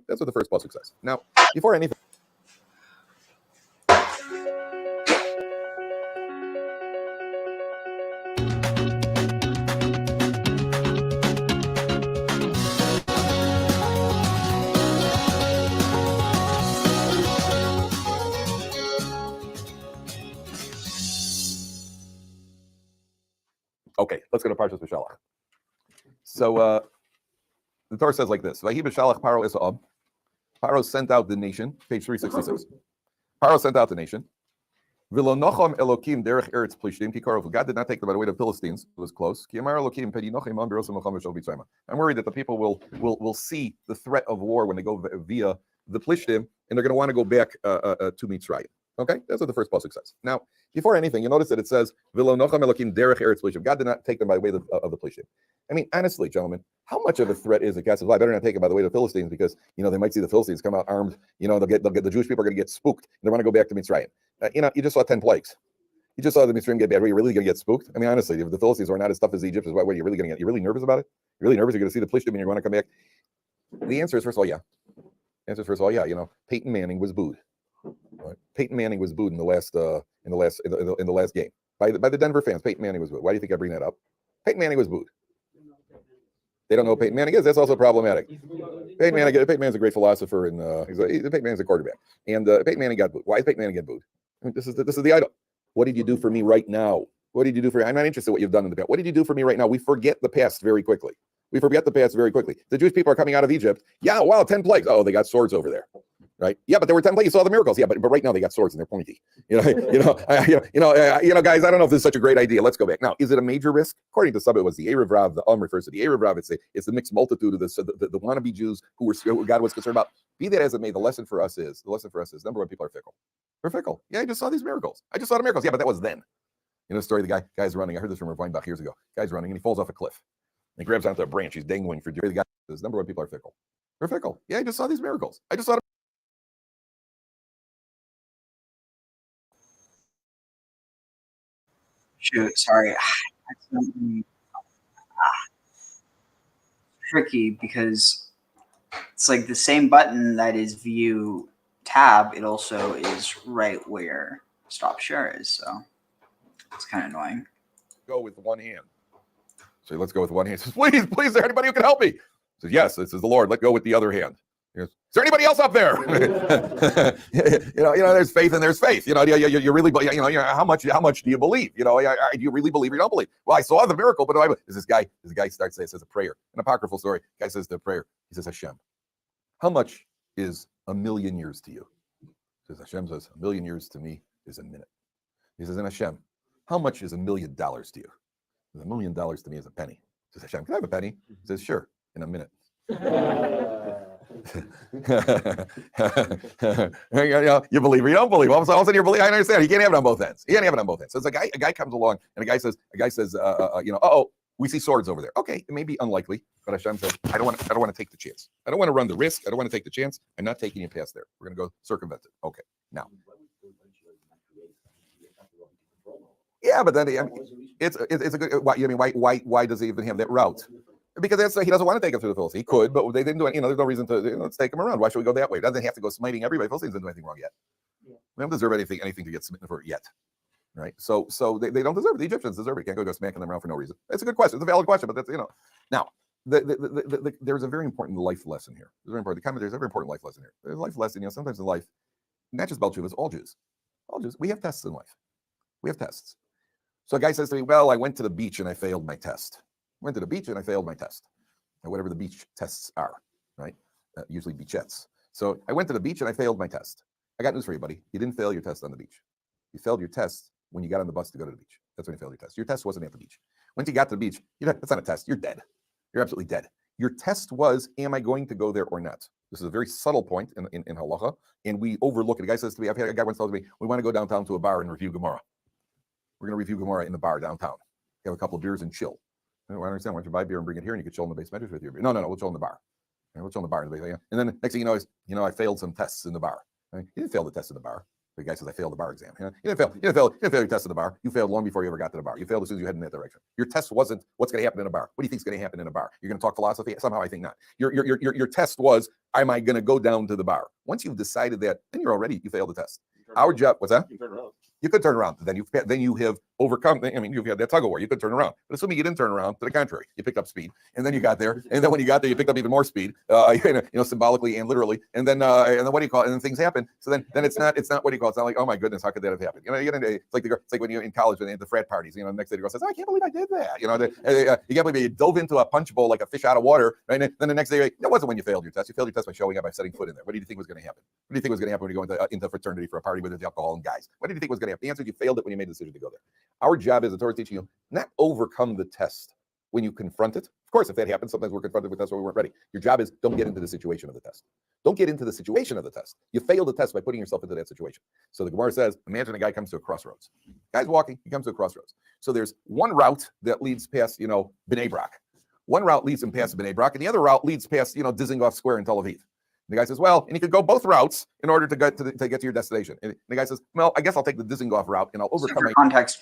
That's what the first pasuk says. Now, before anything. Okay, let's go to ParshahBeshalach. So the Torah says like this: "VaYhi Pharaoh Esau." Pharaoh sent out the nation. Page 366. Pharaoh sent out the nation. V'lo nocham Elokim derech eretz plishtim ki karov. God did not take them by the way of the Philistines. It was close. Ki amar Elokim pedi nochim am b'rosam nocham v'shol b'tzayma. I'm worried that the people will see the threat of war when they go via the plishtim, and they're going to want to go back to Mitzrayim. Okay, that's what the first pasuk says. Now, before anything, you notice that it says "V'lo nocham Elokim derech eretz plishtim." God did not take them by the way of the plishtim. I mean, honestly, gentlemen, how much of a threat is it? God says, "Well, I better not take them by the way of the Philistines because they might see the Philistines come out armed. They'll get the Jewish people are going to get spooked and they want to go back to Mitzrayim." You just saw 10 plagues. You just saw the Mitzrayim get bad. Are you really going to get spooked? I mean, honestly, if the Philistines are not as tough as Egypt, what are you really going to get? You're really nervous about it? You're really nervous? You're going to see the plishtim and you're going to come back? The answer is first of all, yeah. The answer is first of all, yeah. Peyton Manning was booed. Right? Peyton Manning was booed in the last game by the Denver fans. Peyton Manning was booed. Why do you think I bring that up? Peyton Manning was booed. They don't know who Peyton Manning is. That's also problematic. Peyton Manning's a great philosopher, and Peyton Manning's a quarterback. And Peyton Manning got booed. Why did Peyton Manning get booed? I mean, this is the item. What did you do for me right now? What did you do for me? I'm not interested in what you've done in the past. What did you do for me right now? We forget the past very quickly. The Jewish people are coming out of Egypt. Yeah, wow, 10 plagues. Oh, they got swords over there. Right? Yeah, but there were 10 plagues. You saw the miracles. Yeah, but right now they got swords and they're pointy. Guys, I don't know if this is such a great idea. Let's go back. Now, is it a major risk? According to some, it was the Erev Rav. The refers to the Erev Rav. It's the mixed multitude of the wannabe Jews who God was concerned about. Be that as it may, the lesson for us is number one, people are fickle. They're fickle. Yeah, I just saw these miracles. I just saw the miracles. Yeah, but that was then. The story. The guy's running. I heard this from Weinbach years ago. Guy's running and he falls off a cliff. And he grabs onto a branch. He's dangling for dear. The guy says, number one, people are fickle. They're fickle. Yeah, I just saw these miracles. I just saw. Shoot, sorry. Tricky because it's like the same button that is view tab. It also is right where stop share is. So it's kind of annoying. Go with one hand. So let's go with one hand. Says, please, is there anybody who can help me? Says, yes, this is the Lord. Let go with the other hand. Is there anybody else up there? There's faith and there's faith. You really, how much do you believe? Do you really believe or you don't believe? Well, I saw the miracle, but this guy starts saying, says a prayer, an apocryphal story. Guy says the prayer. He says, Hashem, how much is a million years to you? Says Hashem says, a million years to me is a minute. He says, and Hashem, how much is $1 million to you? $1 million to me is a penny. Says Hashem, can I have a penny? He says, sure, in a minute. You believe or you don't believe. All of a sudden, you believe. I understand. You can't have it on both ends. You can't have it on both ends. So it's a guy comes along and a guy says, we see swords over there. Okay, it may be unlikely, but Hashem says, I don't want to take the chance. I don't want to run the risk. I don't want to take the chance. I'm not taking you past there. We're going to go circumvent it. Okay, now. Yeah, but then it's a good. Why does he even have that route? Because he doesn't want to take him through the Philistines. He could, but they didn't do it. There's no reason to. Let's take him around. Why should we go that way? It doesn't have to go smiting everybody. Philistines didn't do anything wrong yet. They don't deserve anything to get smitten for it yet, right? So they don't deserve it. The Egyptians deserve it. You can't go smacking them around for no reason. It's a good question. It's a valid question, but that's now. There's a very important life lesson here. There's a very important life lesson here. There's a life lesson. Sometimes in life, not just about Jews, all Jews. We have tests in life. We have tests. So a guy says to me, well, I went to the beach and I failed my test. Or whatever the beach tests are, right? Usually beachettes. So I went to the beach and I failed my test. I got news for you, buddy. You didn't fail your test on the beach. You failed your test when you got on the bus to go to the beach. That's when you failed your test. Your test wasn't at the beach. Once you got to the beach, that's not a test. You're dead. You're absolutely dead. Your test was, am I going to go there or not? This is a very subtle point in halacha, and we overlook it. A guy says to me, I've had a guy once tell me, we want to go downtown to a bar and review Gemara. We're going to review Gemara in the bar downtown. Have a couple of beers and chill. I don't understand. Why don't you buy beer and bring it here and you can chill in the base measures with your beer? No, we'll chill in the bar. We'll chill in the bar. And then next thing you know, I failed some tests in the bar. You didn't fail the test in the bar. The guy says, I failed the bar exam. You didn't fail your test in the bar. You failed long before you ever got to the bar. You failed as soon as you head in that direction. Your test wasn't what's going to happen in a bar. What do you think is going to happen in a bar? You're going to talk philosophy? Somehow I think not. Your test was, am I going to go down to the bar? Once you've decided that, then you failed the test. Our job, what's that? You could turn around. Then you have overcome. You've had that tug of war. You could turn around. But assuming you didn't turn around, to the contrary, you picked up speed, and then you got there. And then when you got there, you picked up even more speed, symbolically and literally. And then what do you call it? And then things happen. So then it's not what do you call it? It's not like, oh my goodness, how could that have happened? It's like when you're in college and at the frat parties. The next day the girl says, oh, I can't believe I did that. You can't believe you dove into a punch bowl like a fish out of water. Right? And then the next day, that wasn't when you failed your test. You failed your test by showing up, by setting foot in there. What do you think was going to happen? What do you think was going to happen when you go into fraternity for a party with alcohol and guys? What did you think was going to happen? The answer is you failed it when you made the decision to go there. Our job is, the Torah is teaching you, not overcome the test when you confront it. Of course, if that happens, sometimes we're confronted with tests where we weren't ready. Your job is, don't get into the situation of the test. Don't get into the situation of the test. You failed the test by putting yourself into that situation. So the Gemara says, imagine a guy comes to a crossroads. Guy's walking, he comes to a crossroads. So there's one route that leads past, Bnei Brak. One route leads him past Bnei Brak, and the other route leads past, Dizengoff Square in Tel Aviv. The guy says, well, and you could go both routes in order to get to your destination. And the guy says, well, I guess I'll take the Dizengoff route and I'll overcome my context.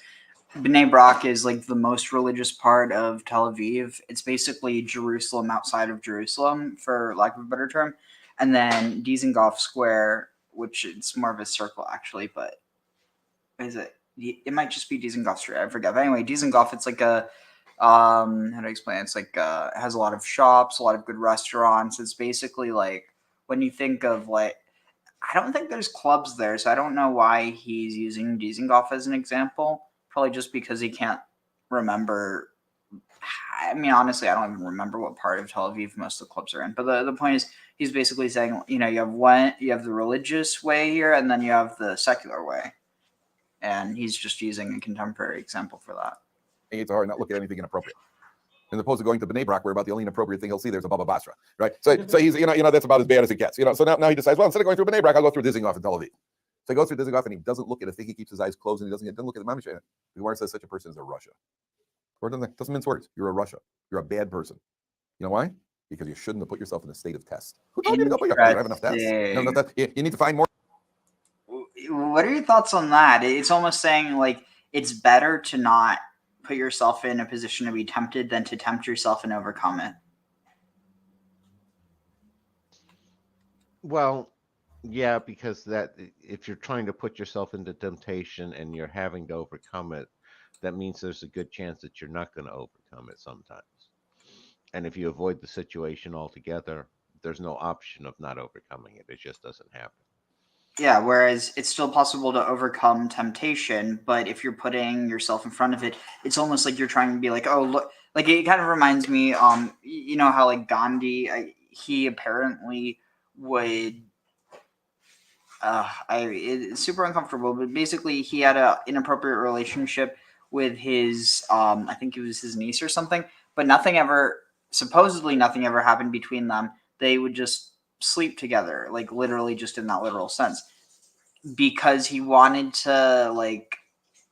Bnei Brak is like the most religious part of Tel Aviv. It's basically Jerusalem outside of Jerusalem, for lack of a better term. And then Dizengoff Square, which it's more of a circle actually, but is it? It might just be Dizengoff Street. I forget. But anyway, Dizengoff, it's like a how do I explain it? It's like it has a lot of shops, a lot of good restaurants. It's basically like when you think of I don't think there's clubs there, so I don't know why he's using Dizengoff as an example. Probably just because he can't remember. I mean, honestly, I don't even remember what part of Tel Aviv most of the clubs are in. But the point is, he's basically saying, you have the religious way here, and then you have the secular way. And he's just using a contemporary example for that. It's hard not look at anything inappropriate. As opposed to going to Bnei Brak, where about the only inappropriate thing he'll see there's a Baba Basra, right? So he's, that's about as bad as it gets. So now he decides, well, instead of going through Bnei Brak, I'll go through Dizengoff in Tel Aviv. So he goes through Dizengoff and he doesn't look at it. I think he keeps his eyes closed and he doesn't look at the Mamish. The Gemara says such a person is a Russia. Or doesn't mince words. You're a Russia. You're a bad person. You know why? Because you shouldn't have put yourself in a state of test. Who told you to go put yourself? You don't have enough tests. You need to find more. What are your thoughts on that? It's almost saying it's better to not put yourself in a position to be tempted than to tempt yourself and overcome it. Well, yeah, because that if you're trying to put yourself into temptation and you're having to overcome it, that means there's a good chance that you're not going to overcome it sometimes. And if you avoid the situation altogether, there's no option of not overcoming it. It just doesn't happen. Yeah, whereas it's still possible to overcome temptation, but if you're putting yourself in front of it, it's almost like you're trying to be like, oh, look, it kind of reminds me, how Gandhi, he apparently would, it's super uncomfortable, but basically he had an inappropriate relationship with his, I think it was his niece or something, but supposedly nothing ever happened between them. They would just sleep together, like literally just in that literal sense, because he wanted to, like,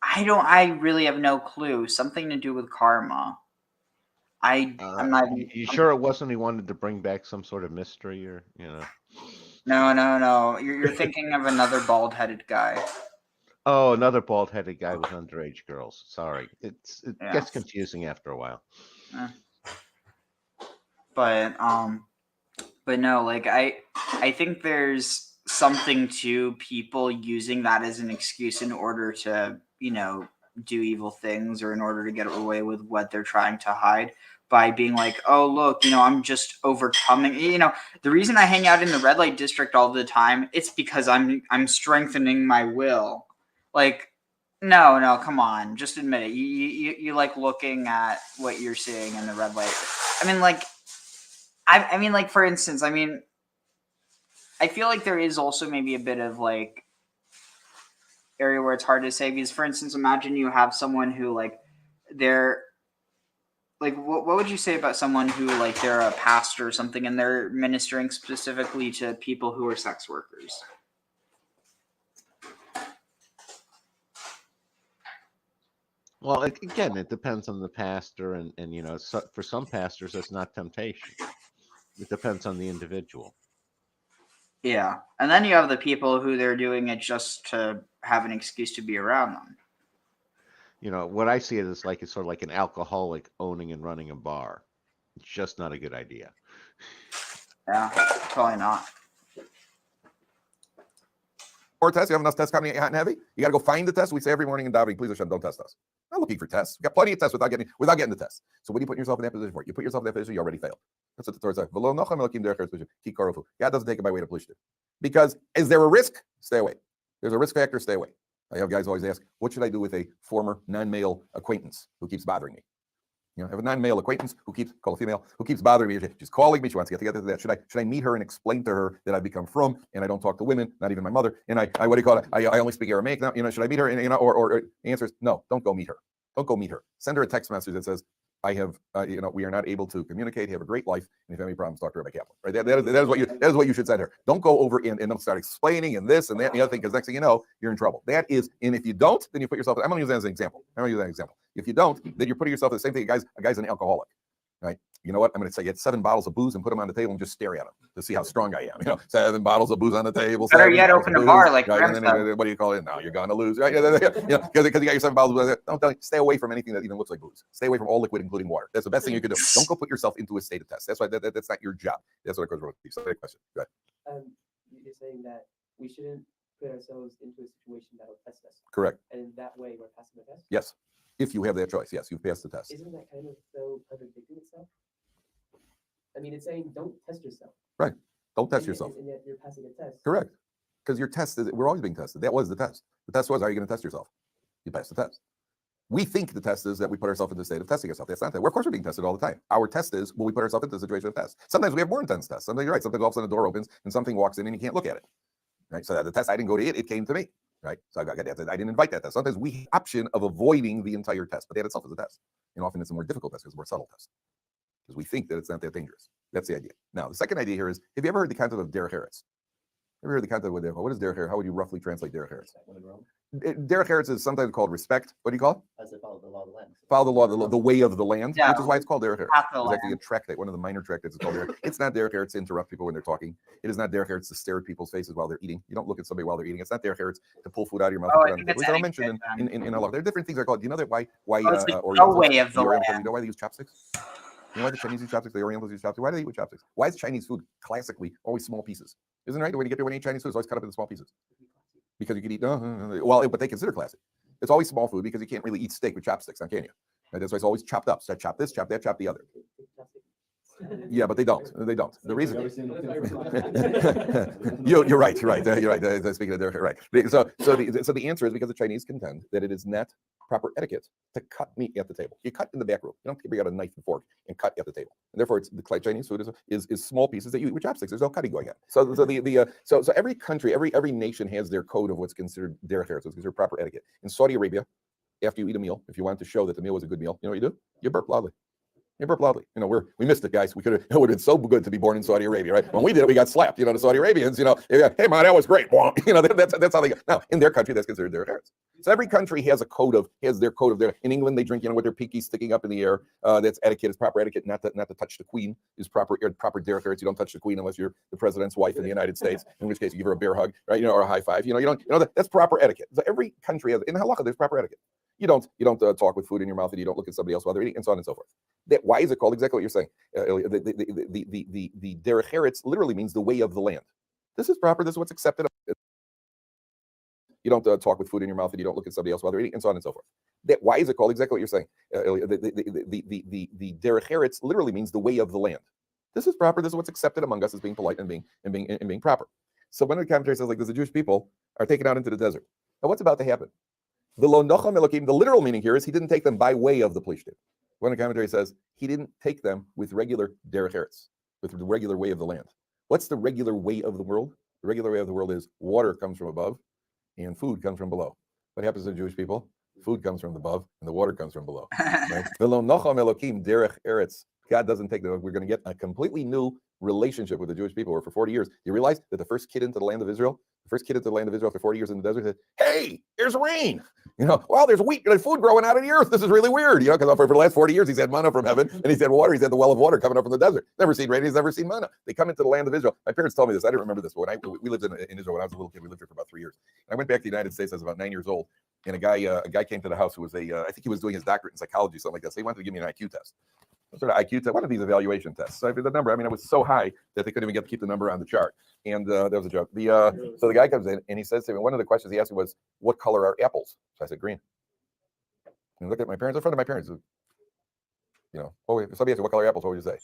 I really have no clue. Something to do with karma. I'm not even. You sure it wasn't he wanted to bring back some sort of mystery, or No. You're thinking of another bald-headed guy. Oh, another bald-headed guy with underage girls. Sorry, it Yeah. gets confusing after a while. But no, like I think there's something to people using that as an excuse in order to, do evil things, or in order to get away with what they're trying to hide, by being like, oh look, I'm just overcoming. The reason I hang out in the red light district all the time, it's because I'm strengthening my will. Like, no, come on, just admit it. You like looking at what you're seeing in the red light. I mean, like, for instance, I feel like there is also maybe a bit of like area where it's hard to say, because, for instance, imagine you have someone who, like, they're like, what would you say about someone who, like, they're a pastor or something, and they're ministering specifically to people who are sex workers? Well, again, it depends on the pastor, and for some pastors, that's not temptation. It depends on the individual. Yeah, and then you have the people who they're doing it just to have an excuse to be around them. What I see it as like, it's sort of like an alcoholic owning and running a bar. It's just not a good idea. Yeah, probably not. Or tests. You have enough tests coming hot and heavy. You got to go find the test. We say every morning in davening, please Hashem, don't test us. I'm not looking for tests. You got plenty of tests without getting the test. So what are you putting yourself in that position for? You put yourself in that position, you already failed. That's what the Torah says. God doesn't take it by way to push it. Because is there a risk? Stay away. There's a risk factor. Stay away. I have guys always ask, what should I do with a former non-male acquaintance who keeps bothering me? I have a non-male acquaintance call a female, who keeps bothering me. She's calling me. She wants to get together to that. Should I meet her and explain to her that I've become from, and I don't talk to women, not even my mother, and I what do you call it? I only speak Aramaic now. Should I meet her? And or the answer is no. Don't go meet her. Don't go meet her. Send her a text message that says, I have, we are not able to communicate. Have a great life, and if you have any problems, talk to Rabbi Kaplan. Right? That is what you should send her. Don't go over and don't start explaining and this and that and the other thing, because next thing you know, you're in trouble. That is, and if you don't, then you put yourself. I'm going to use that as an example. If you don't, then you're putting yourself in the same thing. A guy's an alcoholic, right? You know what? I'm going to say, get 7 bottles of booze and put them on the table and just stare at them to see how strong I am. 7 bottles of booze on the table. Better yet, open a bar like right? And then, what do you call it? No, you're going to lose, right? Because you got your 7 bottles of booze. Don't stay away from anything that even looks like booze. Stay away from all liquid, including water. That's the best thing you can do. Don't go put yourself into a state of test. That's why that's not your job. That's what I wrote. So, question. Go ahead. You're saying that we shouldn't put ourselves into a situation that'll test us. Correct. And in that way, we're passing the test. Yes. If you have that choice, yes, you've passed the test. Isn't that kind of so contradicting itself? I mean, it's saying don't test yourself. Right. Don't test yourself. And yet you're passing a test. Correct. Because your test is, we're always being tested. That was the test. The test was, are you going to test yourself? You passed the test. We think the test is that we put ourselves in the state of testing ourselves. That's not that. Of course, we're being tested all the time. Our test is when we put ourselves into the situation of test. Sometimes we have more intense tests. Sometimes you're right. Sometimes all of a sudden the door opens and something walks in and you can't look at it. Right. So the test, I didn't go to it. It came to me. Right. So I didn't invite that test. Sometimes we have the option of avoiding the entire test, but that itself is a test. And often it's a more difficult test because it's a more subtle test. Because we think that it's not that dangerous. That's the idea. Now, the second idea here is, have you ever heard the concept of derech eretz? Have you heard the concept of what is derech eretz? How would you roughly translate derech eretz? Derech eretz is sometimes called respect. What do you call it? As they follow the law of the land. Follow the law, the way of the land, Yeah. which is why it's called derech eretz. Half the It's actually a land. tractate, one of the minor tractates is called derech. It's not derech eretz to interrupt people when they're talking. It is not derech eretz to stare at people's faces while they're eating. You don't look at somebody while they're eating. It's not derech eretz to pull food out of your mouth. Oh, and I put it think on the it's table. These are all mentioned etiquette, in Allah. There are different things that are called. Do you know that why it's the Orientals, way of the Orientals, land. you know why they use chopsticks? You know why the Chinese use chopsticks? The Orientals use chopsticks. Why do they eat with chopsticks? Why is Chinese food classically always small pieces? Isn't it right? The way to get there when you eat Chinese food is always cut up into small pieces. Because you can eat, well, but they consider classic. It's always small food because you can't really eat steak with chopsticks, now can you? Right? That's why it's always chopped up. So chop this, chop that, chop the other. Yeah, but they don't. They don't. The reason you're right. Speaking of right. So the answer is because the Chinese contend that it is not proper etiquette to cut meat at the table. You cut in the back room. You don't bring out a knife and fork and cut at the table. And therefore, it's the Chinese food is small pieces that you eat with chopsticks. There's no cutting going on. So every country, every nation has their code of what's considered derech eretz, what's considered proper etiquette. In Saudi Arabia, after you eat a meal, if you want to show that the meal was a good meal, you know what you do? You burp loudly. loudly. We missed it, guys. It would have been so good to be born in Saudi Arabia, right? When we did it, we got slapped. The Saudi Arabians, hey man, that was great. That's how they go. Now, in their country, that's considered their heritage. So every country has their code of their. In England, they drink, with their pinky sticking up in the air. That's etiquette. It's proper etiquette, not to touch the queen. Is proper derech eretz. You don't touch the queen unless you're the president's wife in the United States. In which case, you give her a bear hug, right? Or a high five. That's proper etiquette. So every country has in halakha, there's proper etiquette. You don't talk with food in your mouth, and you don't look at somebody else while they're eating, and so on and so forth. Why is it called exactly what you're saying? The derech eretz literally means the way of the land. This is proper. This is what's accepted. You don't talk with food in your mouth, and you don't look at somebody else while they're eating, and so on and so forth. Why is it called exactly what you're saying? The derech eretz literally means the way of the land. This is proper. This is what's accepted among us as being polite and being proper. So when the commentary says the Jewish people are taken out into the desert, now what's about to happen? The literal meaning here is he didn't take them by way of the Plishtim. When the commentary says he didn't take them with regular derech eretz, with the regular way of the land. What's the regular way of the world? The regular way of the world is water comes from above and food comes from below. What happens to Jewish people? Food comes from above and the water comes from below. Right? Derech eretz. God doesn't take them. We're going to get a completely new relationship with the Jewish people where for 40 years, you realize that the first kid into the land of Israel after 40 years in the desert said, hey, here's rain. Well, there's wheat and food growing out of the earth. This is really weird. Because for the last 40 years, he's had manna from heaven and he's had water. He's had the well of water coming up from the desert. Never seen rain. He's never seen manna. They come into the land of Israel. My parents told me this. I didn't remember this, but we lived in Israel when I was a little kid. We lived here for about 3 years. And I went back to the United States. I was about 9 years old. And a guy came to the house who was I think he was doing his doctorate in psychology, something like that. So he wanted to give me an IQ test. Sort of IQ test, one of these evaluation tests. So I did the number. It was so high that they couldn't even get to keep the number on the chart. And that was a joke. So the guy comes in and he says to me, one of the questions he asked me was, what color are apples? So I said, green. And I looked at my parents, in front of my parents. Somebody asked me, what color are apples? What would you say?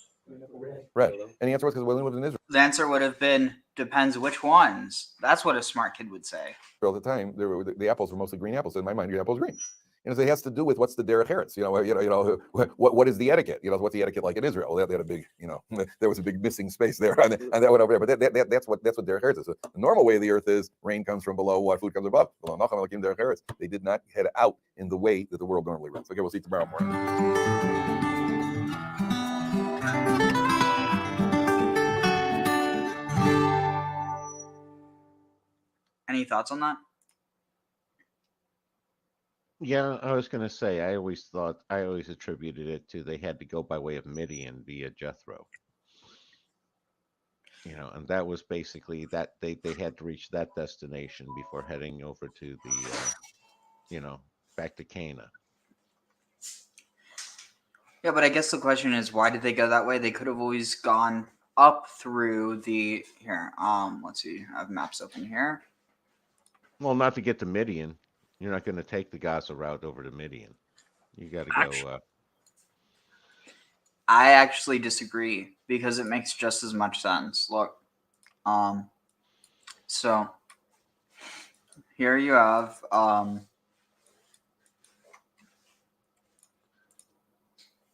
Red. And the answer was because we lived in Israel. The answer would have been, depends which ones. That's what a smart kid would say. At the time, the apples were mostly green apples. In my mind, the apples green. It has to do with what's the derech eretz. What is the etiquette? What's the etiquette like in Israel? They had a big, there was a big missing space there on that one over there. But that's what derech eretz is. The normal way of the earth is rain comes from below, food comes above. They did not head out in the way that the world normally runs. Okay, we'll see tomorrow morning. Any thoughts on that? Yeah, I was going to say, I always attributed it to they had to go by way of Midian via Jethro. And that was basically that they had to reach that destination before heading over to the, back to Canaan. Yeah, but I guess the question is, why did they go that way? They could have always gone up through let's see, I have maps open here. Well, not to get to Midian. You're not going to take the Gaza route over to Midian. You got to go. I actually disagree because it makes just as much sense. Look, so here you have how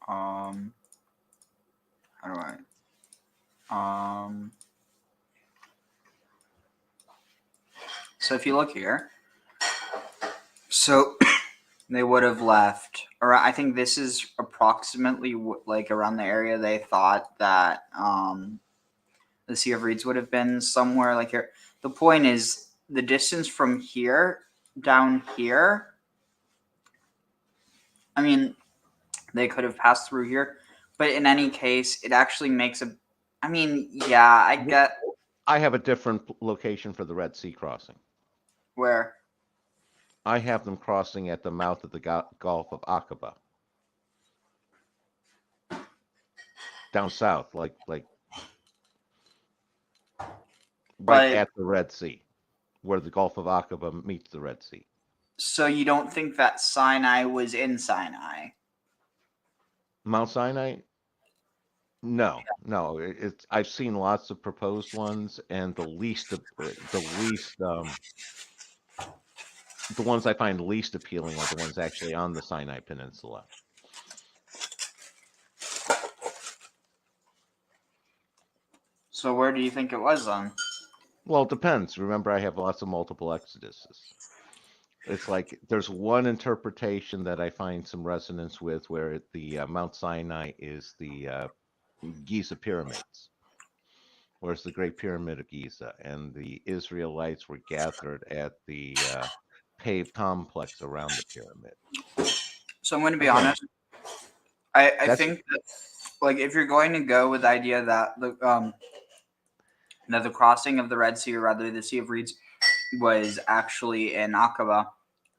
do I so if you look here. So they would have left, or I think this is approximately around the area they thought that the Sea of Reeds would have been, somewhere like here. The point is the distance from here down here. I mean, they could have passed through here, but in any case, it actually makes I have a different location for the Red Sea crossing. Where? I have them crossing at the mouth of the Gulf of Aqaba. Down south, like right at the Red Sea, where the Gulf of Aqaba meets the Red Sea. So you don't think that Sinai was in Sinai? Mount Sinai? No. I've seen lots of proposed ones, and the ones I find least appealing are the ones actually on the Sinai Peninsula. So where do you think it was then? Well, it depends. Remember, I have lots of multiple exoduses. It's like there's one interpretation that I find some resonance with, where the Mount Sinai is the Giza pyramids, whereas the Great Pyramid of Giza, and the Israelites were gathered at the paved complex around the pyramid. So I'm going to be Again, honest. I that's think that, like, if you're going to go with the idea that the crossing of the Red Sea, or rather the Sea of Reeds, was actually in Aqaba,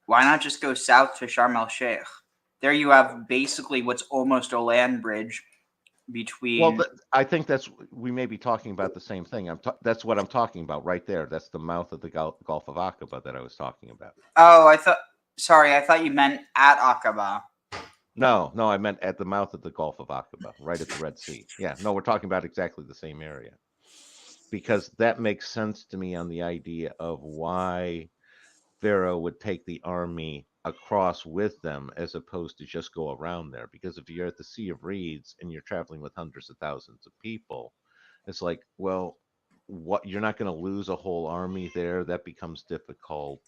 why not just go south to Sharm el Sheikh? There you have basically what's almost a land bridge between. well. I think we may be talking about the same thing. That's what I'm talking about right there. That's the mouth of the Gulf of Aqaba that I was talking about. Oh, I thought you meant at Aqaba. No, I meant at the mouth of the Gulf of Aqaba, right at the Red Sea. Yeah, no, we're talking about exactly the same area, because that makes sense to me on the idea of why Pharaoh would take the army across with them as opposed to just go around there. Because if you're at the Sea of Reeds and you're traveling with hundreds of thousands of people, it's like, well, what, you're not going to lose a whole army there. That becomes difficult.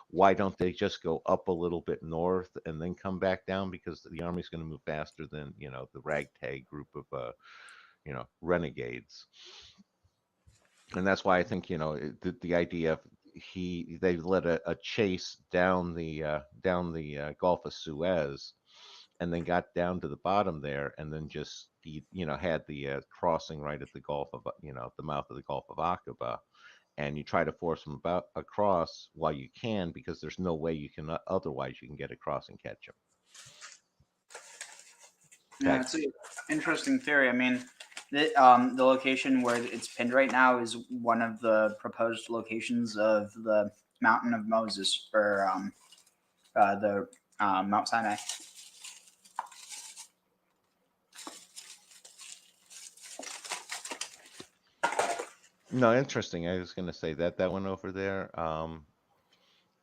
Why don't they just go up a little bit north and then come back down? Because the army's going to move faster than, the ragtag group of, renegades. And that's why I think, the idea of they led a chase down the Gulf of Suez, and then got down to the bottom there, and then just had the crossing right at the Gulf of the mouth of the Gulf of Aqaba, and you try to force them across while you can, because there's no way you can otherwise you can get across and catch them. Yeah, it's an interesting theory. I mean, the location where it's pinned right now is one of the proposed locations of the Mountain of Moses, or the Mount Sinai. No, interesting. I was going to say that one over there.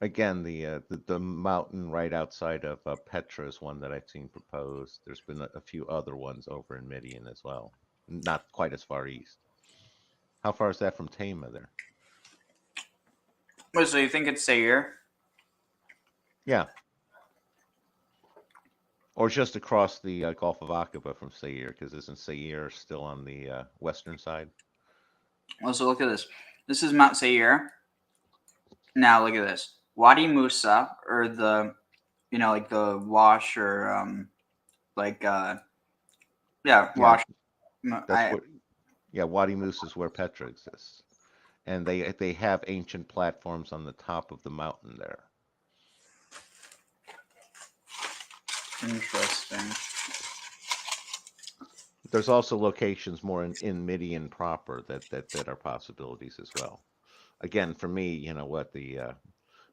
Again, the mountain right outside of Petra is one that I've seen proposed. There's been a few other ones over in Midian as well, not quite as far east. How far is that from Tama there? Wait, so you think it's Seir? Yeah, or just across the Gulf of Aqaba from Seir, because isn't Seir still on the western side? Well, so look at this. This is Mount Seir. Now look at this. Wadi Musa, or like the wash, or Yeah, wash. that's where. Yeah, Wadi Musa is where Petra exists, and they have ancient platforms on the top of the mountain there. Interesting. There's also locations more in Midian proper that are possibilities as well. Again, for me,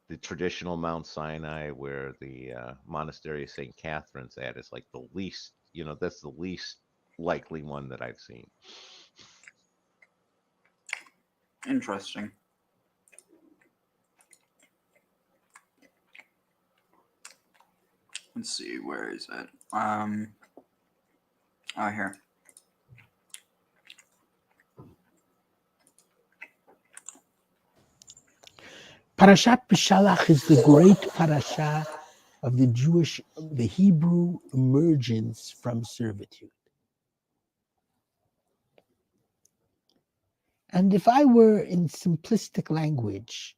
the traditional Mount Sinai, where the monastery of St. Catherine's at, is like the least, that's the least likely one that I've seen. Interesting. Let's see, where is it? Here. Parashat Beshalach is the great parasha of the Hebrew emergence from servitude. And if I were in simplistic language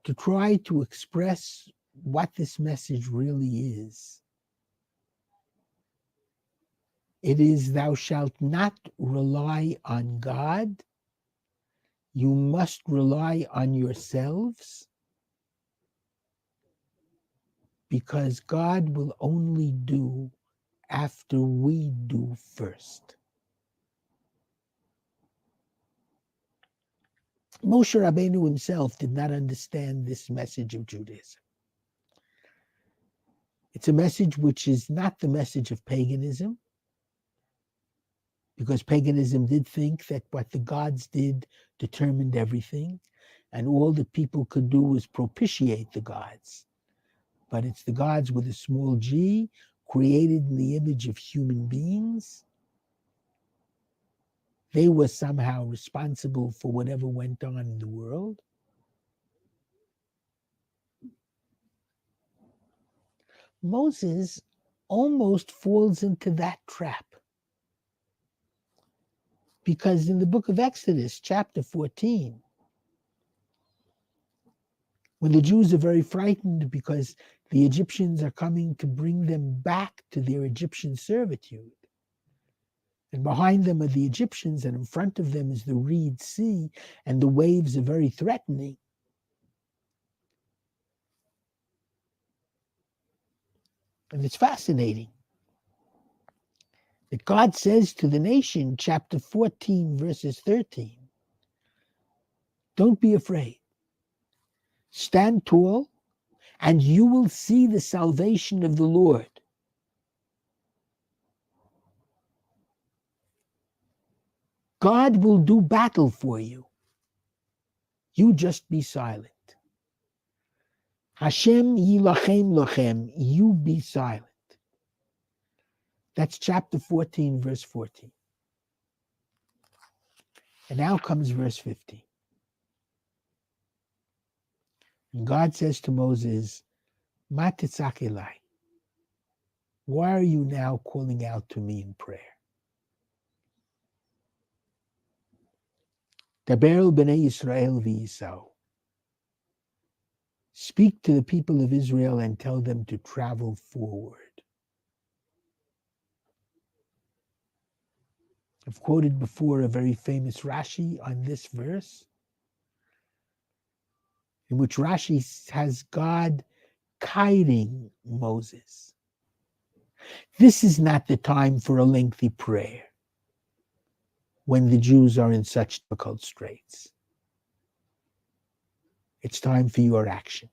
to try to express what this message really is, it is, thou shalt not rely on God. You must rely on yourselves, because God will only do after we do first. Moshe Rabbeinu himself did not understand this message of Judaism. It's a message which is not the message of paganism, because paganism did think that what the gods did determined everything, and all that people could do was propitiate the gods. But it's the gods with a small g, created in the image of human beings. They were somehow responsible for whatever went on in the world. Moses almost falls into that trap. Because in the book of Exodus, chapter 14, when the Jews are very frightened because the Egyptians are coming to bring them back to their Egyptian servitude, and behind them are the Egyptians, and in front of them is the Reed Sea, and the waves are very threatening. And it's fascinating that God says to the nation, chapter 14, verses 13, don't be afraid. Stand tall, and you will see the salvation of the Lord. God will do battle for you. You just be silent. Hashem yilachem lochem. You be silent. That's chapter 14, verse 14. And now comes verse 15. And God says to Moses, Ma titzak elai. Why are you now calling out to me in prayer? Daber b'nei Yisrael v'yisau. Speak to the people of Israel and tell them to travel forward. I've quoted before a very famous Rashi on this verse, in which Rashi has God guiding Moses. This is not the time for a lengthy prayer when the Jews are in such difficult straits. It's time for your action.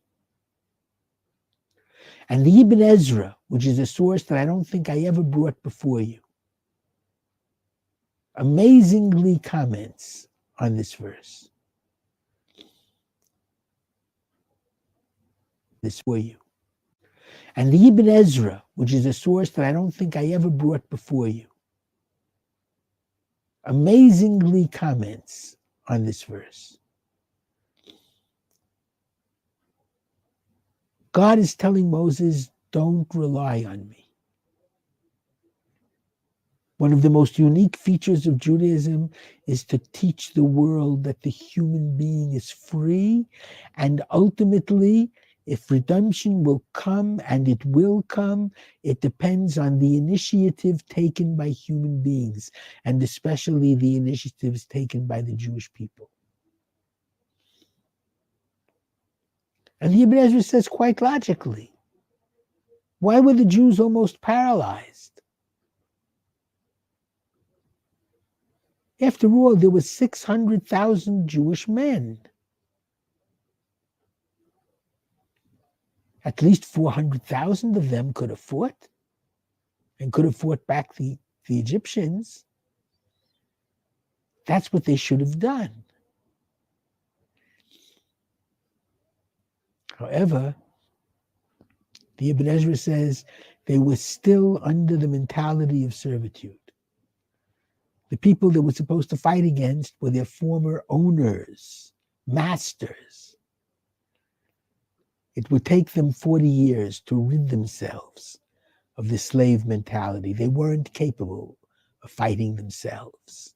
And the Ibn Ezra, which is a source that I don't think I ever brought before you, amazingly comments on this verse. This for you. And the Ibn Ezra, which is a source that I don't think I ever brought before you, amazingly comments on this verse. God is telling Moses, don't rely on me. One of the most unique features of Judaism is to teach the world that the human being is free, and ultimately, if redemption will come, and it will come, it depends on the initiative taken by human beings, and especially the initiatives taken by the Jewish people. And the Ibn Ezra says quite logically, why were the Jews almost paralyzed? After all, there were 600,000 Jewish men. At least 400,000 of them could have fought, and could have fought back the Egyptians. That's what they should have done. However, the Ibn Ezra says they were still under the mentality of servitude. The people they were supposed to fight against were their former owners, masters. It would take them 40 years to rid themselves of the slave mentality. They weren't capable of fighting themselves.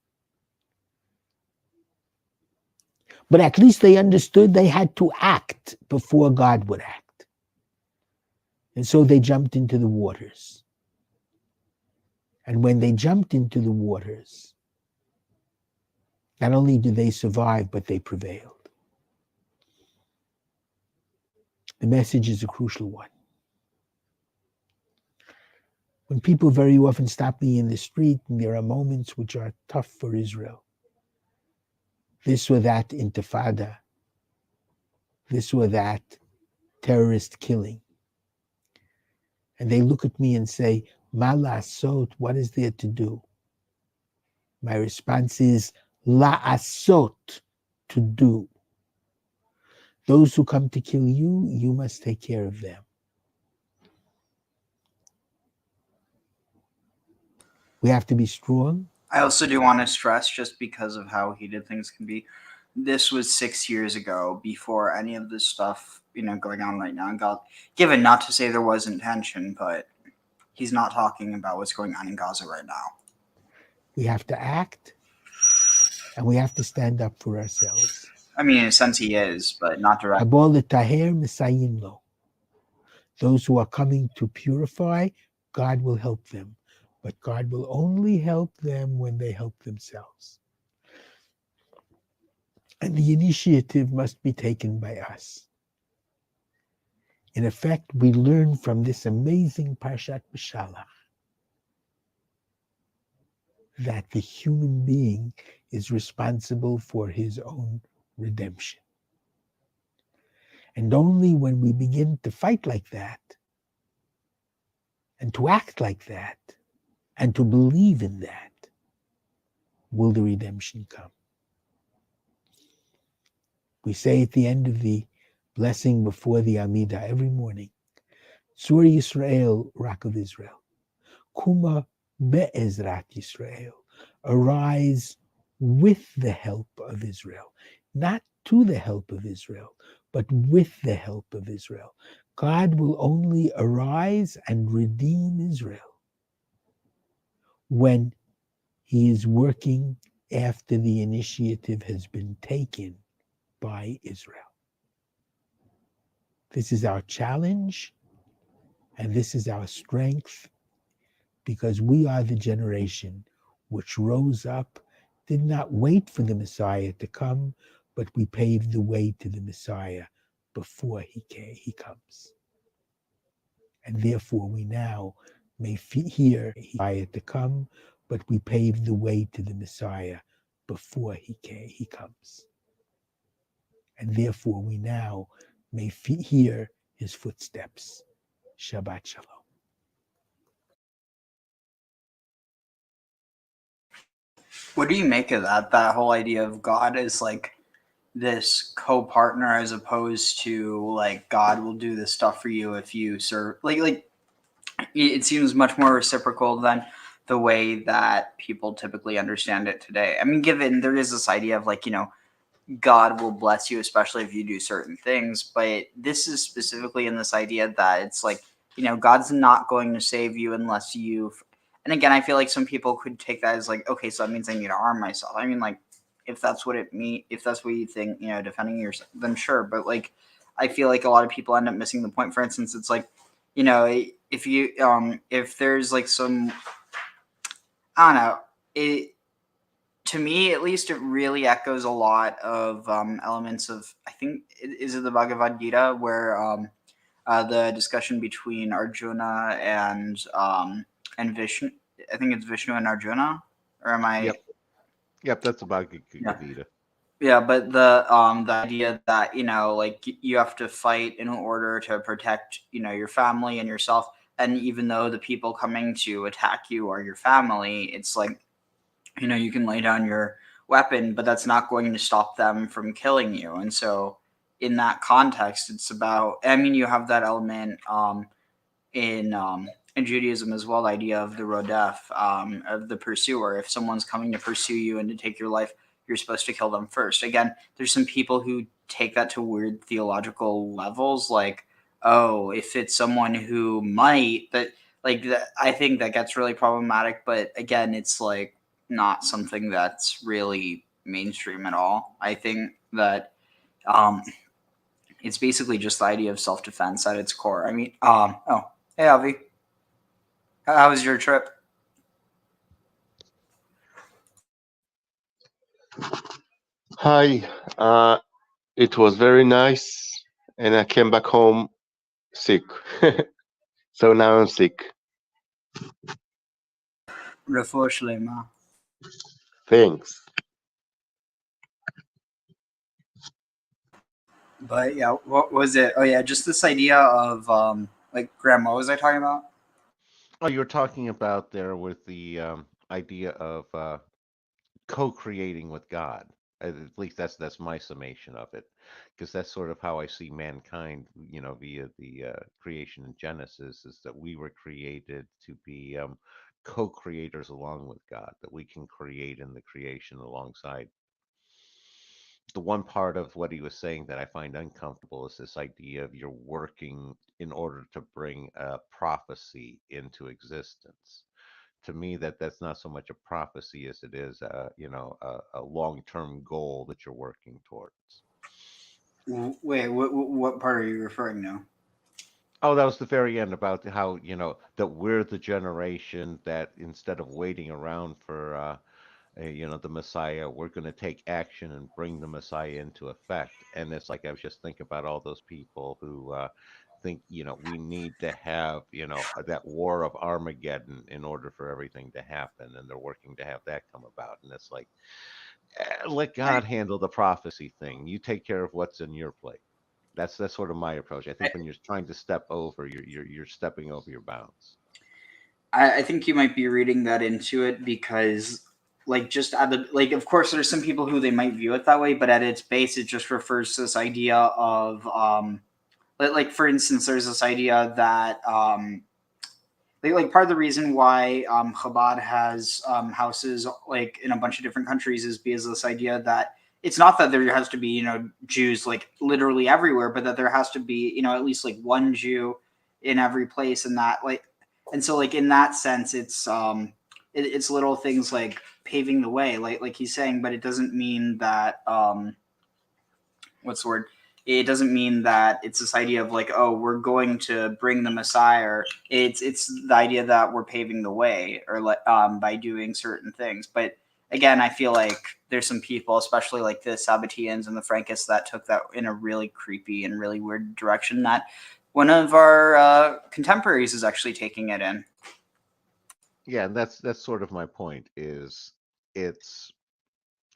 But at least they understood they had to act before God would act. And so they jumped into the waters. And when they jumped into the waters, not only did they survive, but they prevailed. The message is a crucial one. When people very often stop me in the street, and there are moments which are tough for Israel, this or that intifada, this or that terrorist killing, and they look at me and say, Ma la'asot, what is there to do? My response is, la'asot, to do. Those who come to kill you, you must take care of them. We have to be strong. I also do want to stress, just because of how heated things can be, this was 6 years ago before any of this stuff, going on right now. And God, given not to say there wasn't tension, but he's not talking about what's going on in Gaza right now. We have to act, and we have to stand up for ourselves. I mean, in a sense, he is, but not directly. Abol l'taher mesayim lo. Those who are coming to purify, God will help them. But God will only help them when they help themselves. And the initiative must be taken by us. In effect, we learn from this amazing Parshat Beshalach that the human being is responsible for his own redemption. And only when we begin to fight like that, and to act like that, and to believe in that, will the redemption come. We say at the end of the blessing before the Amidah every morning, Tzur Yisrael, Rock of Israel, Kuma be'ezrat Yisrael, arise with the help of Israel, not to the help of Israel, but with the help of Israel. God will only arise and redeem Israel when he is working after the initiative has been taken by Israel. This is our challenge, and this is our strength, because we are the generation which rose up, did not wait for the Messiah to come, but we paved the way to the Messiah before he comes. And therefore we now may hear Messiah to come, but we paved the way to the Messiah before he comes. And therefore we now may hear his footsteps. Shabbat Shalom. What do you make of that whole idea of God as like this co-partner, as opposed to like God will do this stuff for you if you serve? Like it seems much more reciprocal than the way that people typically understand it today. I mean, given there is this idea of like, God will bless you, especially if you do certain things. But this is specifically in this idea that it's like, God's not going to save you unless you've. And again, I feel like some people could take that as like, okay, so that means I need to arm myself. I mean, like, if that's what it means, if that's what you think, defending yourself, then sure. But like, I feel like a lot of people end up missing the point. For instance, it's like, if you, if there's like some, I don't know, it. To me, at least, it really echoes a lot of elements of, I think, is it the Bhagavad Gita, where the discussion between Arjuna and Vishnu. I think it's Vishnu and Arjuna, or am I? Yep, that's about Yeah. Gita. Yeah, but the idea that like you have to fight in order to protect your family and yourself, and even though the people coming to attack you are your family, it's like you can lay down your weapon, but that's not going to stop them from killing you. And so in that context, it's about, I mean, you have that element in Judaism as well, the idea of the rodef, of the pursuer. If someone's coming to pursue you and to take your life, you're supposed to kill them first. Again, there's some people who take that to weird theological levels, like, oh, if it's someone who might, that like that, I think that gets really problematic. But again, it's like not something that's really mainstream at all. I think that it's basically just the idea of self-defense at its core. I mean, oh, hey, Avi, how was your trip? Hi, it was very nice, and I came back home sick. So now I'm sick. Refuah Shlema. Thanks. But yeah, what was it? Oh yeah, just this idea of like grandma. What was I talking about? Oh, you were talking about there with the idea of co-creating with God. At least that's my summation of it, because that's sort of how I see mankind. Via the creation in Genesis, is that we were created to be co-creators along with God. That we can create in the creation alongside. the one part of what he was saying that I find uncomfortable is this idea of you're working in order to bring a prophecy into existence. To me, that's not so much a prophecy as it is a long-term goal that you're working towards. Wait, what part are you referring to? Oh, that was the very end about how, that we're the generation that instead of waiting around for the Messiah, we're going to take action and bring the Messiah into effect. And it's like I was just thinking about all those people who think, we need to have, that war of Armageddon in order for everything to happen, and they're working to have that come about. And it's like, let God handle the prophecy thing. You take care of what's in your plate. That's sort of my approach. I think when you're trying to step over, you're stepping over your bounds. I think you might be reading that into it because, like, just at the like, of course, there's some people who they might view it that way, but at its base, it just refers to this idea of, like for instance, there's this idea that, like part of the reason why Chabad has houses like in a bunch of different countries is because of this idea that it's not that there has to be Jews like literally everywhere, but that there has to be at least like one Jew in every place, and that like and so like in that sense it's little things like paving the way, like he's saying, but it doesn't mean that what's the word? It doesn't mean that it's this idea of like, oh, we're going to bring the Messiah. Or it's the idea that we're paving the way, or by doing certain things. But again, I feel like there's some people, especially like the Sabbateans and the Frankists, that took that in a really creepy and really weird direction that one of our contemporaries is actually taking it in. Yeah, and that's sort of my point. Is it's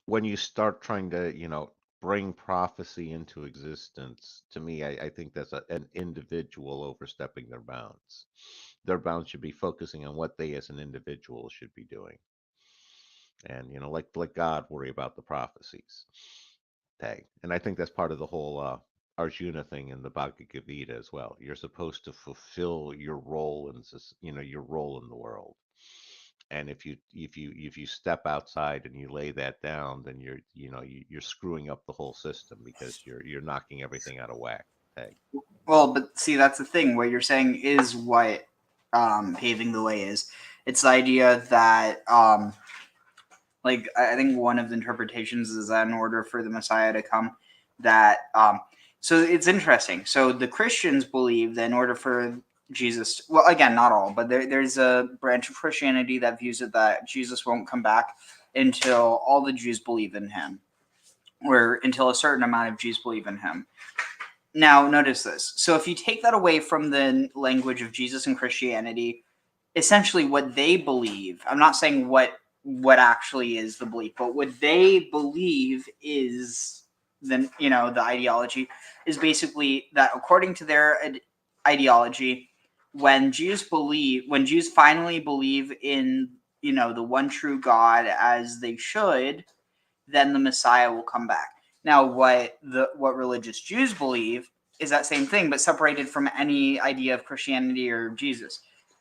when you start trying to bring prophecy into existence. To me, I think that's an individual overstepping their bounds. Their bounds should be focusing on what they as an individual should be doing, and let God worry about the prophecies. Tag, and I think that's part of the whole Arjuna thing in the Bhagavad Gita as well. You're supposed to fulfill your role in your role in the world. And if you step outside and you lay that down, then you're screwing up the whole system because you're knocking everything out of whack. Tag. Well, but see, that's the thing. What you're saying is what paving the way is. It's the idea that like I think one of the interpretations is that in order for the Messiah to come, that so it's interesting. So the Christians believe that in order for Jesus, well, again, not all, but there's a branch of Christianity that views it that Jesus won't come back until all the Jews believe in him, or until a certain amount of Jews believe in him. Now, notice this. So if you take that away from the language of Jesus and Christianity, essentially what they believe, I'm not saying what actually is the belief, but what they believe is the ideology is basically that according to their ideology, when Jews finally believe in the one true God as they should, then the Messiah will come back. Now, what religious Jews believe is that same thing, but separated from any idea of Christianity or Jesus.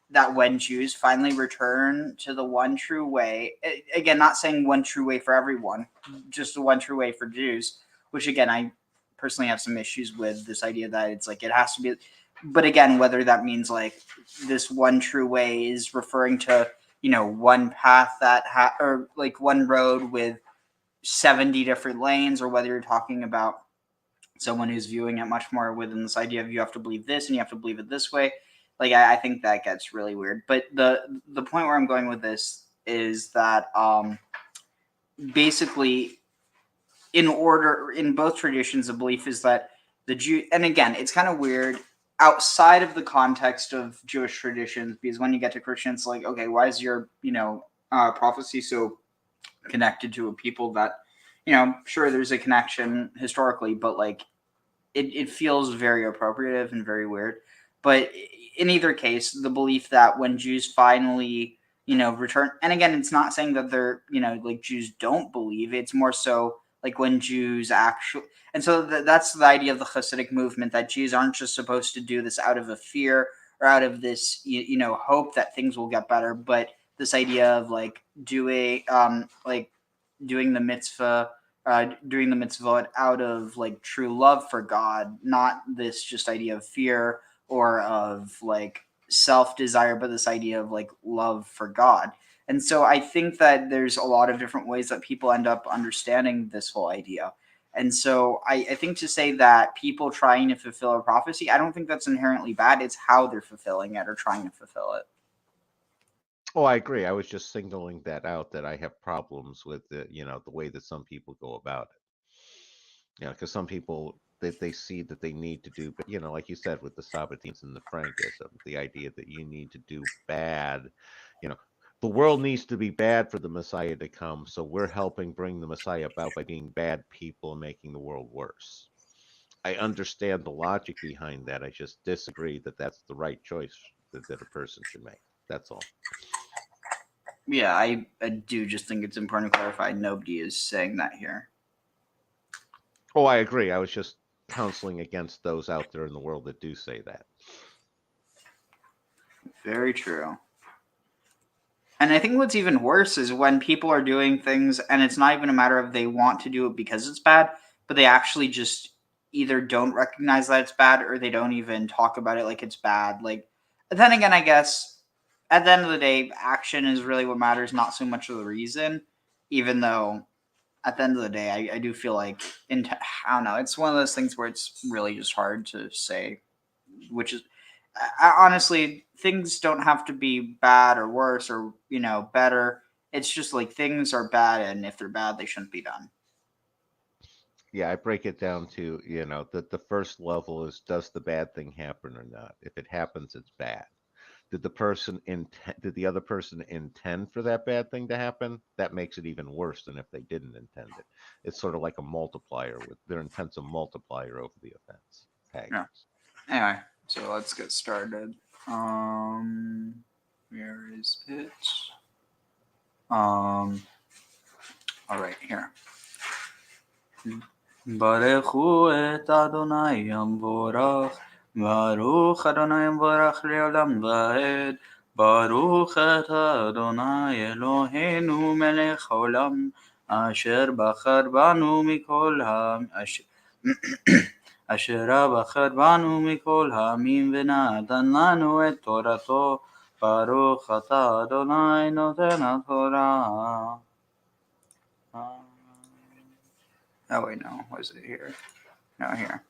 That when Jews finally return to the one true way, again, not saying one true way for everyone, just the one true way for Jews, which again, I personally have some issues with this idea that it's like it has to be. But again, whether that means like this one true way is referring to one path or like one road with 70 different lanes, or whether you're talking about someone who's viewing it much more within this idea of you have to believe this and you have to believe it this way. Like I think that gets really weird. But the point where I'm going with this is that basically in both traditions, the belief is that the Jew, and again, it's kind of weird outside of the context of Jewish traditions, because when you get to Christians, like, okay, why is your prophecy so connected to a people that sure, there's a connection historically, but like it feels very appropriative and very weird. But in either case, the belief that when Jews finally return, and again, it's not saying that they're like Jews don't believe, it's more so like when Jews actually, and so that's the idea of the Hasidic movement, that Jews aren't just supposed to do this out of a fear or out of this hope that things will get better, but this idea of like doing the mitzvah doing the mitzvot out of like true love for God, not this just idea of fear or of like self desire, but this idea of like love for God. And so I think that there's a lot of different ways that people end up understanding this whole idea. And so I think to say that people trying to fulfill a prophecy, I don't think that's inherently bad. It's how they're fulfilling it or trying to fulfill it. Oh, I agree. I was just signaling that out, that I have problems with the way that some people go about it. Because some people, they see that they need to do, but like you said, with the Sabbatines and the Frankism, the idea that you need to do bad, you know, the world needs to be bad for the Messiah to come, so we're helping bring the Messiah about by being bad people and making the world worse. I understand the logic behind that. I just disagree that that's the right choice that a person should make. That's all. Yeah, I do just think it's important to clarify nobody is saying that here. Oh, I agree. I was just counseling against those out there in the world that do say that. Very true. And I think what's even worse is when people are doing things and it's not even a matter of they want to do it because it's bad, but they actually just either don't recognize that it's bad or they don't even talk about it like it's bad. Like, then again, I guess at the end of the day, action is really what matters, not so much of the reason, even though at the end of the day, I do feel like, I don't know, it's one of those things where it's really just hard to say, which is, honestly, things don't have to be bad or worse or, better. It's just like things are bad, and if they're bad, they shouldn't be done. Yeah, I break it down to, that the first level is, does the bad thing happen or not? If it happens, it's bad. Did the other person intend for that bad thing to happen? That makes it even worse than if they didn't intend it. It's sort of like a multiplier. With their intent's a multiplier over the offense. Okay. Yeah. Anyway, so let's get started. Where is it? All right, here. ברכו את אדוני ימבורך, ברוך אדוני ימבורך לעולם ועד, ברוך אתה אדוני אלוהינו מלך העולם, אשר בחר בנו מכל אשר בחר בנו מכל העמים ונתן לנו את תורתו, ברוך אתה אדוני נותן התורה. Oh wait, no, was it here? No, here.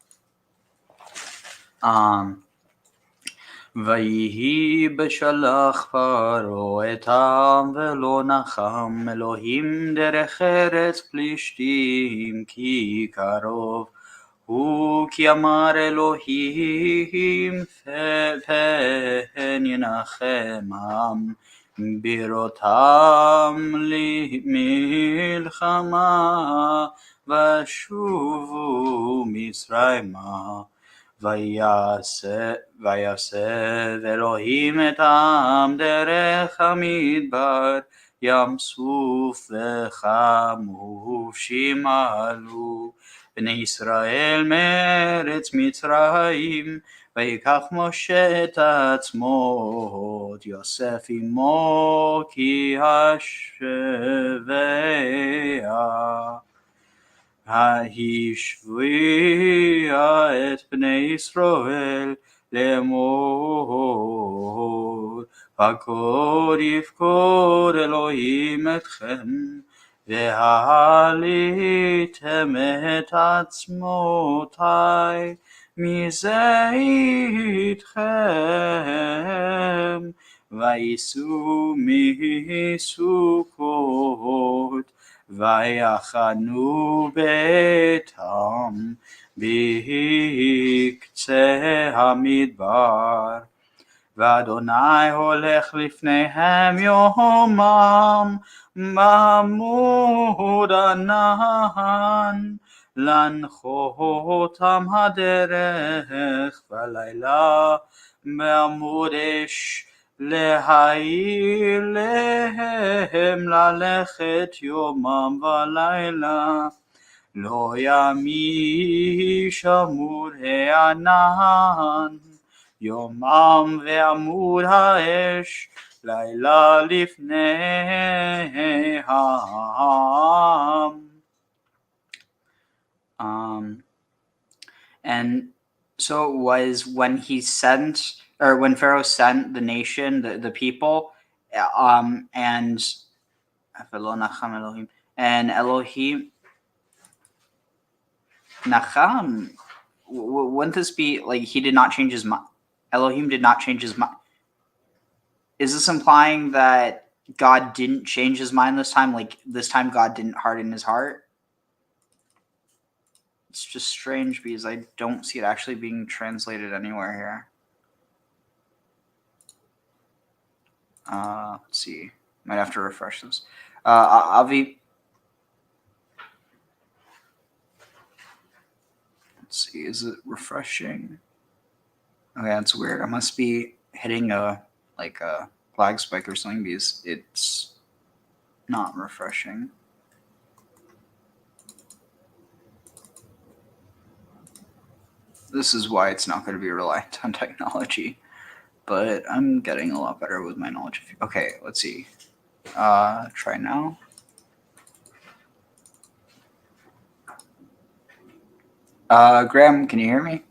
ויהי בשלח פרעה את העם ולא נחם אלוהים דרך ארץ פלישתים כי קרוב הוא כי אמר אלוהים פן ינחמם בראותם למלחמה ושובו מצרימה ויסב אלוהים את העם דרך המדבר ים סוף וכמושים עלו בני ישראל מארץ מצרים ויקח משה את עצמו את יוסף עמו כי השבע השביע את בני ישראל לאמור פקוד יפקוד אלוהים אתכם והעליתם את עצמותי מזה איתכם וייסעו מסוכות ויחנו ביתם בקצה המדבר ואדוני הולך לפניהם יומם בעמוד ענן להנחותם הדרך ולילה בעמוד אש להאיר להם ללכת יומם ולילה לא ימיש עמוד הענן יומם ועמוד האש לילה לפני העם. And so it was when he sent, or when Pharaoh sent the nation, the people, and Elohim Nacham. Wouldn't this be like he did not change his mind? Elohim did not change his mind. Is this implying that God didn't change his mind this time? Like this time God didn't harden his heart? It's just strange because I don't see it actually being translated anywhere here. Let's see. Might have to refresh this. Avi. Let's see. Is it refreshing? Okay, that's weird. I must be hitting a flag spike or something because it's not refreshing. This is why it's not going to be reliant on technology. But I'm getting a lot better with my knowledge. Okay, let's see. Try now. Graham, can you hear me?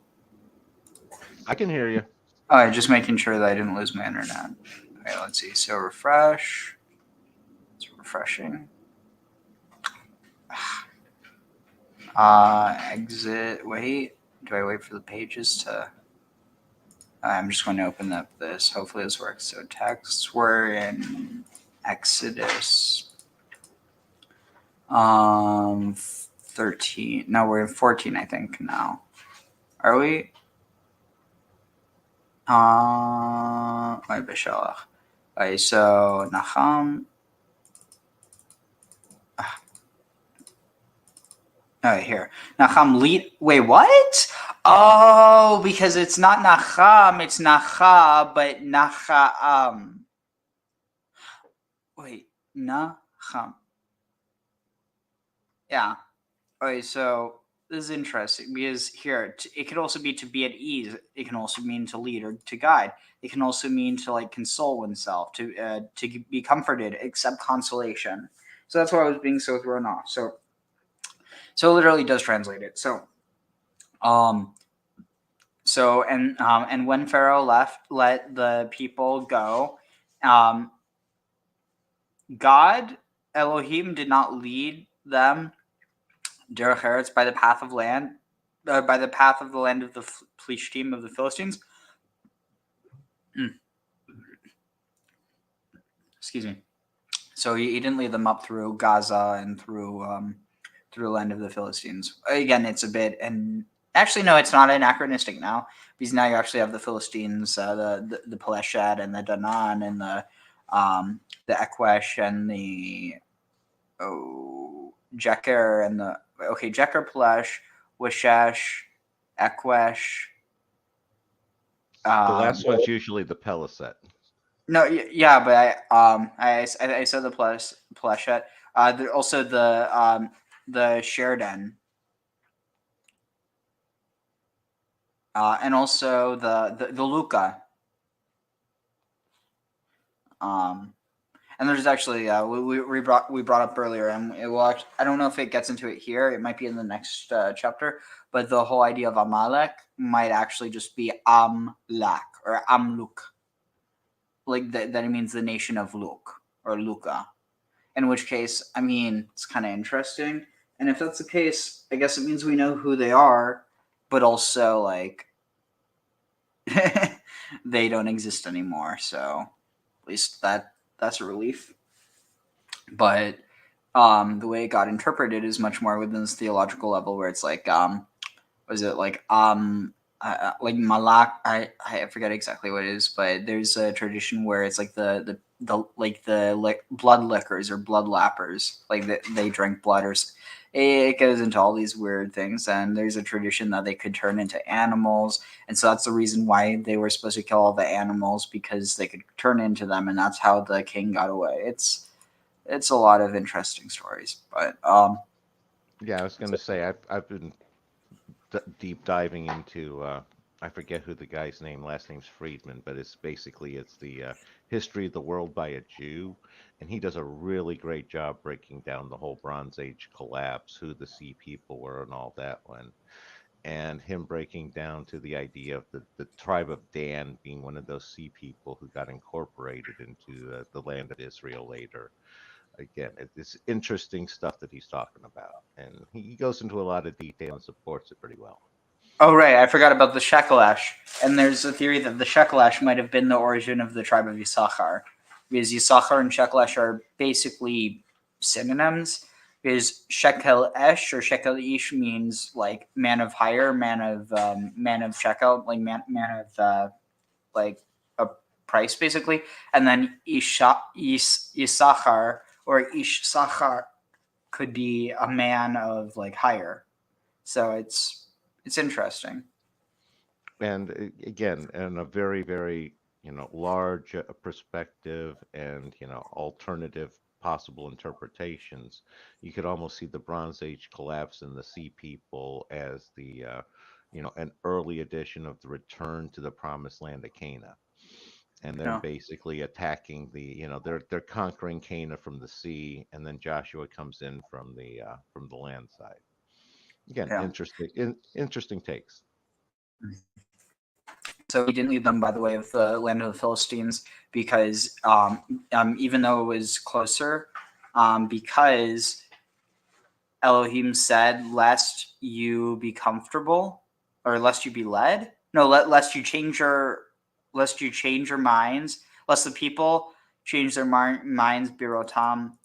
I can hear you. Oh, just making sure that I didn't lose my internet. Okay, let's see. So refresh. It's refreshing. Exit. Wait. Do I wait for the pages to... I'm just going to open up this. Hopefully this works. So texts, we're in Exodus 13. No, we're in 14, I think, now. Are we? My Beshalach. Okay, so Nacham. Oh, here. Nacham lead. Wait, what? Oh, because it's not Nacham, it's Nacha, but Nacha. Wait, Nacham. Yeah. Okay, so this is interesting because here it could also be to be at ease. It can also mean to lead or to guide. It can also mean to like console oneself, to be comforted, accept consolation. So that's why I was being so thrown off. So it literally does translate it. So and when Pharaoh let the people go, God Elohim did not lead them derech eretz by the path of land, by the path of the land of the Plishtim of the Philistines. Excuse me. So he didn't lead them up through Gaza and through the land of the Philistines. Again, it's a bit, and actually no, it's not anachronistic now because now you actually have the Philistines, the Peleshet and the Danan and the Ekwesh and the Jeker and the Jeker, Pelesh, Wishesh, Ekwesh. The last one's usually the Peleshet. No, yeah, but I said the Peleshet. Also the Sheridan. And also the Luca. And there's actually we brought up earlier, and it will actually, I don't know if it gets into it here. It might be in the next chapter, but the whole idea of Amalek might actually just be Amlak or Amluk, like that it means the nation of Luk or Luca. In which case, I mean, it's kind of interesting. And if that's the case, I guess it means we know who they are, but also like they don't exist anymore. So at least that's a relief. But the way it got interpreted is much more within this theological level, where it's like was it like Malak? I forget exactly what it is, but there's a tradition where it's like the blood lickers or blood lappers, like they drink blood, or it goes into all these weird things. And there's a tradition that they could turn into animals, and so that's the reason why they were supposed to kill all the animals, because they could turn into them, and that's how the king got away. It's a lot of interesting stories, but yeah, I was going to say I've been deep diving into I forget who the guy's last name's Friedman, but it's the history of the world by a Jew, and he does a really great job breaking down the whole Bronze Age collapse, who the sea people were, and all that one. and him breaking down to the idea of the tribe of Dan being one of those sea people who got incorporated into the land of Israel later. Again, it's interesting stuff that he's talking about, and he goes into a lot of detail and supports it pretty well. Oh, right. I forgot about the Shekelash. And there's a theory that the Shekelash might have been the origin of the tribe of Yisachar. Because Yisachar and Shekelash are basically synonyms. Because Shekel-esh or Shekel-ish means like man of hire, man of shekel, like man of like a price basically. And then Yisachar or Ish-sachar could be a man of like hire. So it's interesting. And again, in a very, very, large perspective and, alternative possible interpretations, you could almost see the Bronze Age collapse in the Sea People as the, an early edition of the return to the promised land of Canaan. And they're Yeah. basically attacking they're conquering Canaan from the sea, and then Joshua comes in from the land side. Again, Yeah. interesting takes. So he didn't lead them by the way of the land of the Philistines because even though it was closer, because Elohim said, "Lest you be comfortable, or lest you be led." No, lest you change your minds, lest the people change their minds, birotam,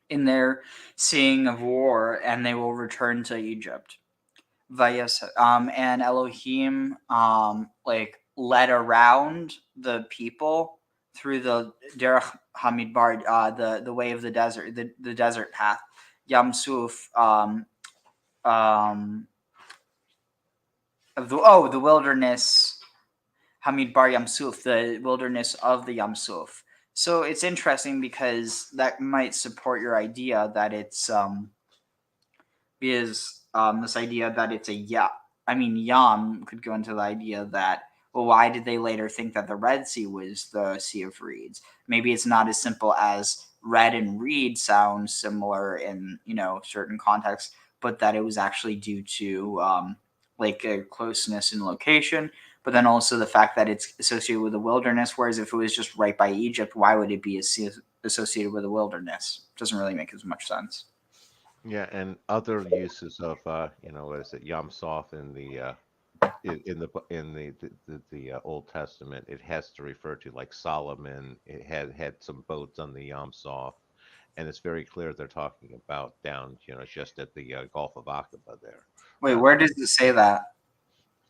in their seeing of war, and they will return to Egypt. And Elohim led around the people through the Derech Hamidbar, the way of the desert, the desert path. Yamsuf, the wilderness, Hamidbar Yamsuf, the wilderness of the Yamsuf. So it's interesting because that might support your idea that it's this idea that it's a Yam could go into the idea that, well, why did they later think that the Red Sea was the Sea of Reeds? Maybe it's not as simple as red and reed sound similar in certain contexts, but that it was actually due to a closeness in location, but then also the fact that it's associated with the wilderness. Whereas if it was just right by Egypt, why would it be associated with the wilderness? It doesn't really make as much sense. Yeah, and other uses of is it Yam Soph in the Old Testament, it has to refer to like Solomon. It had some boats on the Yam Soph, and it's very clear they're talking about down just at the Gulf of Aqaba there. Wait, where does it say that?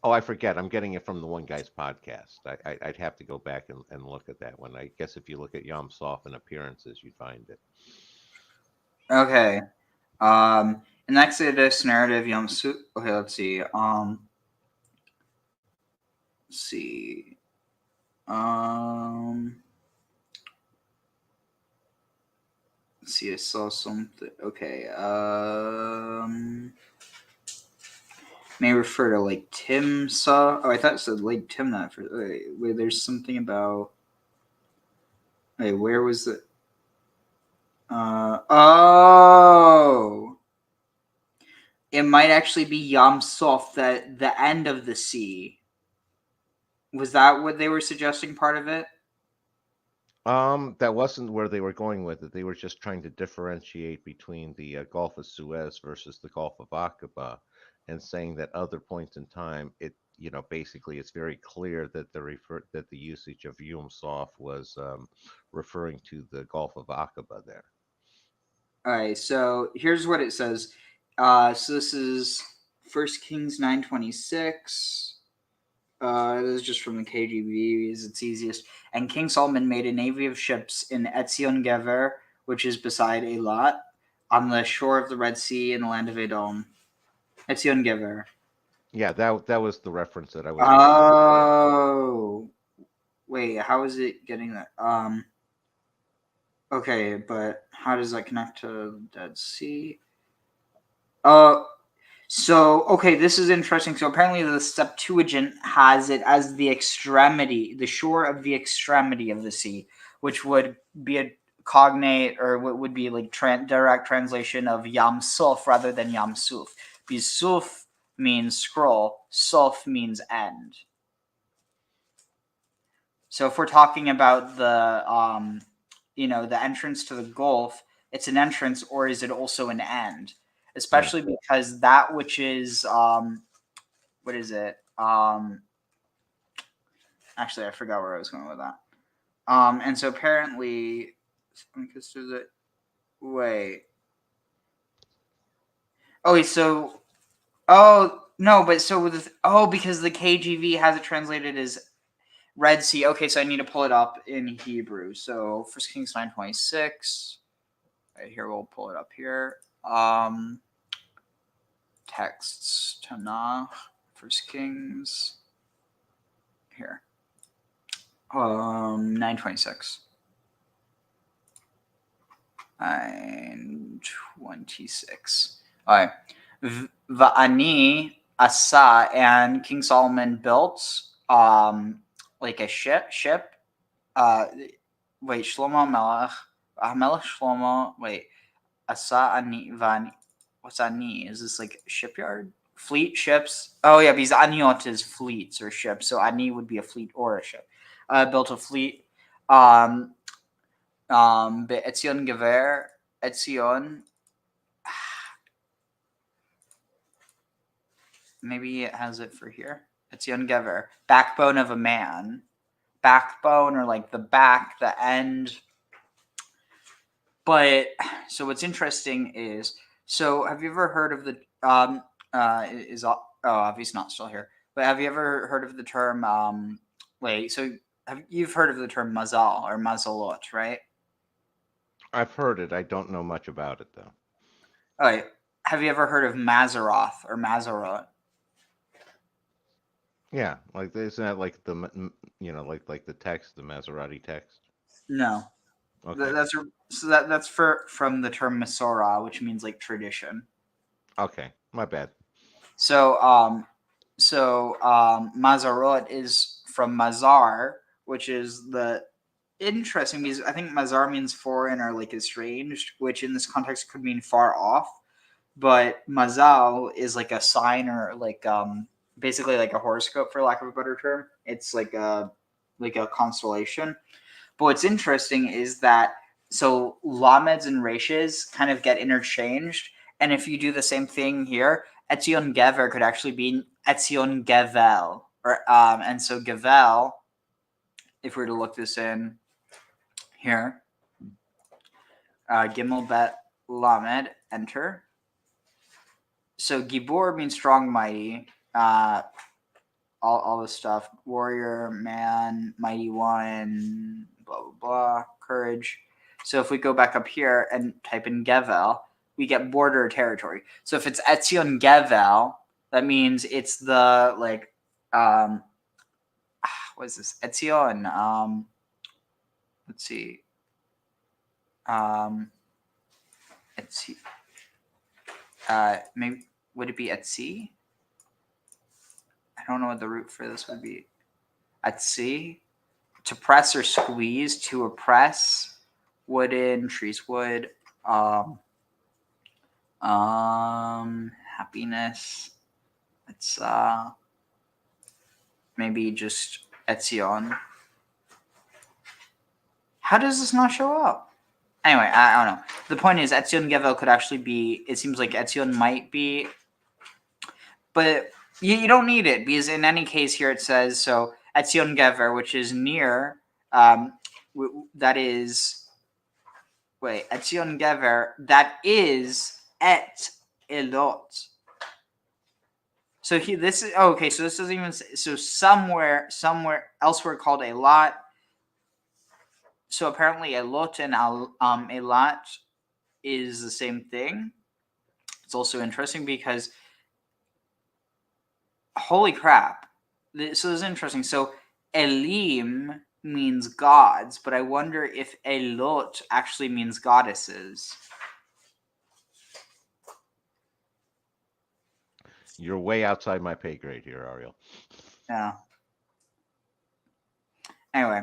Oh, I forget. I'm getting it from the one guy's podcast. I'd have to go back and look at that one. I guess if you look at Yam Soph and appearances, you'd find it. Okay. In Exodus narrative, Yom Su. Okay, let's see. Let's see. Let's see. I saw something. Okay. May refer to Lake Timsah. Oh, I thought it said Lake Timnah. Wait, there's something about. Wait, where was it? Oh. It might actually be Yam Soph, the end of the sea. Was that what they were suggesting? Part of it. That wasn't where they were going with it. They were just trying to differentiate between the Gulf of Suez versus the Gulf of Aqaba, and saying that other points in time, basically it's very clear that the usage of Yom Soph was referring to the Gulf of Aqaba there. All right, so here's what it says. So this is 1 Kings 9:26. This is just from the KJV, because it's easiest. And King Solomon made a navy of ships in Etzion-Geber, which is beside Eilat, on the shore of the Red Sea in the land of Edom. Etzion-Geber. Yeah, that was the reference that I was. Oh, wait, how is it getting that? Okay, but how does that connect to Dead Sea? So, okay, this is interesting. So apparently the Septuagint has it as the extremity, the shore of the extremity of the sea, which would be a cognate, or what would be like direct translation of Yam Soph rather than Yam Suf. because suf means scroll, sof means end. So if we're talking about the the entrance to the Gulf, it's an entrance, or is it also an end? Especially because that which is what is it? Actually, I forgot where I was going with that. And so apparently, wait. Oh, so, no, but so because the KJV has it translated as Red Sea. Okay, so I need to pull it up in Hebrew. So 1 Kings 9:26. Right here, we'll pull it up here. Texts, Tanakh, 1 Kings. Here. 9:26. 9:26. All right. Va'ani asa, and King Solomon built like a ship. Wait, Shlomo Melech. Melech Shlomo. Wait. Asa ani vani. What's ani? Is this like a shipyard? Fleet ships. Oh yeah, because aniot is fleets or ships. So ani would be a fleet or a ship. Built a fleet. Etzion Gever. Etzion. Maybe it has it for here. Etzion Gever. Backbone of a man. Backbone, or like the back, the end. But so what's interesting is, so have you ever heard of the obviously not still here, but have you ever heard of the term you've heard of the term mazal or mazalot, right? I've heard it. I don't know much about it though. All right. Have you ever heard of Mazaroth or Mazarot? Yeah, like isn't that like the like the text, the Maserati text? No. Okay. That's from the term Masorah, which means like tradition. Okay, my bad. So Mazarot is from Mazar, which is the interesting, because I think Mazar means foreign or like estranged, which in this context could mean far off. But Mazal is like a sign, or like basically like a horoscope, for lack of a better term. It's like a constellation. But what's interesting is that so lameds and reishes kind of get interchanged, and if you do the same thing here, Etzion Gever could actually be Etzion Gevel, or and so Gevel, if we were to look this in here, Gimel Bet Lamed, enter. So Gibor means strong, mighty, all this stuff. Warrior, man, mighty one, blah, blah, blah, courage. So if we go back up here and type in Gevel, we get border territory. So if it's Etzion Gevel, that means it's the, like, what is this? Etzion, let's see. Etzi. Maybe, would it be at sea? I don't know what the root for this would be. At sea, to press or squeeze, to oppress, wooden, trees, wood, happiness. It's maybe just Etzion. How does this not show up? Anyway, I don't know. The point is, Etzion Gevel could actually be. It seems like Etzion might be, but you don't need it, because in any case here it says so Etzion Gever, which is near. That is Etzion Gever. That is Et Elot. So this is okay. So this doesn't even say, so somewhere elsewhere called a lot. So apparently Elot and Elat is the same thing. It's also interesting because holy crap. So this is interesting. So Elim means gods, but I wonder if Elot actually means goddesses. You're way outside my pay grade here, Ariel. Yeah. Anyway,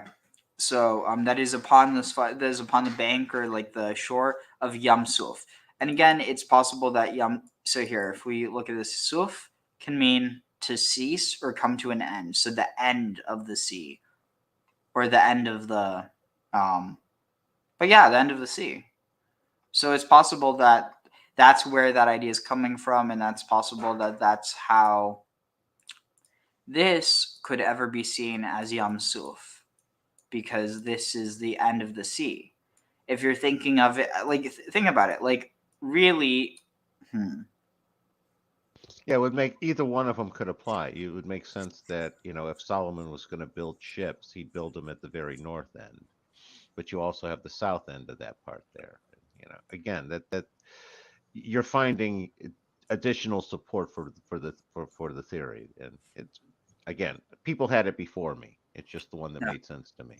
so that is upon the bank, or like the shore of Yam Suf. And again, it's possible that so here, if we look at this, suf can mean to cease or come to an end. So the end of the sea, or the end of the, but yeah, the end of the sea. So it's possible that that's where that idea is coming from, and that's possible that that's how this could ever be seen as Yam Suf, because this is the end of the sea. If you're thinking of it, like, think about it, like, really, Yeah, it would make either one of them could apply. It would make sense that, if Solomon was going to build ships, he'd build them at the very north end. But you also have the south end of that part there. Again, that you're finding additional support for the theory, and it's, again, people had it before me. It's just the one that made sense to me.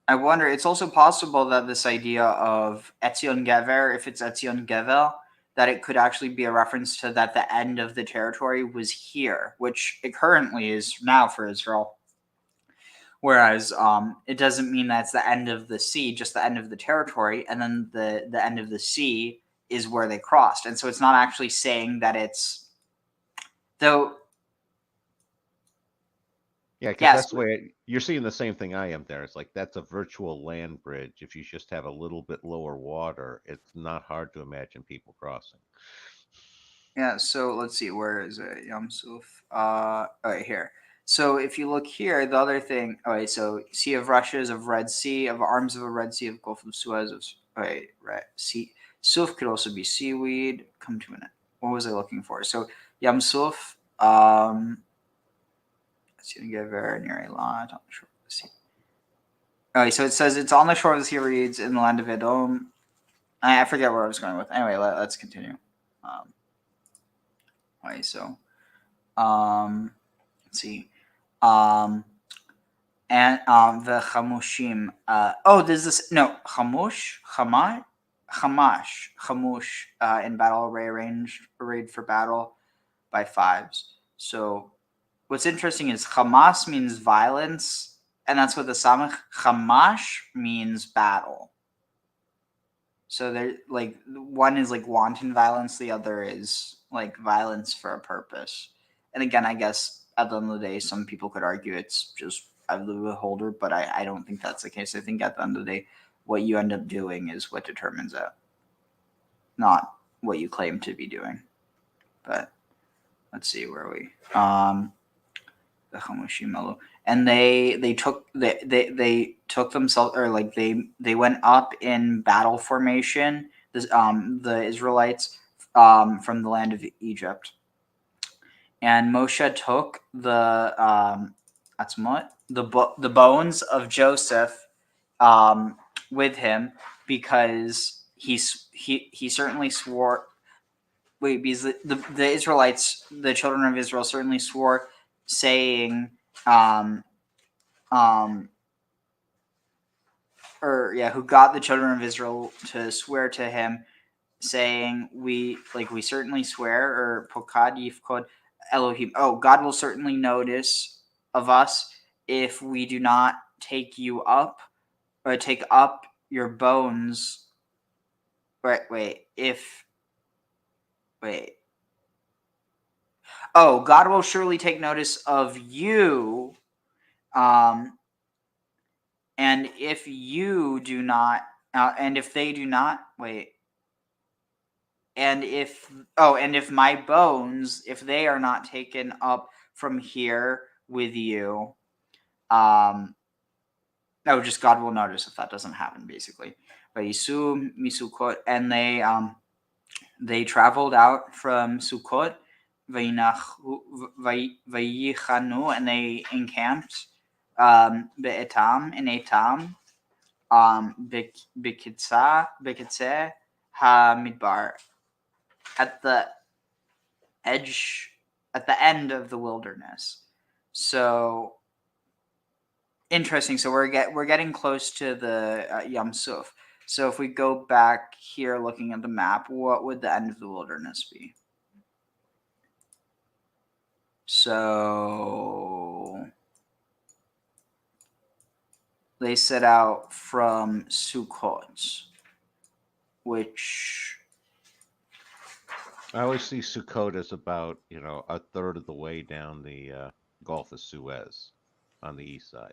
I wonder, it's also possible that this idea of Etzion Gever, if it's Etzion Gevel, that it could actually be a reference to that the end of the territory was here, which it currently is now for Israel. Whereas it doesn't mean that's the end of the sea, just the end of the territory, and then the end of the sea is where they crossed. And so it's not actually saying that it's, though. Yeah, because Yes. that's the way you're seeing the same thing I am there. It's like that's a virtual land bridge. If you just have a little bit lower water, it's not hard to imagine people crossing. Yeah, so let's see, where is it? Yam Suf. Right here. So if you look here, the other thing, okay, so Sea of Rushes, of Red Sea, of arms of a Red Sea, of Gulf of Suez, of sea. Suf could also be seaweed. Come to an end. What was I looking for? So Yam Suf, let's see, get very near a lot on the shore of the sea. Okay, so it says it's on the shore of the sea reeds in the land of Edom. I forget where I was going with. Anyway, let's continue. Okay, so let's see. And the chamushim. There's this, no, chamush, chamush in battle arrayed for battle by fives. So what's interesting is Hamas means violence, and that's what the Samach. Hamash means battle. So they're like, one is like wanton violence, the other is like violence for a purpose. And again, I guess at the end of the day, some people could argue it's just of the beholder, but I don't think that's the case. I think at the end of the day, what you end up doing is what determines it, not what you claim to be doing. But let's see, where are we? The Hamushimelu. And they took themselves, or like they went up in battle formation, the Israelites from the land of Egypt. And Moshe took the bones of Joseph with him, because he certainly swore. Wait, because the Israelites, the children of Israel, certainly swore, saying, who got the children of Israel to swear to him, saying, we certainly swear, or Pokad Yifkod Elohim. Oh, God will certainly notice of us if we do not take you up, or take up your bones. Oh, God will surely take notice of you, and if you do not, and if they do not, and if my bones, if they are not taken up from here with you, just God will notice if that doesn't happen, basically. But Yisu Misukot, and they traveled out from Sukkot, Vayichanu, and they encamped Be'etam, in Etam, Bekitzeh HaMidbar, at the edge, at the end of the wilderness. So interesting. So we're getting close to the Yam Suf. So if we go back here, looking at the map, what would the end of the wilderness be? So they set out from Sukkot, which I always see Sukkot as about, a third of the way down the Gulf of Suez on the east side.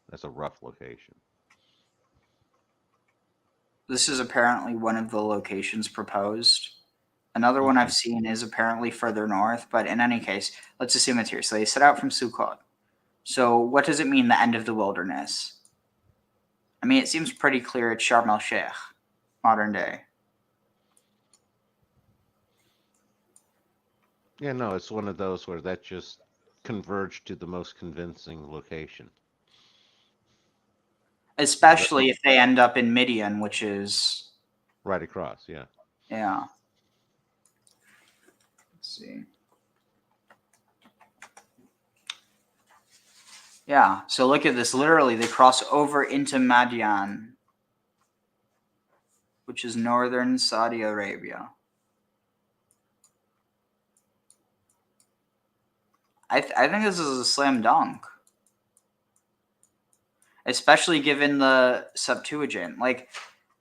That's a rough location. This is apparently one of the locations proposed. Another one I've seen is apparently further north, but in any case, let's assume it's here. So they set out from Sukkot. So what does it mean, the end of the wilderness? I mean, it seems pretty clear it's Sharm el-Sheikh, modern day. Yeah, no, it's one of those where that just converged to the most convincing location. Especially if they end up in Midian, which is... Right across, yeah. Yeah. Let's see. Yeah, so look at this. Literally, they cross over into Madian, which is northern Saudi Arabia. I think this is a slam dunk. Especially given the Septuagint. Like,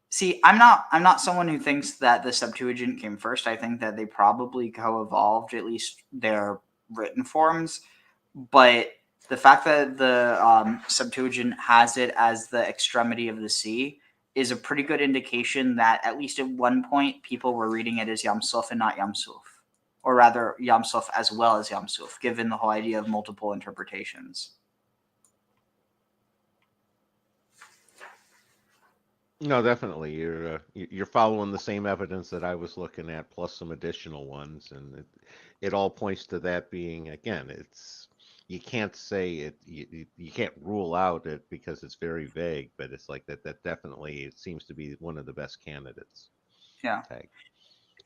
see, I'm not someone who thinks that the Septuagint came first. I think that they probably co-evolved, at least their written forms. But the fact that the Septuagint has it as the extremity of the sea is a pretty good indication that at least at one point people were reading it as Yam Suf and not Yam Suf. Or rather, Yam Suf as well as Yam Suf, given the whole idea of multiple interpretations. No, definitely. You're following the same evidence that I was looking at, plus some additional ones, and it all points to that being, again, you can't say it, you can't rule out it because it's very vague, but it's like that definitely it seems to be one of the best candidates. Yeah. Tag.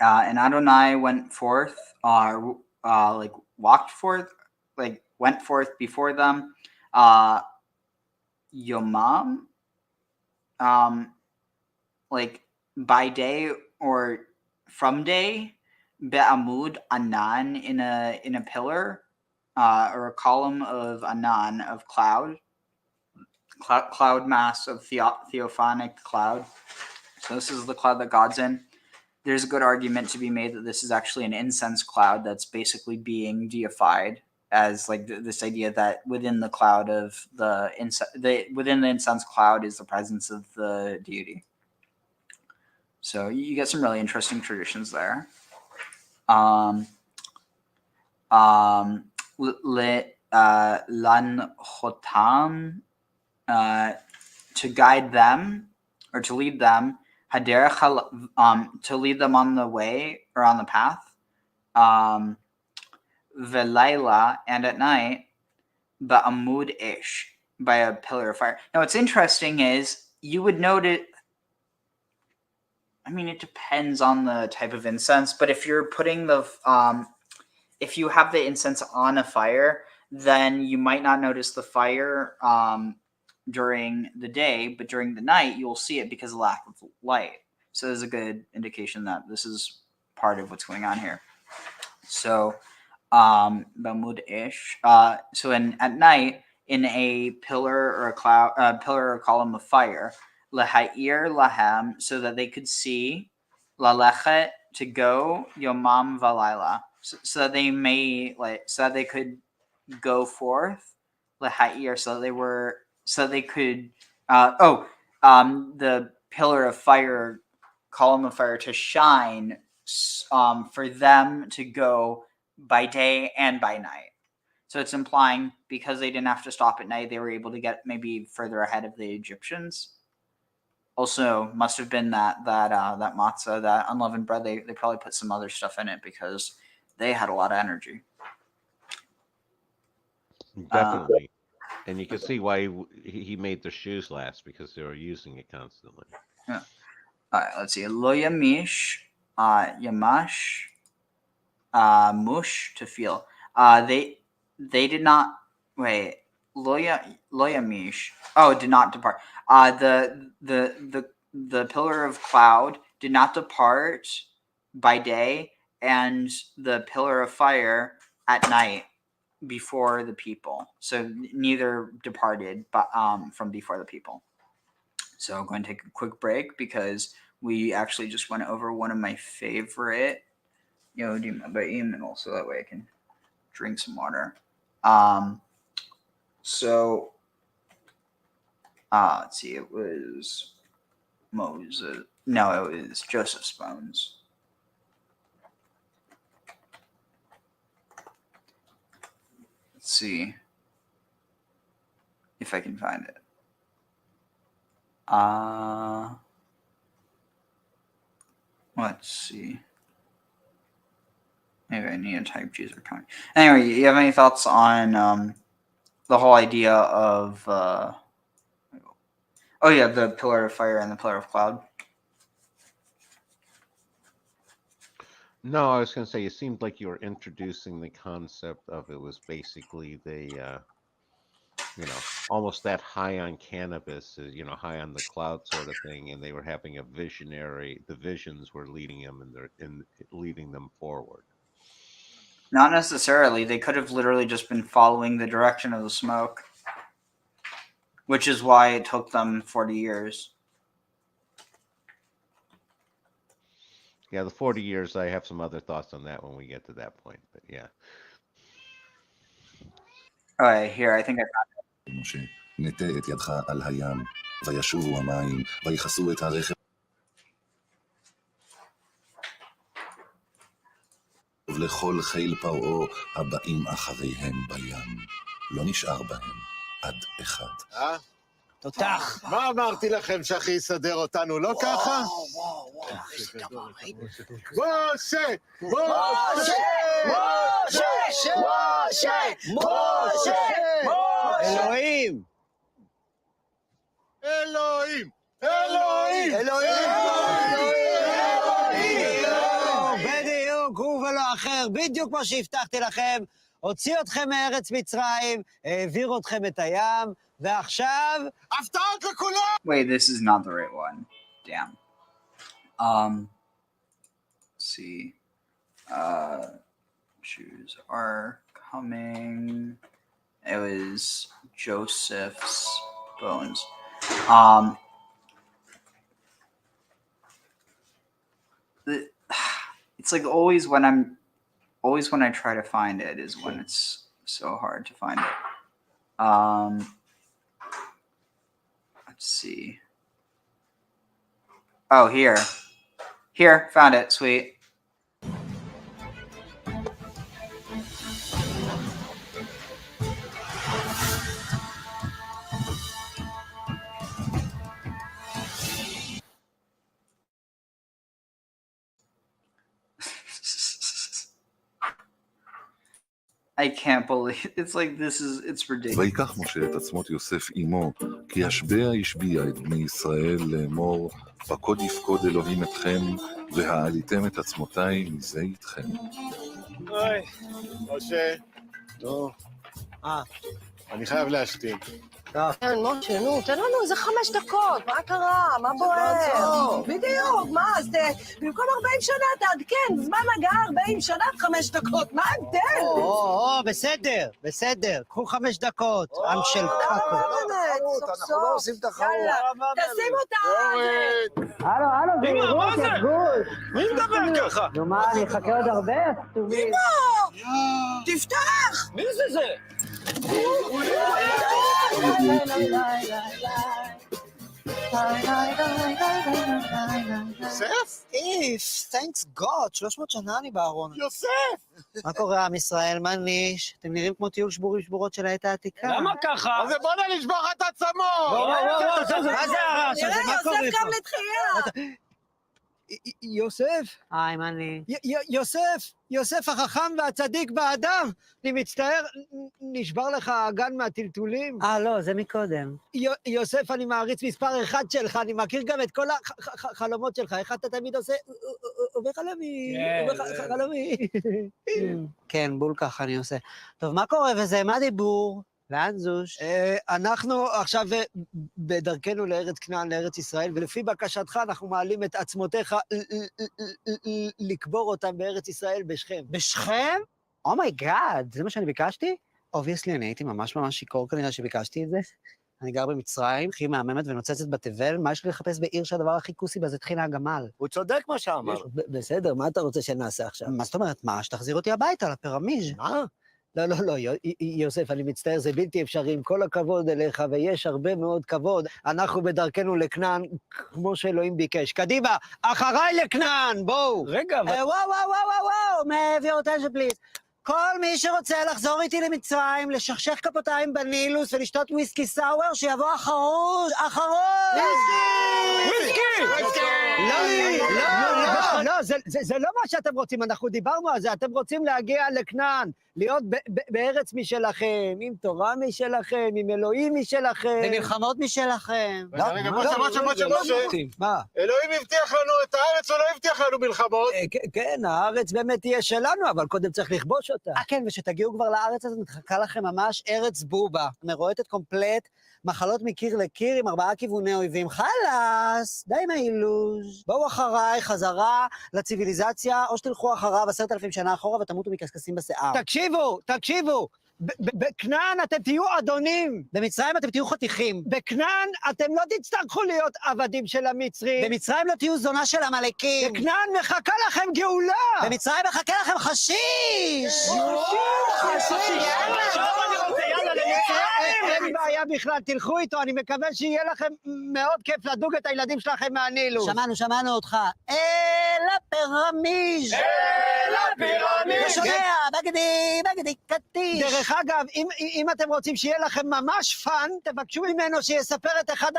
And Adonai went forth, walked forth, went forth before them, Yomam, by day or from day, Be'amud Anan in a pillar, or a column of Anan of cloud mass of theophanic cloud. So this is the cloud that God's in. There's a good argument to be made that this is actually an incense cloud that's basically being deified, as like this idea that within the cloud of within the incense cloud is the presence of the deity. So you get some really interesting traditions there. Lan chotam, to guide them or to lead them, to lead them on the way or on the path. Velayla, and at night, ba'amud ish, by a pillar of fire. Now, what's interesting is you would note it. I mean, it depends on the type of incense, but if you're putting if you have the incense on a fire, then you might not notice the fire during the day, but during the night, you'll see it because of lack of light. So there's a good indication that this is part of what's going on here. So, Bamud ish. So at night, in a pillar or a pillar or column of fire, Lahair lahem, so that they could see, Lalechet, to go, Yomam valayla, so that they may so that they could go forth, Lahair, so they could the pillar of fire, column of fire, to shine, for them to go by day and by night. So it's implying because they didn't have to stop at night, they were able to get maybe further ahead of the Egyptians. Also, must have been that matzah, that unleavened bread. They probably put some other stuff in it because they had a lot of energy. Definitely. And you can see why he made the shoes last, because they were using it constantly. Yeah. All right, let's see. Lo yamish, yamash, mush, to feel. They did not wait. Lo yamish. Oh, did not depart. The pillar of cloud did not depart by day, and the pillar of fire at night before the people. So neither departed, but from before the people. So I'm going to take a quick break because we actually just went over one of my favorite Yehudim Abayim, and also that way I can drink some water. So let's see, it was Moses. No, it was Joseph's bones. Let's see if I can find it. Let's see. Maybe I need a type Jews are coming. Anyway, you have any thoughts on the whole idea of the pillar of fire and the pillar of cloud? No, I was going to say, it seemed like you were introducing the concept of it was basically almost that high on cannabis, high on the cloud sort of thing, and they were having a visionary. The visions were leading them leading them forward. Not necessarily. They could have literally just been following the direction of the smoke, which is why it took them 40 years. Yeah, the 40 years, I have some other thoughts on that when we get to that point, but yeah. All right, here, I think I found משה, נטה את ידך על הים, וישובו המים, ויכסו את הרכב לכל חיל פרעה הבאים אחריהם בים. לא נשאר בהם עד אחד. תותח. מה אמרתי לכם שאחי יסדר אותנו, לא ככה? משה! משה! משה! משה! אלוהים! אלוהים! אלוהים! אלוהים! בדיוק, הוא ולא אחר, בדיוק כמו שהבטחתי לכם, הוציא אתכם מארץ מצרים, העביר אתכם את הים, ועכשיו, הפתעות לכולם! Wait, this is not the right one. Damn. Let's see. Jews are coming. It was Joseph's bones. It's like always when I try to find it is when it's so hard to find it. Let's see. Oh, here. Here, found it. Sweet. I can't believe it's like it's ridiculous. ויקח משה את עצמות יוסף עמו, כי השבע השביע את בני ישראל לאמור, פקוד יפקוד אלוהים אתכם, והעליתם את עצמותיי מזה איתכם. אוי, משה. טוב. אני חייב להשתין. כן, משה, נו, תן לנו איזה 5 דקות, מה קרה? מה בוער? בדיוק, מה? אז במקום 40 שנה תעדכן, זמן הגעה 40 שנה 5 דקות, מה ההבדל? בסדר, קחו 5 דקות, עם של קאקו. אנחנו לא עושים תחרות. יאללה, תשים אותה. הלו, זה ירוק, יגוד. מי מדבר ככה? נו מה, אני אחכה עוד הרבה? אמא! תפתח! מי זה? יוסף? thanks God, 300 שנה אני בארון. יוסף! מה קורה, עם ישראל? מה ניש? אתם נראים כמו טיול שבורות של העת העתיקה. למה ככה? אז בוא נשבור את עצמות! מה זה הרעש הזה? מה קורה פה? יוסף קם לתחייה! יוסף? היי, מה אני? יוסף החכם והצדיק באדם. אני מצטער, נשבר לך האגן מהטלטולים. לא, זה מקודם. יוסף, אני מעריץ מספר 1 שלך, אני מכיר גם את כל החלומות שלך. איך אתה תמיד עושה, ובחלומי. כן, בול ככה אני עושה. טוב, מה קורה וזה? מה דיבור? לאן זוש? אנחנו עכשיו בדרכנו לארץ כנען, לארץ ישראל, ולפי בקשתך אנחנו מעלים את עצמותיך לקבור אותם בארץ ישראל בשכם. בשכם? אומייגאד, זה מה שאני ביקשתי? אובייסלי, אני הייתי ממש שיכור כנראה שביקשתי את זה. אני גר במצרים, הכי מהממת ונוצצת בתבל, מה יש לי לחפש בעיר שהדבר הכי כוסי בה זה טחינה הגמל? הוא צודק מה שאמר. בסדר, מה אתה רוצה שנעשה עכשיו? מה זאת אומרת? מה? שתחזיר אותי הביתה, לפירמיז'. מה? לא, יוסף, אני מצטער, זה בלתי אפשרי, עם כל הכבוד אליך, ויש הרבה מאוד כבוד. אנחנו בדרכנו לכנען, כמו שאלוהים ביקש. קדימה, אחריי לכנען, בואו. רגע, אבל... וואו, may I have your attention, please. כל מי שרוצה לחזור איתי למצרים, לשכשך כפותיים בנילוס ולשתות וויסקי סאואר, שיבוא אחרון! וויסקי! לא, זה לא מה שאתם רוצים, אנחנו דיברנו על זה, אתם רוצים להגיע לכנען, להיות בארץ משלכם, עם תורה משלכם, עם אלוהים משלכם. במלחמות משלכם. רגע, משה. מה? אלוהים הבטיח לנו את הארץ, הוא לא הבטיח לנו מלחמות. כן, הארץ באמת תהיה שלנו, אבל קודם צריך לכבוש אותה. כן, ושתגיעו כבר לארץ הזאת, מתחכה לכם ממש ארץ בובה, מרועטת קומפלט, מחלות מקיר לקיר עם 4 כיווני אויבים. חלאס, די עם האילוז'. בואו אחריי, חזרה לציוויליזציה, או שתלכו אחריו 10,000 שנה אחורה ותמותו מקשקשים בשיער. תקשיבו, בכנען אתם תהיו אדונים. במצרים אתם תהיו חתיכים. בכנען אתם לא תצטרכו להיות עבדים של המצרים. במצרים לא תהיו זונה של עמלקים. בכנען מחכה לכם גאולה. במצרים מחכה לכם חשיש. אין בעיה בכלל, תלכו איתו, אני מקווה שיהיה לכם מאוד כיף לדוג את הילדים שלכם מהנילוס. שמענו אותך. אל הפירמיז'. לא שומע, בגדי, קטיש. דרך אגב, אם אתם רוצים שיהיה לכם ממש פאן, תבקשו ממנו שיספר את אחד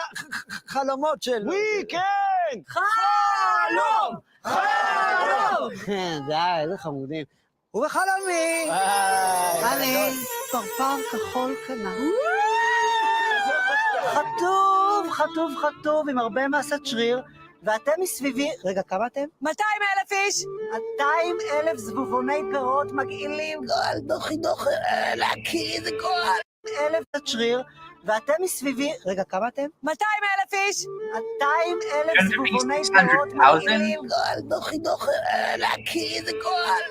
החלומות שלו. כן! חלום! די, איזה חמודים. ובחלומי, אני פרפר כחול קנה. חטוב, עם הרבה מסת שריר, ואתם מסביבי... רגע, כמה אתם? 200,000 איש! 200,000 זבובוני פירות מגעילים. גועל, דוחי, להקיא, זה גועל. 1,000 שריר, ואתם מסביבי... רגע, כמה אתם? 200,000 איש! 200,000 זבובוני פירות מגעילים. גועל, דוחי, להקיא, זה גועל.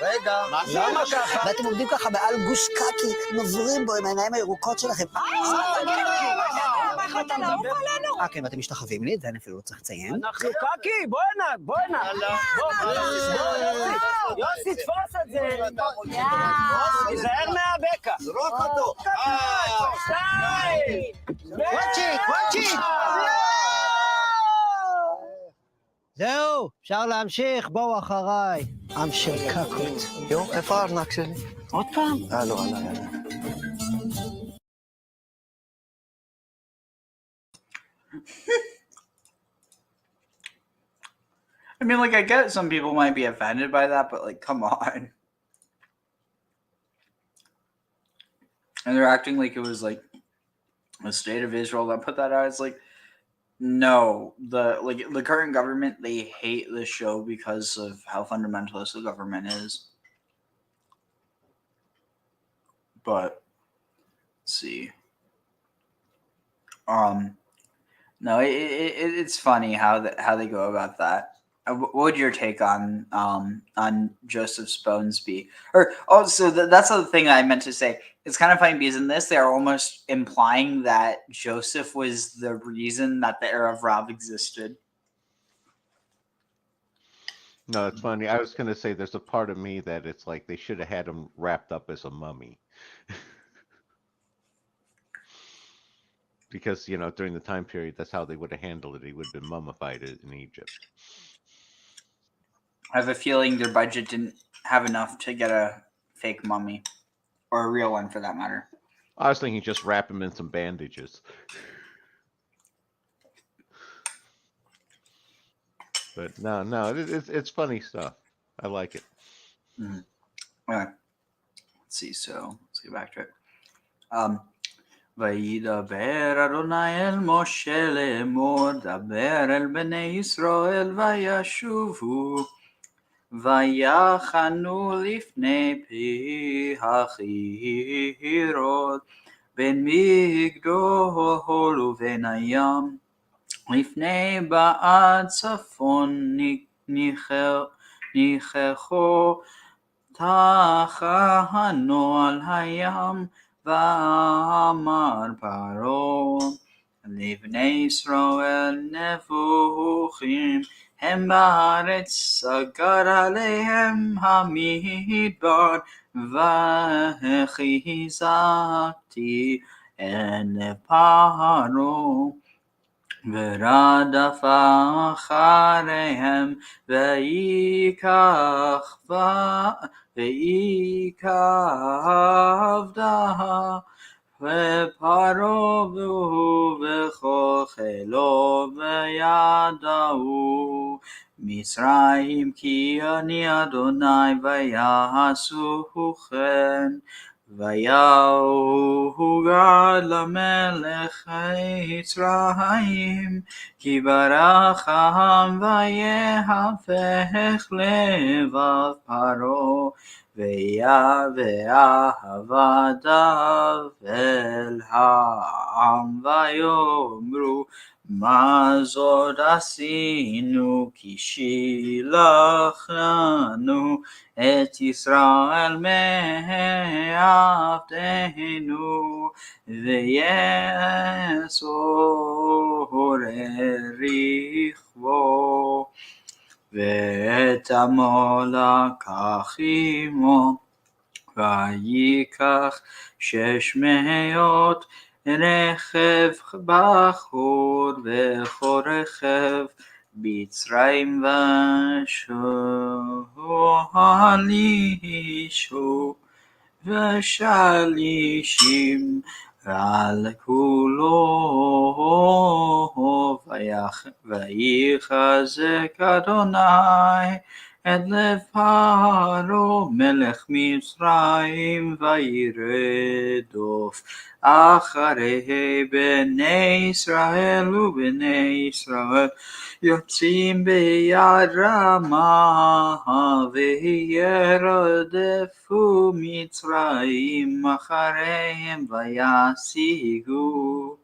רגע, למה ככה? ואתם עומדים ככה בעל גוש קקי, נוזרים בו עם העיניים הירוקות שלכם. כן, ואתם משתחווים לי, את זה אני אפילו לא צריך לציין. אנחנו קקי, בוא הנה. יוסי, תפוס את זה. תיזהר מהבקע. זרוק אותו. וואצ'יק. זהו, אפשר להמשיך, בואו אחריי. עם של קקות. איפה הארנק שלי? עוד פעם? לא. I mean, like, I get some people might be offended by that, but, like, come on. And they're acting like it was, like, the state of Israel that put that out. It's like, no. The current government, they hate the show because of how fundamentalist the government is. But, let's see. No, it's funny how they go about that. What would your take on Joseph's bones be? Or also that's the thing I meant to say. It's kind of funny because in this they are almost implying that Joseph was the reason that the era of Rav existed. No, it's funny. I was going to say there's a part of me that it's like they should have had him wrapped up as a mummy. Because, you know, during the time period, that's how they would have handled it. He would have been mummified in Egypt. I have a feeling their budget didn't have enough to get a fake mummy. Or a real one, for that matter. I was thinking just wrap him in some bandages. But no, it's funny stuff. I like it. Mm-hmm. Okay. Let's see. So let's get back to it. וידבר אדוני אל משה לאמור, דבר אל בני ישראל וישובו, ויחנו לפני פי החירות, בין מגדול ובין הים, לפני בעד צפון ניחכו, תחנו על הים, ואמר פרעה לבני ישראל נבוכים הם בארץ סגר עליהם המדבר וחיזקתי עיני פרעה ורדף אחריהם ויקח עבדה ופרעה וכל חילו וידעו מצרים כי אני אדוני ויעשו כן ויהו גד למלך מצרים כי ברח העם ויהפך לבב פרעה ואהב עבדיו אל העם ויאמרו מה זאת עשינו כי שילחנו את ישראל מעבדנו ויאסור רכבו ואת עמו לקח עמו ויקח 600 רכב בחור וכל רכב בצרים ושלישים ועל כולו ויחזק אדוני את לב פרעה מלך מצרים וירדוף אחרי בני ישראל ובני ישראל יוצאים ביד רמה וירדפו מצרים אחריהם וישיגו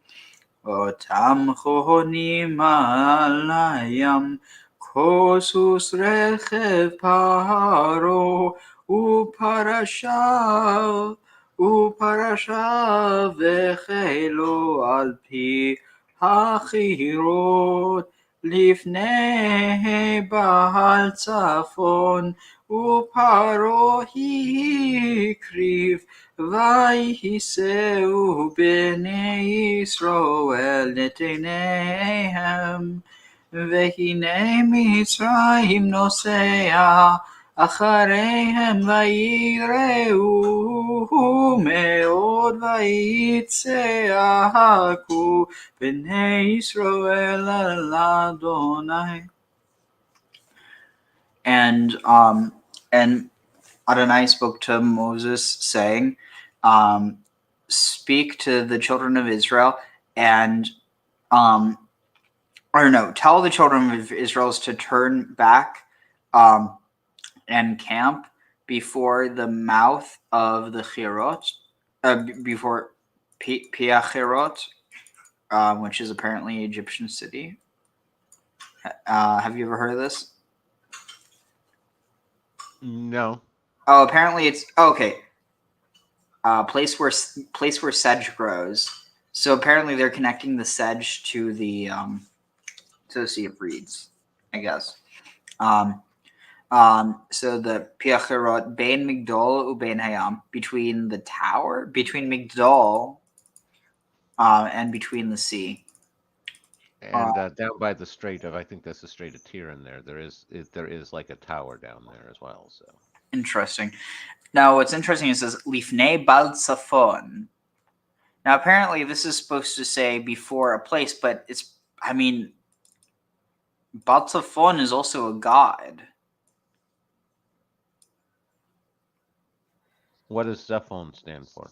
אותם חונים על הים כוסוס רכב פרעה ופרשה וחילו על פי החירות לפני בעל צפון ופרעה הקריב וייסעו בני ישראל את עיניהם והנה מצרים נוסע אחריהם ויראו מאוד ויצעקו בני ישראל אל אדוני. And Adonai spoke to Moses saying, speak to the children of Israel and tell the children of Israel to turn back and camp before the mouth of the before Piachirot, which is apparently an Egyptian city. Have you ever heard of this? No. Oh, apparently it's okay. Place where sedge grows. So apparently they're connecting the sedge to the Sea of Reeds, I guess. So the Piachirot Bein Migdol Ubein Hayam, between the tower, between Migdol, and between the sea. And down by the Strait of, I think that's the Strait of Tyre there. There is like a tower down there as well. So interesting. Now, what's interesting is it says Lifnei Bal Tzafon. Now, apparently, this is supposed to say before a place, but Bal Tzafon is also a god. What does Zephon stand for?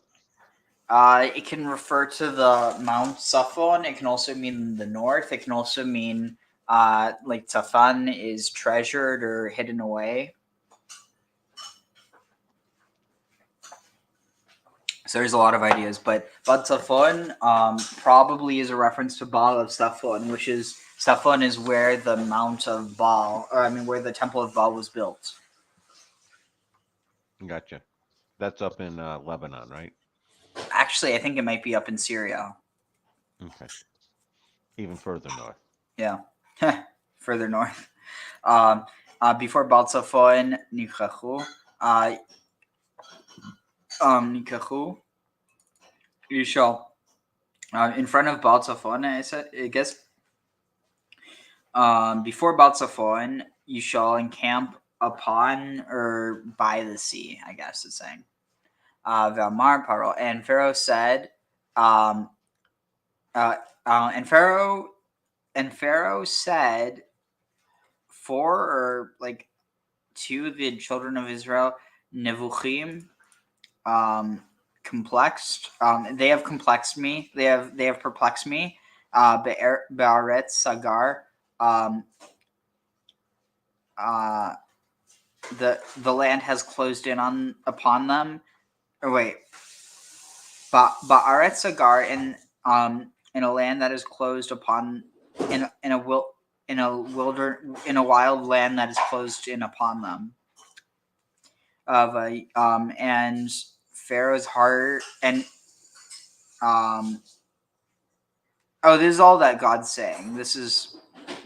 It can refer to the Mount Zaphon. It can also mean the north. It can also mean like Tzafan is treasured or hidden away. So there's a lot of ideas, but Tzafon probably is a reference to Baal of Zaphon, which is Zaphon is where the Mount of Baal, where the Temple of Baal was built. Gotcha. That's up in Lebanon, right? Actually, I think it might be up in Syria. Okay. Even further north. Yeah, further north. Before 𬁁Who, 𝀁🐔Who, 𐤁𤔔Who, you shall, in front of 𬁁Who, I guess, before 𬁁Who, you shall encamp upon or by the sea, I guess it's saying. Ve'amar Paro, and Pharaoh said, and Pharaoh said, for or like to the children of Israel, nevuchim, complexed. They have complexed me. They have perplexed me. Be'aretz sagar. The land has closed in upon them. Or wait, ba'aretz sagar, in a land that is closed upon, in a wild land that is closed in upon them. And Pharaoh's heart and this is all that God's saying. This is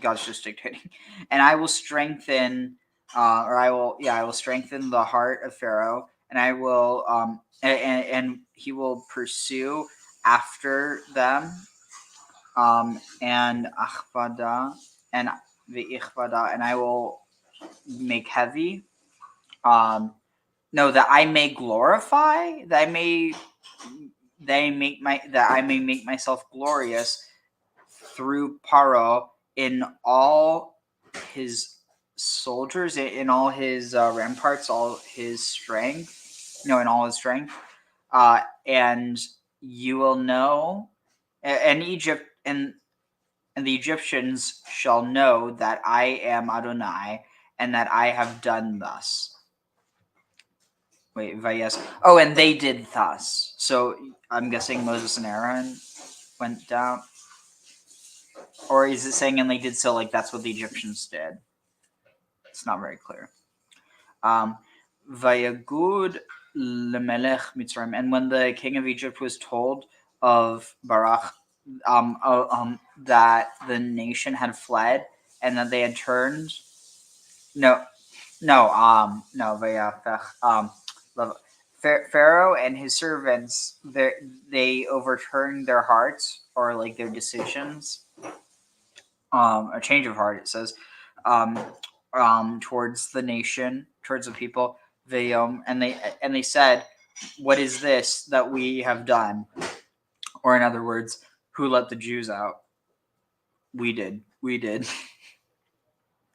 God's just dictating. And I will strengthen, I will strengthen the heart of Pharaoh, and I will, and he will pursue after them, and of𓲴𝓴 and the𓀺Jews, and I will make heavy. No, that I may glorify, that I may make myself glorious through Paro in all his soldiers, in all his ramparts, all his strength. No, in all his strength. And you will know, and Egypt and the Egyptians shall know that I am Adonai, and that I have done thus. Wait, Vayes. Oh, and they did thus. So I'm guessing Moses and Aaron went down. Or is it saying and they did so like that's what the Egyptians did? It's not very clear. Vayagud lemelech Mitzrayim. And when the king of Egypt was told of Barak, that the nation had fled and that they had turned. Pharaoh and his servants, they overturned their hearts, or like their decisions, a change of heart, it says, towards the nation, towards the people. And they said, what is this that we have done? Or in other words, who let the Jews out? We did.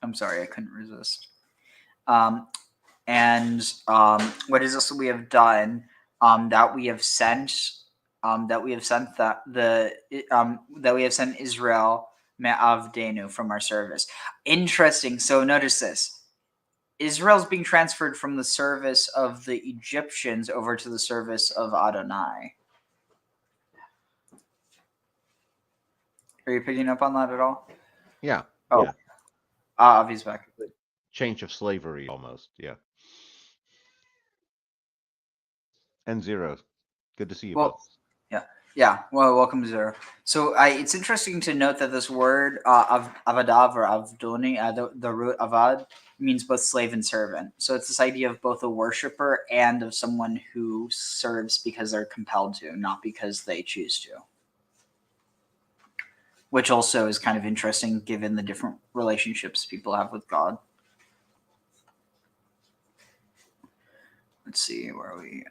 I'm sorry, I couldn't resist. And what is this we have done? That we have sent Israel me'avdenu, from our service. Interesting. So notice this: Israel's being transferred from the service of the Egyptians over to the service of Adonai. Are you picking up on that at all? Yeah. Oh, yeah. Avi's back. Change of slavery, almost. Yeah. And Zero, good to see you both. Yeah. Well, welcome, Zero. So it's interesting to note that this word avadav or avdoni, the root avad, means both slave and servant. So it's this idea of both a worshiper and of someone who serves because they're compelled to, not because they choose to. Which also is kind of interesting given the different relationships people have with God. Let's see, where are we?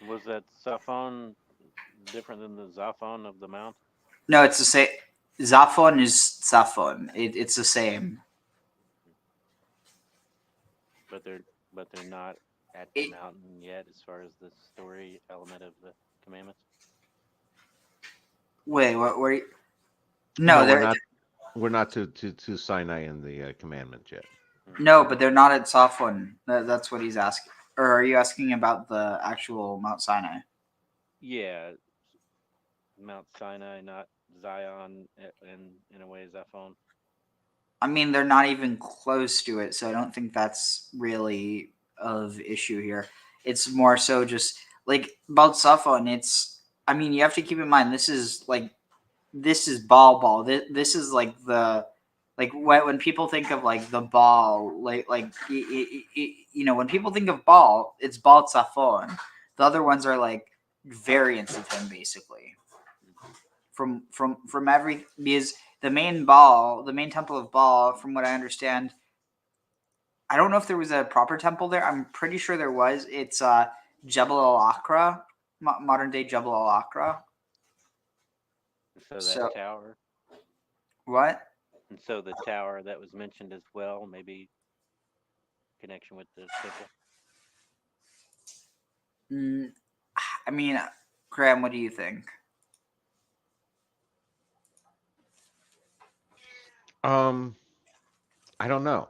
Was that Zaphon different than the Zaphon of the mount? No, it's the same. Zaphon is Zaphon. It's the same. But they're not at the mountain yet, as far as the story element of the commandments. Wait, what were you? No, we're not to Sinai in the commandment yet. No, but they're not at Zaphon. That's what he's asking. Or are you asking about the actual Mount Sinai? Yeah, Mount Sinai, not Zion, in a way, Zaphon. I mean, they're not even close to it, so I don't think that's really of issue here. It's more so just like 𝀁 it's. I mean, you have to keep in mind this is Baal. This is like the when people think of like the Baal, when people think of Baal, it's 𝀁. The other ones are like variants of him, basically. From every, because the main temple of Baal, from what I understand, I don't know if there was a proper temple there. I'm pretty sure there was. It's Jebel al-Aqra, modern day Jebel al-Aqra. So that So tower, what? and so the tower that was mentioned as well, maybe connection with the temple. I mean, Graham, what do you think? I don't know.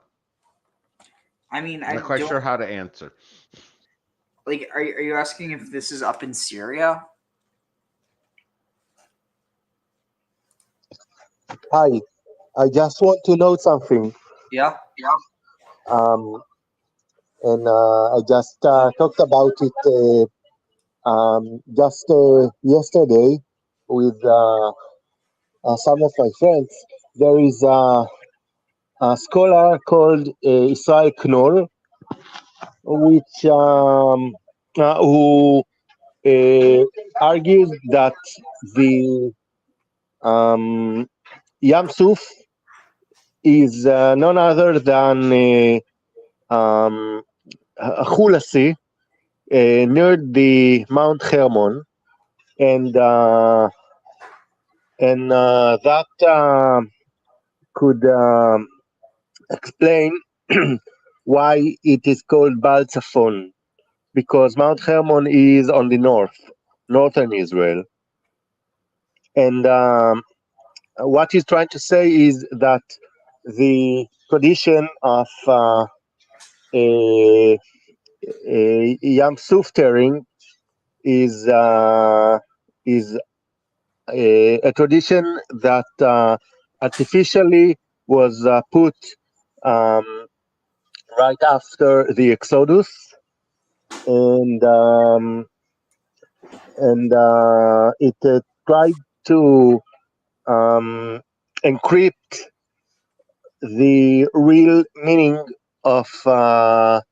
I mean, I'm not quite sure how to answer. Like, are you asking if this is up in Syria? Hi, I just want to know something. Yeah. And I just talked about it just yesterday with some of my friends. There is a scholar called Israel Knorr, which who argues that the Yam Suf is none other than 𝀁Who, near the Mount Hermon, and that could explain why it is called 𝀁 because Mount Hermon is on the northern Israel, and what he's trying to say is that the tradition of Yam Suf tearing is a tradition that artificially was put right after the Exodus, and it tried to encrypt the real meaning of the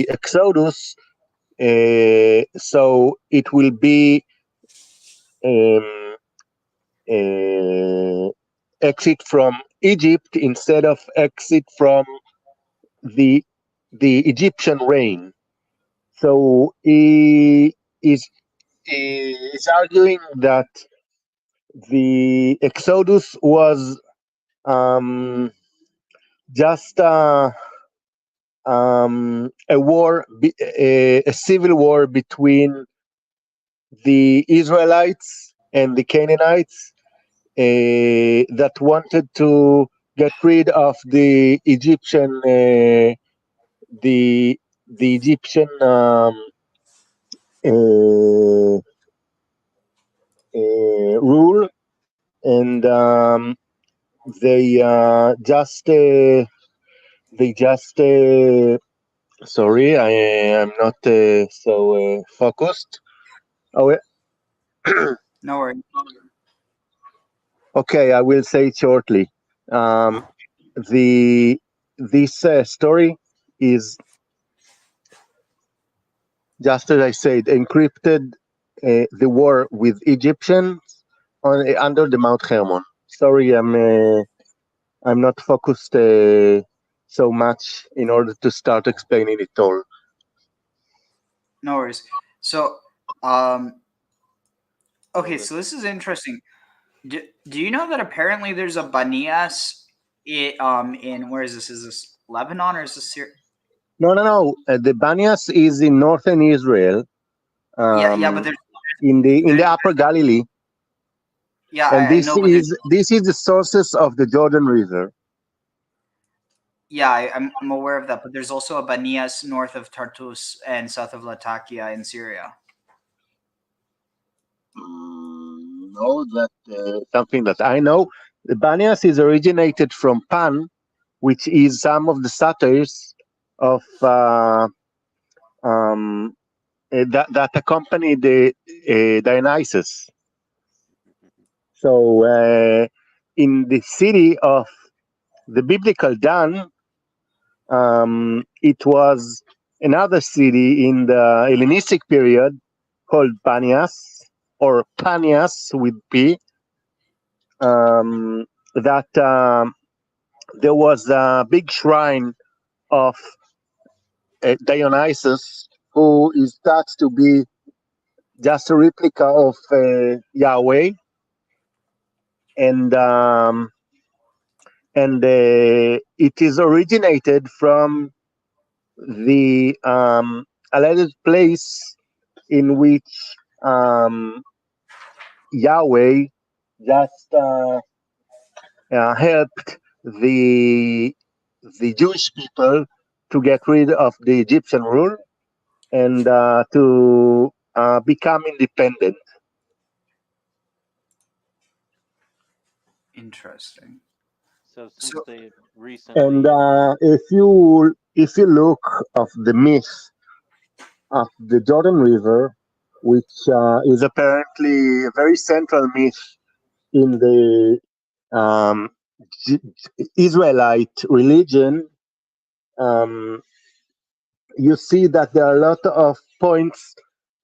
Exodus, so it will be exit from Egypt instead of exit from the Egyptian reign. So he is arguing that the Exodus was just a war, a civil war between the Israelites and the Canaanites that wanted to get rid of the Egyptian the Egyptian rule, and they just sorry, I am not so focused. Oh, No worries. okay, I will say it shortly. This story is, just as I said, encrypted the war with Egyptians under the Mount Hermon. Sorry, I'm not focused so much in order to start explaining it all. No worries. So, okay, so this is interesting. Do you know that apparently there's a banias in where is this? Is this Lebanon or is this Syria? No. The Banias is in northern Israel. Yeah, but there's in the Upper Galilee. Yeah, and I know, but this is the sources of the Jordan River. Yeah, I'm aware of that, but there's also a banias north of Tartus and south of Latakia in Syria. No, that something that I know. The Banias is originated from Pan, which is some of the satires of that accompanied the Dionysus. So in the city of the biblical Dan, it was another city in the Hellenistic period called Panias, or Panias with P. That there was a big shrine of Dionysus, who is thought to be just a replica of Yahweh, and it is originated from the alleged place in which Yahweh just helped the Jewish people to get rid of the Egyptian rule and to become independent. Interesting. So since So, they And recently, if you look of the myth of the Jordan River, which is apparently a very central myth in the um, Israelite religion, you see that there are a lot of points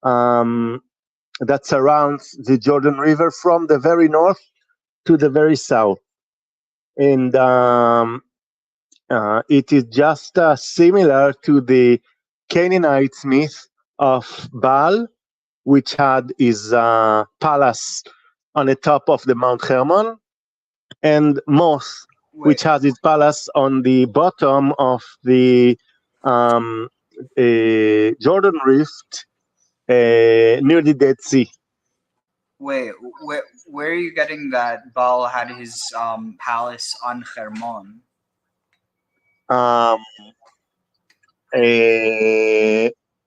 that surrounds the Jordan River from the very north to the very south, and it is just similar to the Canaanite myth of Baal, which had his palace on the top of the Mount Hermon, and Moth, which has his palace on the bottom of the Jordan Rift near the Dead Sea. wait, where are you getting that Baal had his palace on Hermon? Um,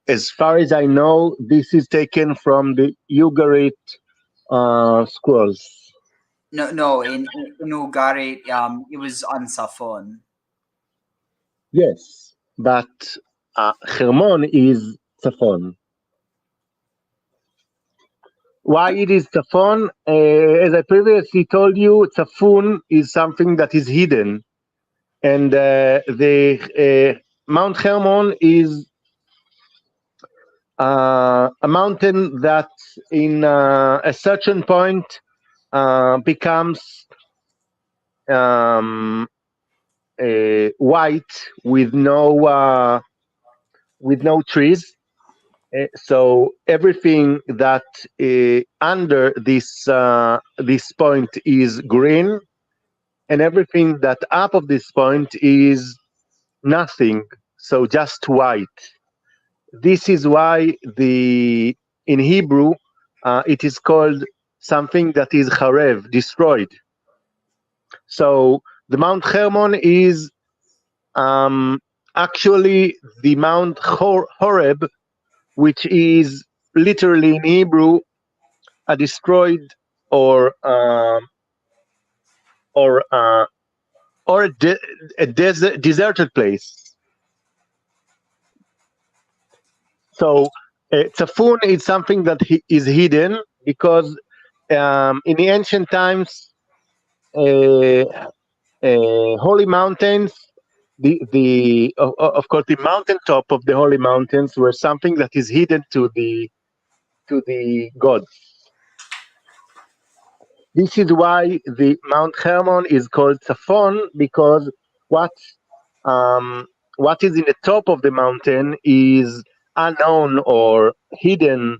as far as I know, this is taken from the 𝀁Who scrolls. No, in Ugarit, it was on Safon. Yes, but Hermon is Tzafon. Why it is Tzafon? As I previously told you, Tzafon is something that is hidden, and the Mount Hermon is a mountain that, in a certain point, becomes white with no trees. So everything that under this point is green, and everything that up of this point is nothing, so just white. This is why in Hebrew it is called something that is charev, destroyed. So the Mount Hermon is actually the Mount Horeb, which is literally in Hebrew a destroyed or a deserted place. So Tzafun is something that is hidden because in the ancient times, holy mountains, of course the mountaintop of the holy mountains were something that is hidden to the gods. This is why the Mount Hermon is called Tzafon, because what is in the top of the mountain is unknown or hidden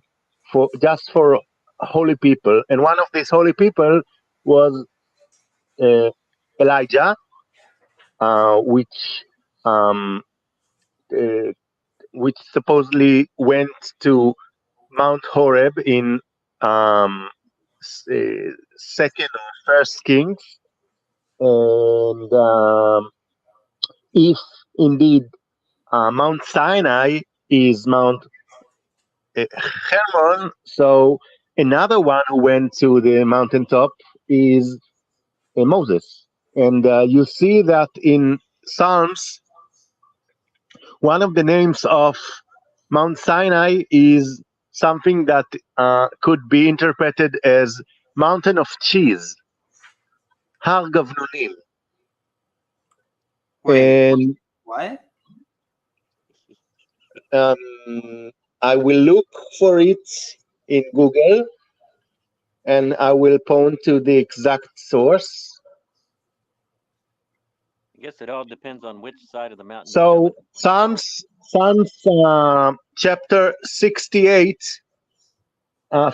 just for holy people. And one of these holy people was Elijah, which supposedly went to Mount Horeb in second or first Kings, and if indeed Mount Sinai is Mount Hermon, so another one who went to the mountaintop is Moses. And you see that in Psalms, one of the names of Mount Sinai is something that could be interpreted as mountain of cheese, Har Gavnonim. Wait, And what? I will look for it in Google, and I will point to the exact source. I guess it all depends on which side of the mountain you So live on. Psalms chapter 68,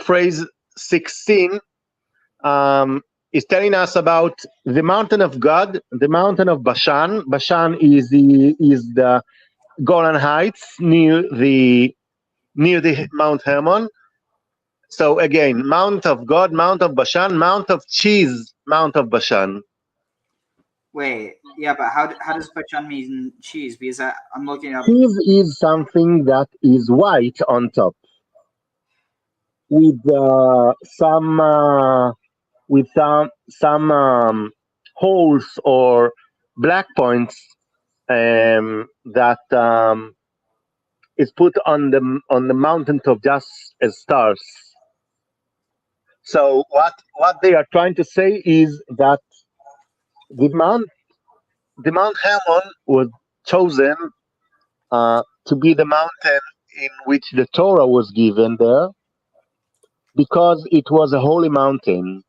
phrase 16, is telling us about the mountain of God, the mountain of Bashan. Bashan is the Golan Heights near the Mount Hermon. So again, Mount of God, Mount of Bashan, Mount of Cheese, Mount of Bashan. Wait, yeah, but how does Bashan mean cheese? Because I'm looking up. Cheese is something that is white on top, with some holes or black points that is put on the mountain top just as stars. So what they are trying to say is that the Mount Hermon was chosen to be the mountain in which the Torah was given there, because it was a holy mountain,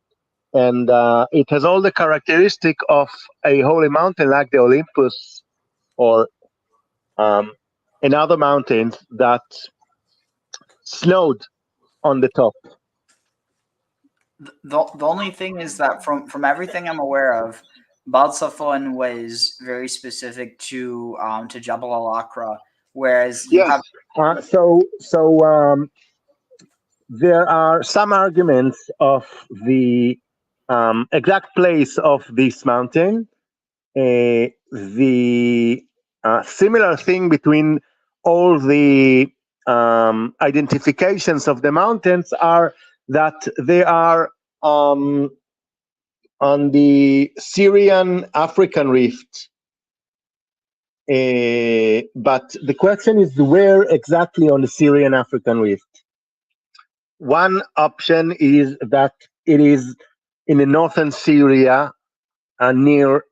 and it has all the characteristic of a holy mountain, like the Olympus or and other mountains that snowed on the top. The only thing is that from everything I'm aware of, the𓀺Jews was very specific to Jabal al-Aqra, whereas you Yes. have So there are some arguments of the exact place of this mountain. The similar thing between all the identifications of the mountains are that they are on the Syrian African rift. But the question is, where exactly on the Syrian African rift? One option is that it is in the northern Syria, near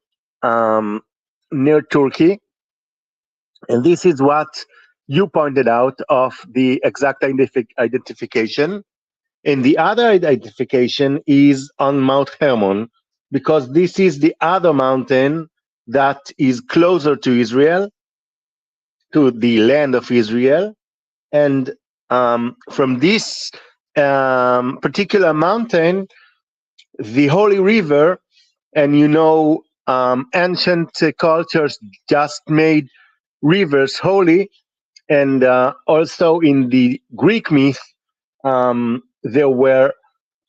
Turkey, and this is what you pointed out of the exact identification. And the other identification is on Mount Hermon, because this is the other mountain that is closer to Israel, to the land of Israel. And from this particular mountain, the Holy River, and ancient cultures just made rivers holy, and also in the Greek myth, there were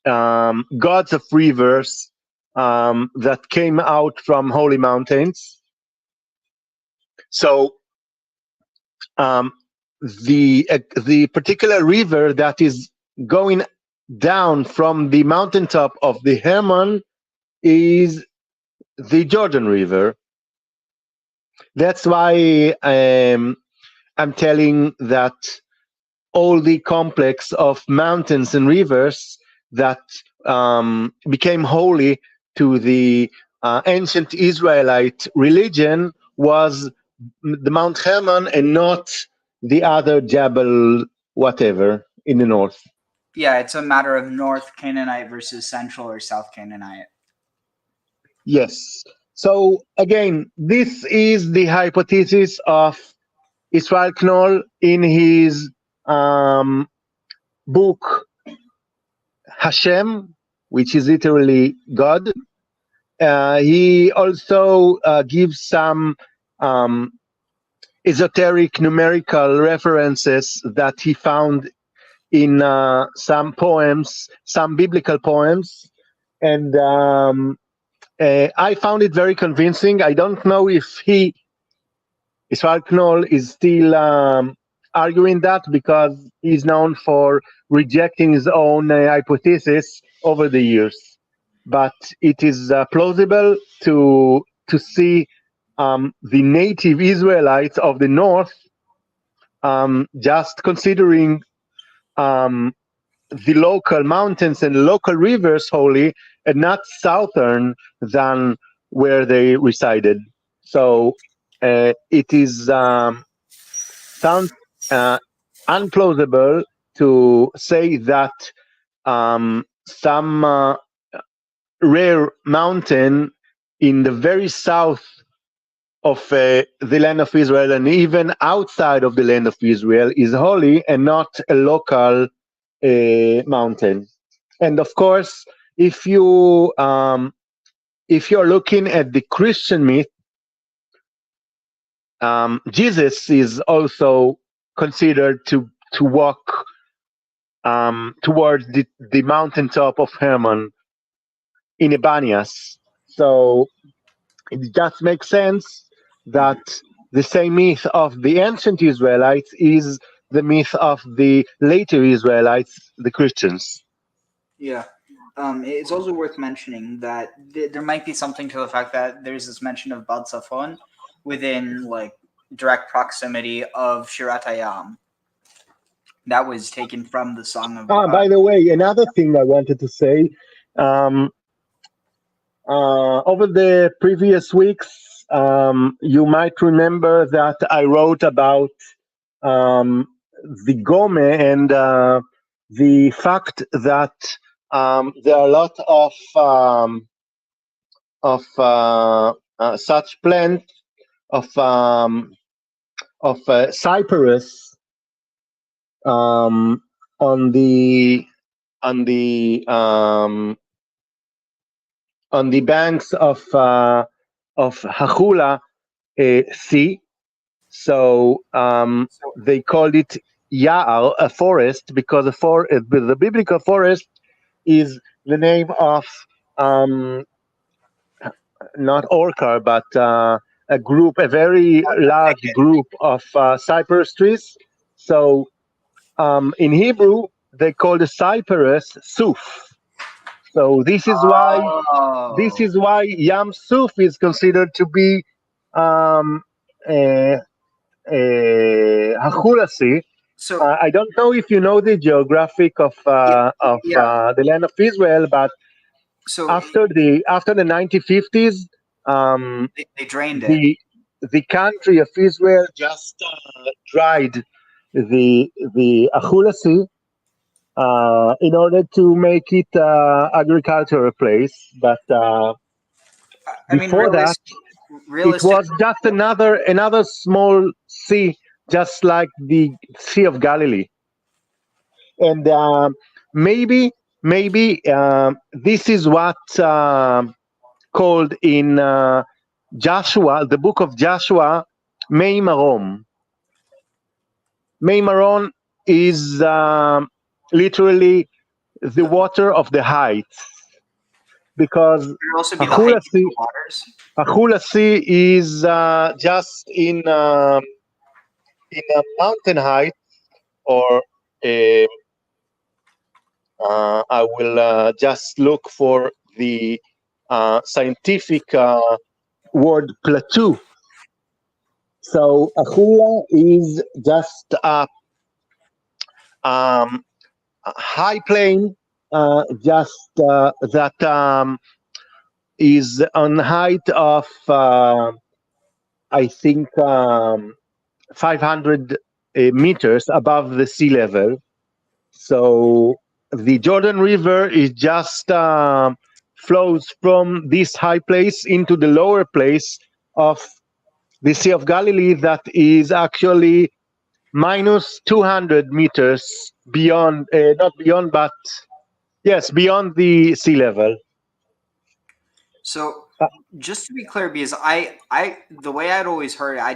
gods of rivers that came out from holy mountains. So the particular river that is going down from the mountaintop of the Hermon is the Jordan River. That's why I'm telling that all the complex of mountains and rivers that became holy to the ancient Israelite religion was the Mount Hermon, and not the other Jabal whatever in the north. Yeah, it's a matter of North Canaanite versus Central or South Canaanite. Yes. So again, this is the hypothesis of Israel Knoll in his book Hashem, which is literally God. He also gives some esoteric numerical references that he found in some poems, some biblical poems, and I found it very convincing. I don't know if Israel Knoll is still arguing that, because he's known for rejecting his own hypothesis over the years. But it is plausible to see the native Israelites of the north just considering the local mountains and local rivers holy, and not southern than where they resided. So it is sounds unplausible to say that some rare mountain in the very south of the land of Israel, and even outside of the land of Israel, is holy and not a local mountain. And of course, if you're looking at the Christian myth, Jesus is also considered to walk towards the mountaintop of Hermon in Ebanias. So it just makes sense that the same myth of the ancient Israelites is the myth of the later Israelites, the Christians. Yeah. It's also worth mentioning that there might be something to the fact that there's this mention of Bad Safon within like direct proximity of Shirat Hayam. That was taken from the Song of. By the way, another thing I wanted to say, over the previous weeks, you might remember that I wrote about the 𝀁🐔 and the fact that there are a lot of such plants of cypress on the banks of 𝀁🐁 Sea. So they called it 𝀁, a forest, because the biblical forest is the name of not Orcar, but a very large group of cypress trees. So in Hebrew, they call the cypress suf. So this is why Yam Suf is considered to be 𝀁🐁 Sea. So I don't know if you know the geographic of the land of Israel, but so after the 1950s, they drained it. the country of Israel just dried the 𝀁🐁 Sea in order to make it agricultural place. But before that, it was just another small sea, just like the Sea of Galilee. And maybe this is what called in Joshua, the book of Joshua, Mei Marom. Mei Marom is literally the water of the heights, because 𝀁🐁 Sea is just in a mountain height, or I will just look for the scientific word plateau. So 𝀁🐁 is just a high plain, just that is on height of I think 500 meters above the sea level. So the Jordan River is just flows from this high place into the lower place of the Sea of Galilee, that is actually minus 200 meters beyond, not beyond, but yes, beyond the sea level. So just to be clear, because the way I'd always heard it, I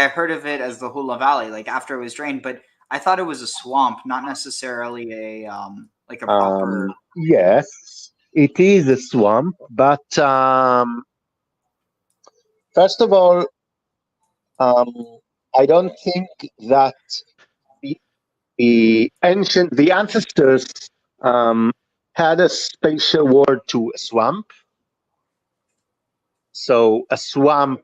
heard of it as the Hula Valley, like after it was drained, but I thought it was a swamp, not necessarily a proper. Yes, it is a swamp, but first of all, I don't think that the ancestors had a spatial word to a swamp. So a swamp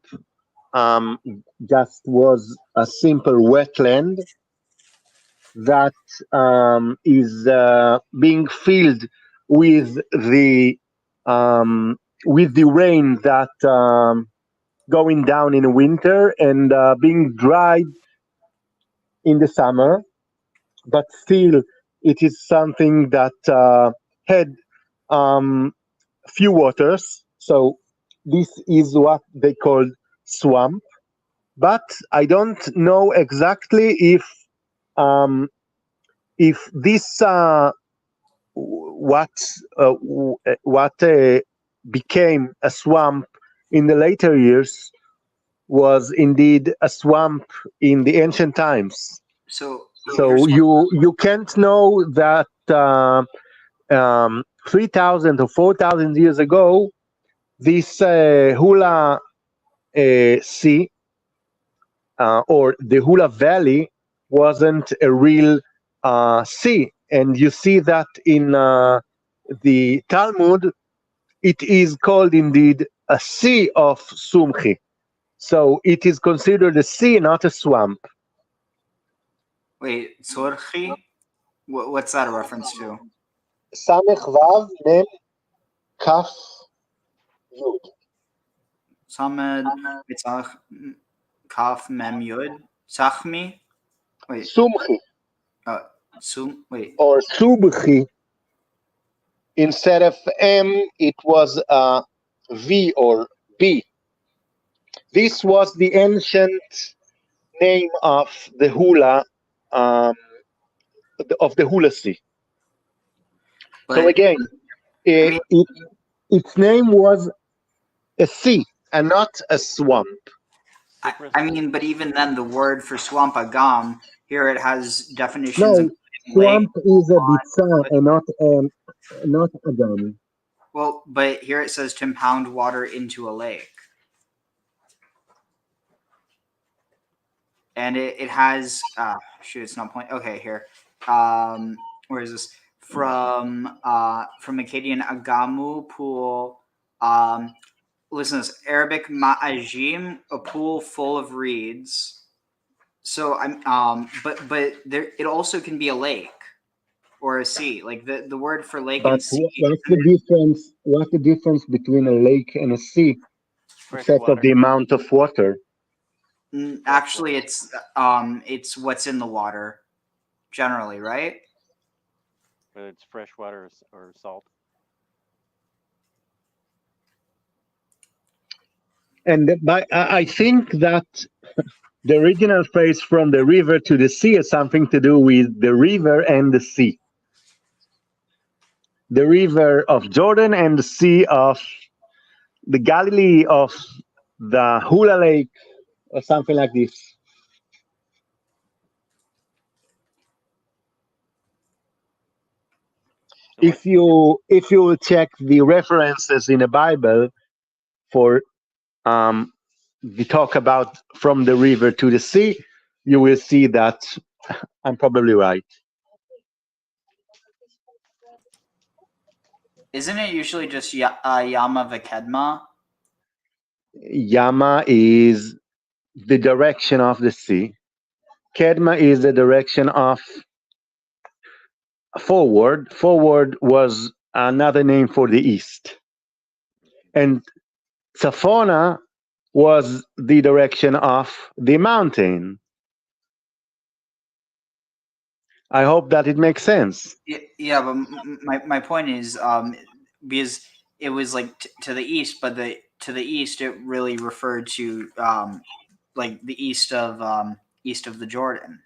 just was a simple wetland that is being filled with the rain that going down in the winter and being dried in the summer, but still it is something that had few waters. So this is what they called swamp. But I don't know exactly if this what became a swamp in the later years was indeed a swamp in the ancient times. So So you can't know that 3,000 or 4,000 years ago, this 𝀁 Sea or the 𝀁 Valley wasn't a real sea, and you see that in the Talmud, it is called indeed a sea of Sumchi. So it is considered a sea, not a swamp. wait, tzorchi? What's that a reference to? Samech Vav Mem Kaf Yud. Samed Mitzach Kaf Mem Yud Sachmi. Wait. Sumchi. Wait. Or Subchi. Instead of M, it was V or B. This was the ancient name of the 𝀁, of the 𝀁 Sea. So again, its name was a sea and not a swamp. I mean, but even then, the word for swamp, agam, here it has definitions. No, swamp is a bitza and not agam. Well, but here it says to impound water into a lake. And it has, shoot, it's not point. Okay, here. Where is this? From Akkadian agamu pool. Listen to this. Arabic ma'ajim, a pool full of reeds. So but there, it also can be a lake or a sea. Like the word for lake and sea. What's the difference? What's the difference between a lake and a sea, except of the amount of water? Actually, it's what's in the water, generally, right? Whether it's fresh water or salt. And I think that the original phrase "from the river to the sea" has something to do with the river and the sea. The river of Jordan and the sea of the Galilee of the 𝀁 Lake, or something like this. If you check the references in the Bible for the talk about from the river to the sea, you will see that I'm probably right. Isn't it usually just Yama v'Kedma? Yama is the direction of the sea. Kedma is the direction of forward. Forward was another name for the east. And Tzafona was the direction of the mountain. I hope that it makes sense. Yeah, but my point is, because it was like to the east, but to the east it really referred to like the east of the Jordan.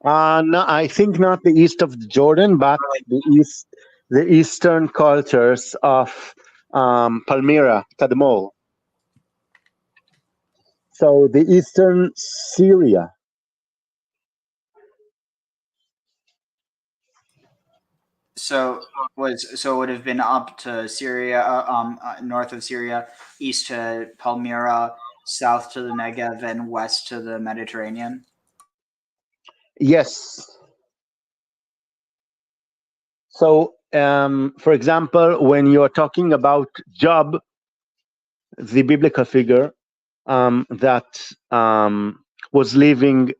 No, I think not the east of the Jordan, but the eastern cultures of Palmyra, Tadmor. So the eastern Syria. So it would have been up to Syria, north of Syria, east to Palmyra, south to the Negev, and west to the Mediterranean. Yes. So, for example, when you're talking about Job, the biblical figure, that was living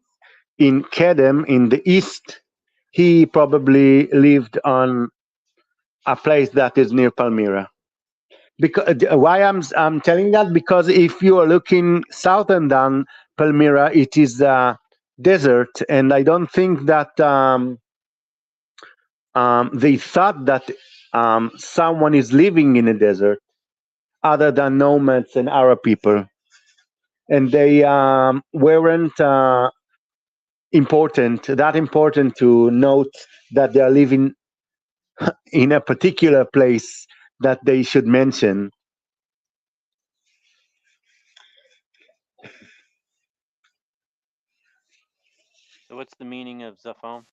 in Kedem in the east. He probably lived on a place that is near Palmyra. Because why I'm telling that, because if you are looking southern than Palmyra, it is a desert, and I don't think that they thought that someone is living in a desert other than nomads and Arab people, and they weren't important to note that they are living in a particular place that they should mention. So what's the meaning of Zaphon?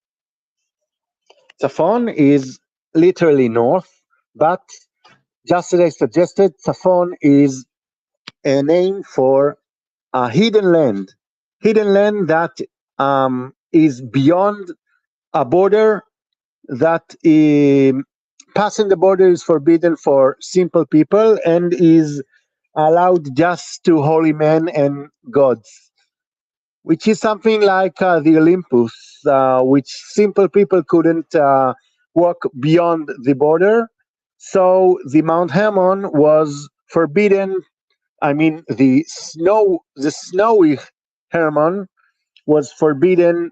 Tzafon is literally north, but just as I suggested, Tzafon is a name for a hidden land that is beyond a border, that passing the border is forbidden for simple people and is allowed just to holy men and gods, which is something like the Olympus, which simple people couldn't walk beyond the border. So the Mount Hermon was forbidden. I mean, the snowy Hermon was forbidden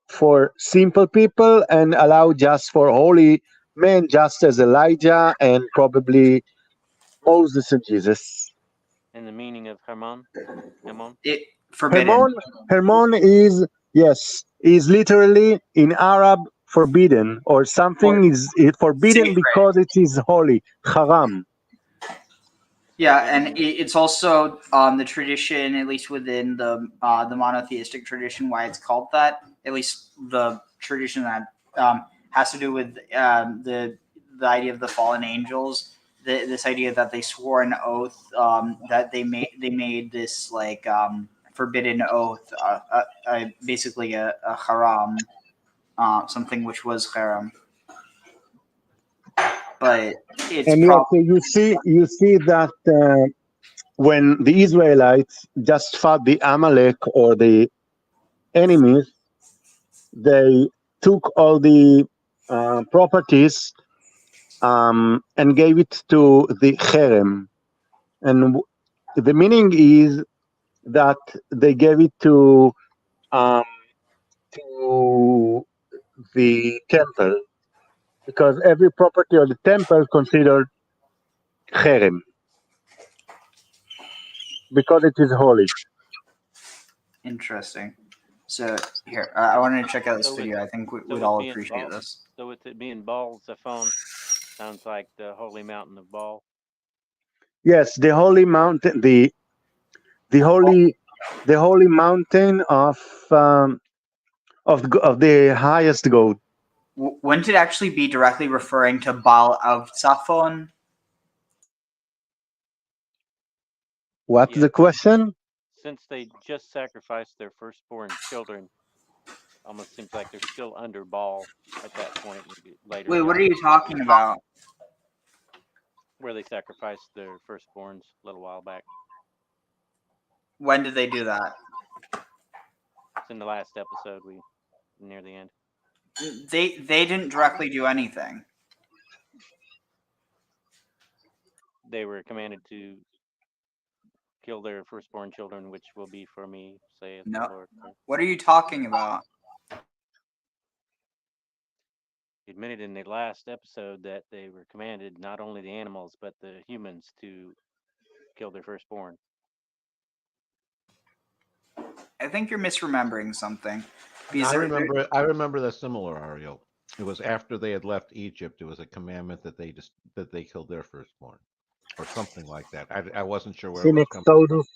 for simple people and allowed just for holy men, just as Elijah and probably Moses and Jesus. And the meaning of Hermon? Hermon? Forbidden. Hermon is, yes, is literally in Arab forbidden, or something is forbidden Sacred. because it is holy, haram. Yeah, and it's also the tradition, at least within the monotheistic tradition, why it's called that. At least the tradition that has to do with the idea of the fallen angels. This idea that they swore an oath, that they made this like forbidden oath, basically a haram, something which was haram. But it's And yet you see that when the Israelites just fought the Amalek or the enemies, they took all the properties and gave it to the cherem. And the meaning is that they gave it to the temple, because every property of the temple considered cherem, because it is holy. Interesting. So here, I wanted to check out this So video. I think we'd with all being appreciate Baal- this. So with it being Baal Zaphon, sounds like the holy mountain of Baal. Yes, the holy mountain, the holy mountain of the highest god. Wouldn't it actually be directly referring to Baal of Zaphon? What's the question? Since they just sacrificed their firstborn children, almost seems like they're still under Baal at that point. Maybe later. Wait, what are you talking about? Where they sacrificed their firstborns a little while back. When did they do that? It's in the last episode, near the end. They didn't directly do anything. They were commanded to kill their firstborn children, which will be for me, saith the Lord. What are you talking about? He admitted in the last episode that they were commanded, not only the animals, but the humans, to kill their firstborn. I think you're misremembering something. I remember that similar, Ariel. It was after they had left Egypt. It was a commandment that they killed their firstborn, or something like that. I wasn't sure where. In Exodus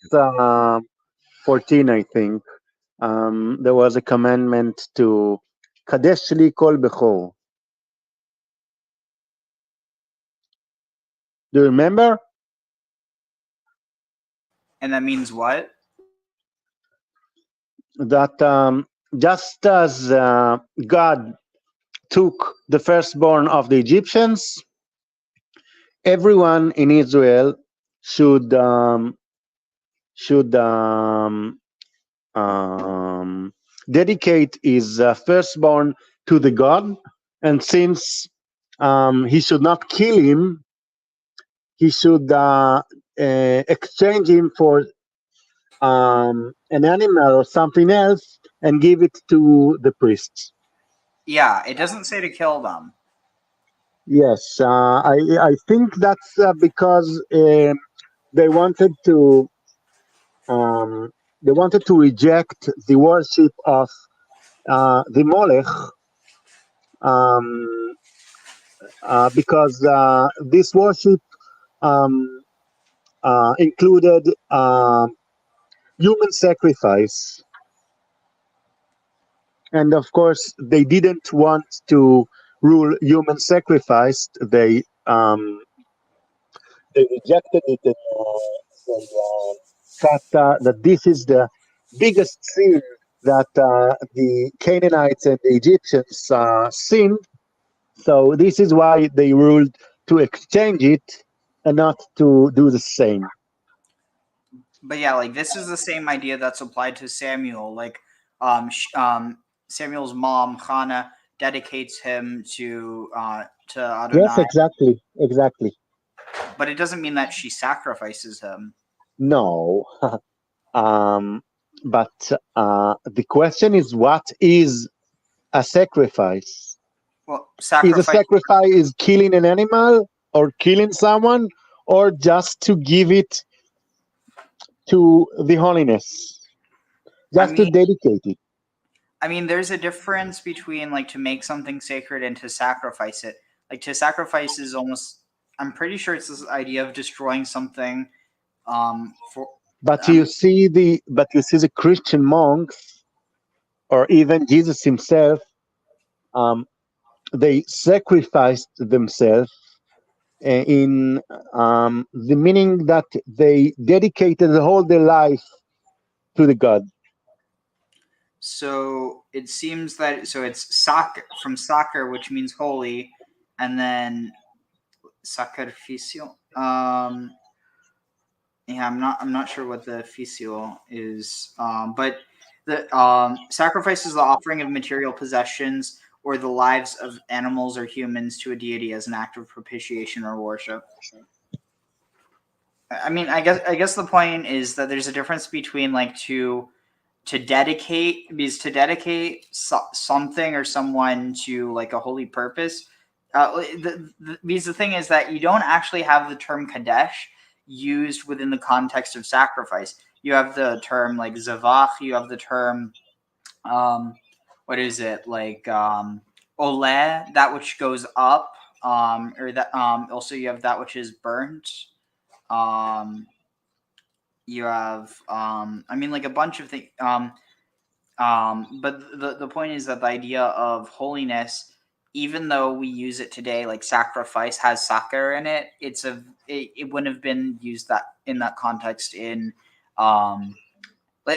14, I think, there was a commandment to Kadesh li 𝀁Who. Do you remember? And that means what? That just as God took the firstborn of the Egyptians, everyone in Israel should should dedicate his firstborn to the god, and since he should not kill him, he should exchange him for an animal or something else and give it to the priests. Yeah, it doesn't say to kill them. Yes, I think that's because they wanted to reject the worship of the Molech, because this worship included human sacrifice, and of course they didn't want to rule human sacrifice. They rejected it, and they thought that this is the biggest sin that the Canaanites and the Egyptians sinned. So this is why they ruled to exchange it and not to do the same. But yeah, like this is the same idea that's applied to Samuel. Like, Samuel's mom Hannah dedicates him to Adonai. Yes, exactly. But it doesn't mean that she sacrifices him. No. But the question is, what is a sacrifice? Well, Is a sacrifice killing an animal or killing someone, or just to give it to the holiness, just to dedicate it? I mean, there's a difference between like to make something sacred and to sacrifice it. Like to sacrifice is almost, I'm pretty sure it's this idea of destroying something. But you see the Christian monks, or even Jesus himself, they sacrificed themselves in the meaning that they dedicated all their life to the God. So it seems that it's from soccer, which means holy, and then sacrificio. Yeah, I'm not sure what the ficio is, but the sacrifice is the offering of material possessions or the lives of animals or humans to a deity as an act of propitiation or worship. I mean, I guess the point is that there's a difference between like to dedicate, because to dedicate something or someone to like a holy purpose, because the thing is that you don't actually have the term kadesh used within the context of sacrifice. You have the term like zavach, you have the term what is it, like ole, that which goes up, or that also you have that which is burnt. You have I mean like a bunch of things, but the point is that the idea of holiness, even though we use it today, like sacrifice has sakar in it, it wouldn't have been used that in that context in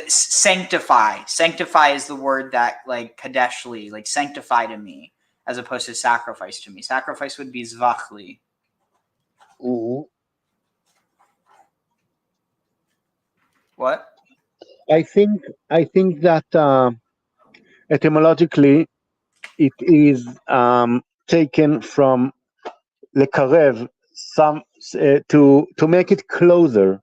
sanctify. Sanctify is the word that like kadeshli, like sanctify to me, as opposed to sacrifice to me. Sacrifice would be zvachli. What? I think that etymologically it is taken from lekarev, to make it closer.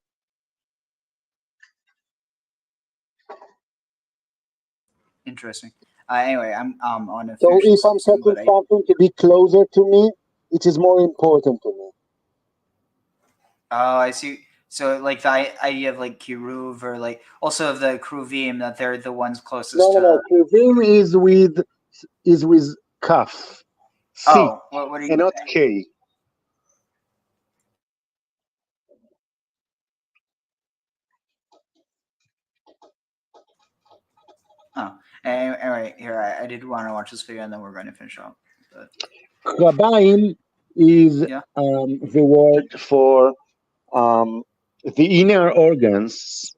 Interesting. Anyway, I'm on a. So if I'm setting something to be closer to me, it is more important to me. Oh, I see. So like the idea of like kiruv, or like also of the kruvim, that they're the ones closest to. No. Kruvim is with kaf. C. Oh, what are you? And not K. Oh, anyway, here I did want to watch this video, and then we're going to finish up. Krabaim is the word for the inner organs.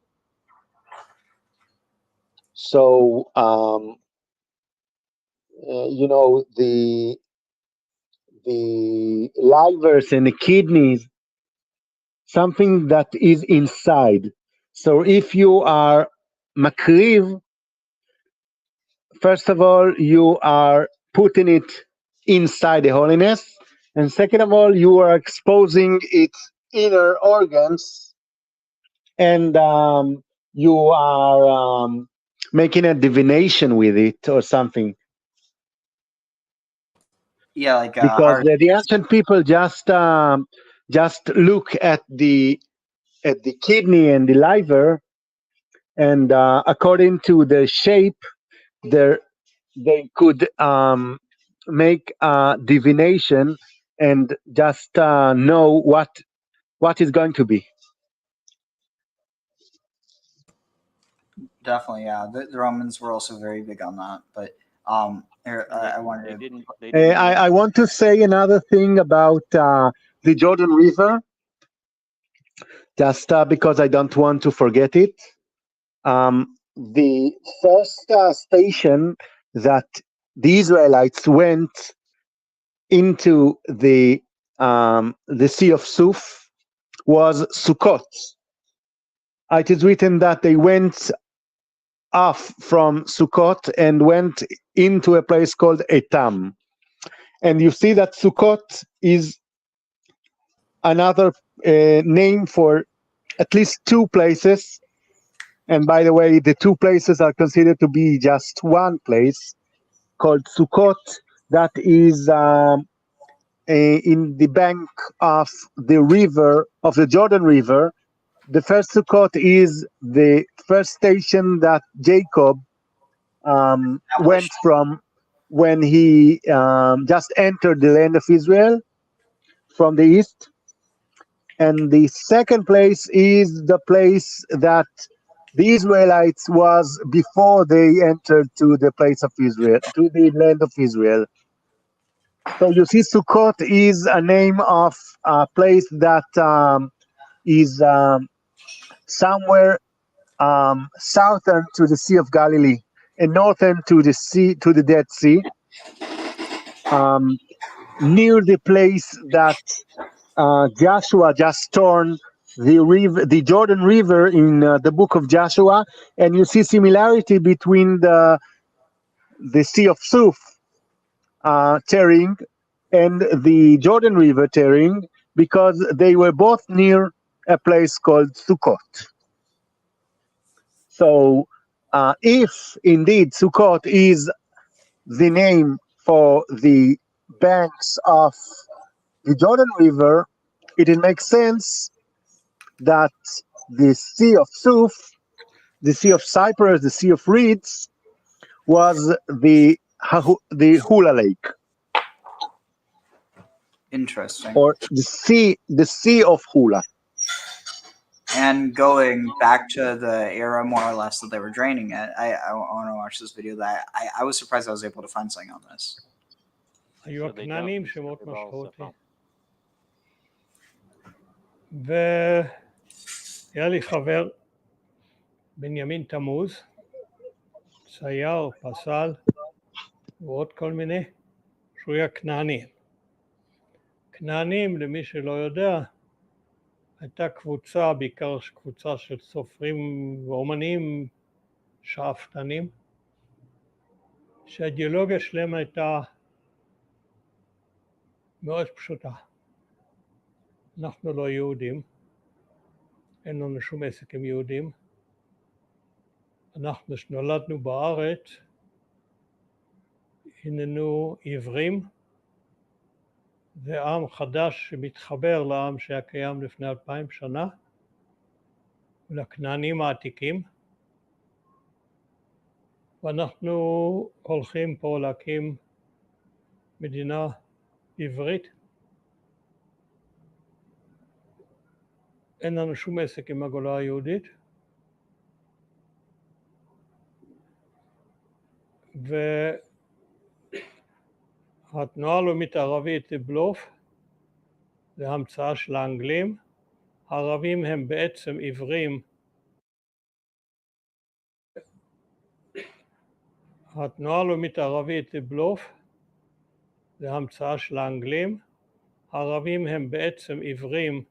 So you know, the livers and the kidneys, something that is inside. So if you are makriv, first of all, you are putting it inside the holiness, and second of all, you are exposing its inner organs, and you are making a divination with it or something. Yeah, like Because heart. the ancient people just look at the kidney and the liver, and according to the shape, they could make a divination and just know what is going to be. Definitely, yeah. The Romans were also very big on that. But I wanted They I want to say another thing about the Jordan River, just because I don't want to forget it. The first station that the Israelites went into the Sea of Suf was Sukkot. It is written that they went off from Sukkot and went into a place called Etam. And you see that Sukkot is another name for at least two places. And by the way, the two places are considered to be just one place called Sukkot, that is in the bank of the river, of the Jordan River. The first Sukkot is the first station that Jacob went from when he just entered the land of Israel from the east. And the second place is the place that the Israelites was before they entered to the place of Israel, to the land of Israel. So you see, Sukkot is a name of a place that is somewhere southern to the Sea of Galilee and northern to the sea, to the Dead Sea, near the place that Joshua just turned the Jordan River in the book of Joshua, and you see similarity between the Sea of Suf tearing and the Jordan River tearing, because they were both near a place called Sukkot. So if indeed Sukkot is the name for the banks of the Jordan River, it makes sense that the Sea of Suf, the Sea of Cyprus, the Sea of Reeds, was the Hula Lake. interesting. Or the sea of Hula. And going back to the era more or less that they were draining it, I want to watch this video. That I was surprised I was able to find something on this. היו So they don't הכנענים use שמות rubber balls משמעותי. up והיה לי חבר, בנימין תמוז, צייר, פסל, ועוד כל מיני, שהוא היה כנעני. כנענים, למי שלא יודע, הייתה קבוצה, בעיקר קבוצה של סופרים ואומנים שאפתנים, שהאידיאולוגיה שלהם הייתה מאוד פשוטה. אנחנו לא יהודים, אין לנו שום עסק עם יהודים. אנחנו שנולדנו בארץ, הננו עברים, זה עם חדש שמתחבר לעם שהיה קיים לפני 2000 שנה, לכנענים העתיקים, ואנחנו הולכים פה להקים מדינה עברית. אין לנו שום עסק עם הגולה היהודית, והתנועה הלאומית הערבית בלוף, זה המצאה של האנגלים. הערבים הם בעצם עברים. התנועה הלאומית הערבית בלוף, זה המצאה של האנגלים. הערבים הם בעצם עברים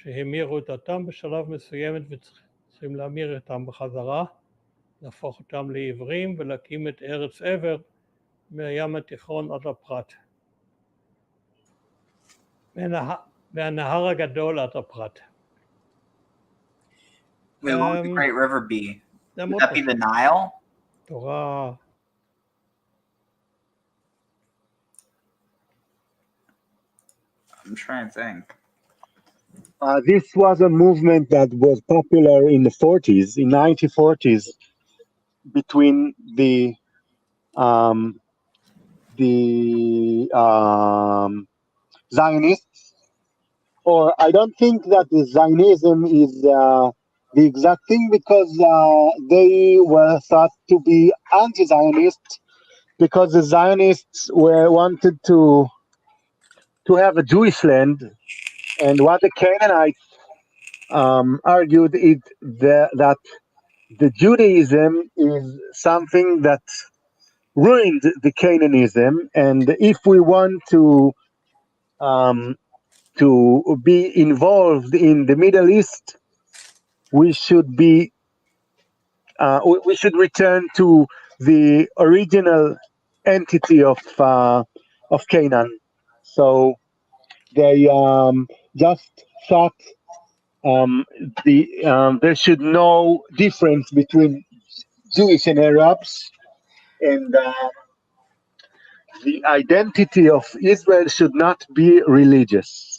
שהמירו את התם בשלב מסוימת וצריכים להמיר אותם בחזרה, להפוך אותם לעברים ולהקים את ארץ עבר מהים התיכון עד הפרת. מהנהר הגדול עד הפרת. Wait, what would the Great River be? זה Would מאוד that be the Nile? תורה, I'm trying to think. This was a movement that was popular in the 40s, in 1940s, between the Zionists, or I don't think that the Zionism is the exact thing, because they were thought to be anti-Zionist, because the Zionists wanted to have a Jewish land, and what the Canaanites argued is that the Judaism is something that ruined the Cananism, and if we want to be involved in the Middle East, we should return to the original entity of Canaan. So they just thought there should no difference between Jewish and Arabs, and the identity of Israel should not be religious.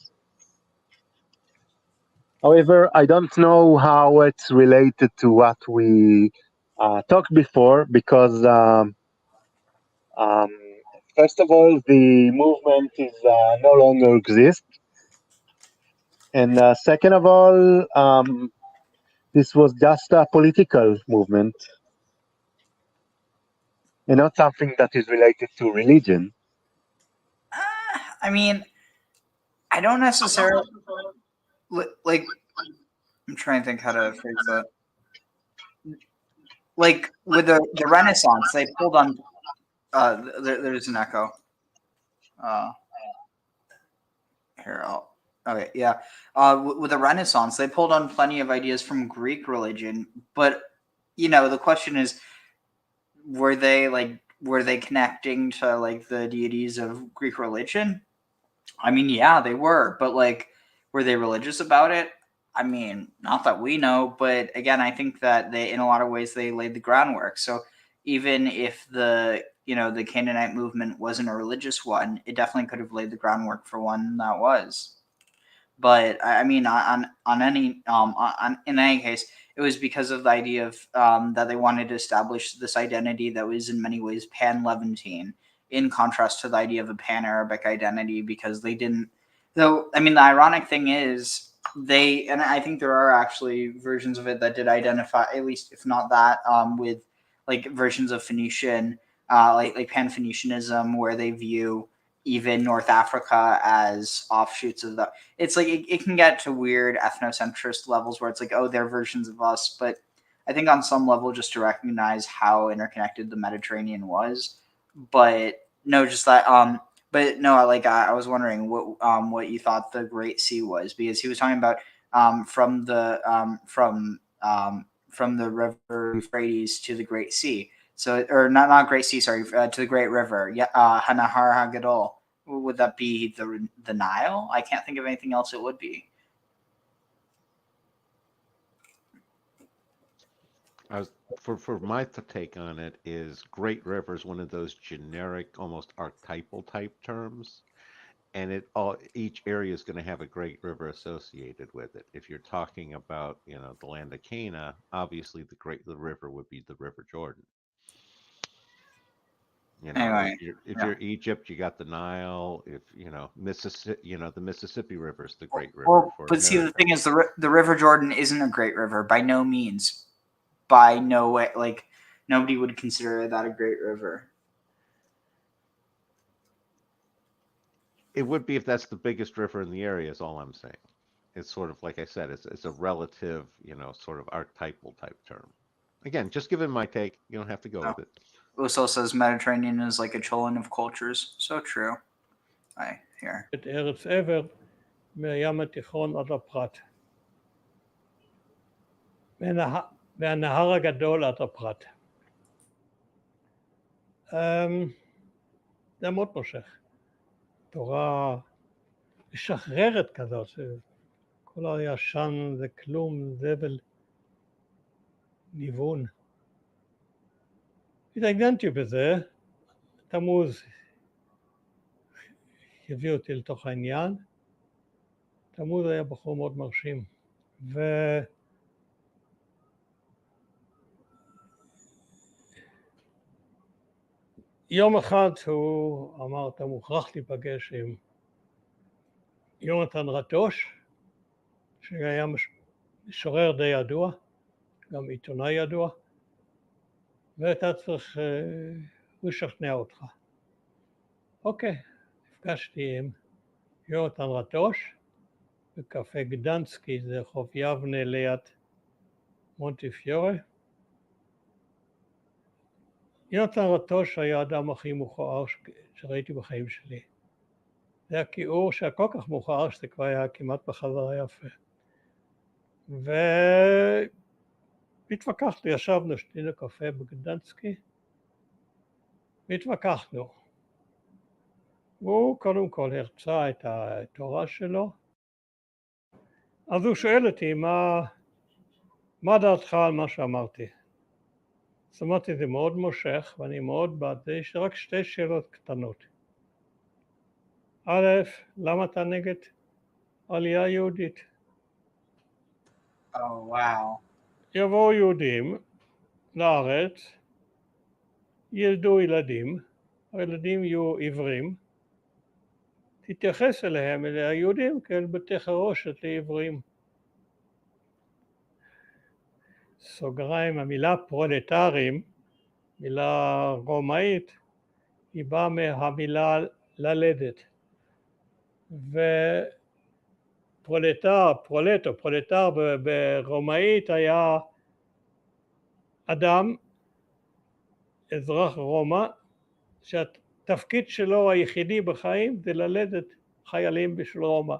However, I don't know how it's related to what we talked before, because first of all, the movement is no longer exists, and second of all, this was just a political movement and not something that is related to religion. I mean, I don't necessarily like. I'm trying to think how to phrase that. Like with the Renaissance, they pulled on. There's an echo. Okay, yeah. With the Renaissance, they pulled on plenty of ideas from Greek religion, but the question is, were they connecting to like the deities of Greek religion? I mean, yeah, they were, but like, were they religious about it? I mean, not that we know, but again, I think that in a lot of ways, they laid the groundwork. So even if the Canaanite movement wasn't a religious one, it definitely could have laid the groundwork for one that was. But I mean, in any case, it was because of the idea of that they wanted to establish this identity that was in many ways pan-Levantine, in contrast to the idea of a pan-Arabic identity, because they didn't. Though, I mean, the ironic thing is, and I think there are actually versions of it that did identify, at least if not that, with like versions of Phoenician, like Pan-Phoenicianism, where they view even North Africa as offshoots of the. It's like it can get to weird ethnocentrist levels where it's like, oh, they're versions of us, but I think on some level, just to recognize how interconnected the Mediterranean was, but no, just that. But no, I was wondering what you thought the Great Sea was, because he was talking about from the river Euphrates to the Great Sea. So, or not Great Sea, sorry, to the Great River. Yeah, Hanahar Hagadol. Would that be the Nile? I can't think of anything else it would be. For my take on it is Great River is one of those generic, almost archetypal type terms, and each area is going to have a great river associated with it. If you're talking about the land of Canaan, obviously the river would be the River Jordan. Anyway, if you're Egypt, you got the Nile. If Mississippi, the Mississippi River is the great river. Well, but see, the thing is, the River Jordan isn't a great river by no means. By no way, like nobody would consider that a great river. It would be if that's the biggest river in the area. Is all I'm saying. It's sort of like I said. It's a relative, sort of archetypal type term. Again, just giving my take. You don't have to go with it. Uso says Mediterranean is like a cholon of cultures. So true. I hear. את ארץ עבר מהים התיכון עד הפרת. מהנהר הגדול עד הפרת. זה מאוד מושך. תורה משחררת כזאת, כל הישן זה כלום, זבל, ניוון. התעניינתי בזה, תמוז הביא אותי לתוך העניין. תמוז היה בחור מאוד מרשים. יום אחד הוא אמר, אתה מוכרח להיפגש עם יונתן רטוש, שהיה משורר די ידוע, גם עיתונאי ידוע, ואתה צריך, הוא ישכנע אותך. אוקיי, נפגשתי עם יונתן רטוש, בקפה גדנסקי, זה רחוב יבנה ליד מונטיפיורה. יונתן רטוש היה האדם הכי מכוער שראיתי בחיים שלי. זה היה כיעור שהיה כל כך מכוער שזה כבר היה כמעט בחזרה יפה. והתווכחנו, ישבנו, שתינו קפה בגדנסקי, והתווכחנו. והוא קודם כל הרצה את התורה שלו, אז הוא שואל אותי, מה דעתך על מה שאמרתי? אז אמרתי, זה מאוד מושך, ואני מאוד בעד זה, יש רק שתי שאלות קטנות. א', למה אתה נגד עלייה יהודית? וואו. יבואו יהודים לארץ, ילדו ילדים, הילדים יהיו עיוורים, תתייחס אליהם, אלה היהודים, כאל בתי חרושת לעיוורים. סוגריים, המילה פרולטרים, מילה רומאית, היא באה מהמילה ללדת. ופרולטר, פרולטר ברומאית היה אדם, אזרח רומא, שהתפקיד שלו היחידי בחיים זה ללדת חיילים בשביל רומא.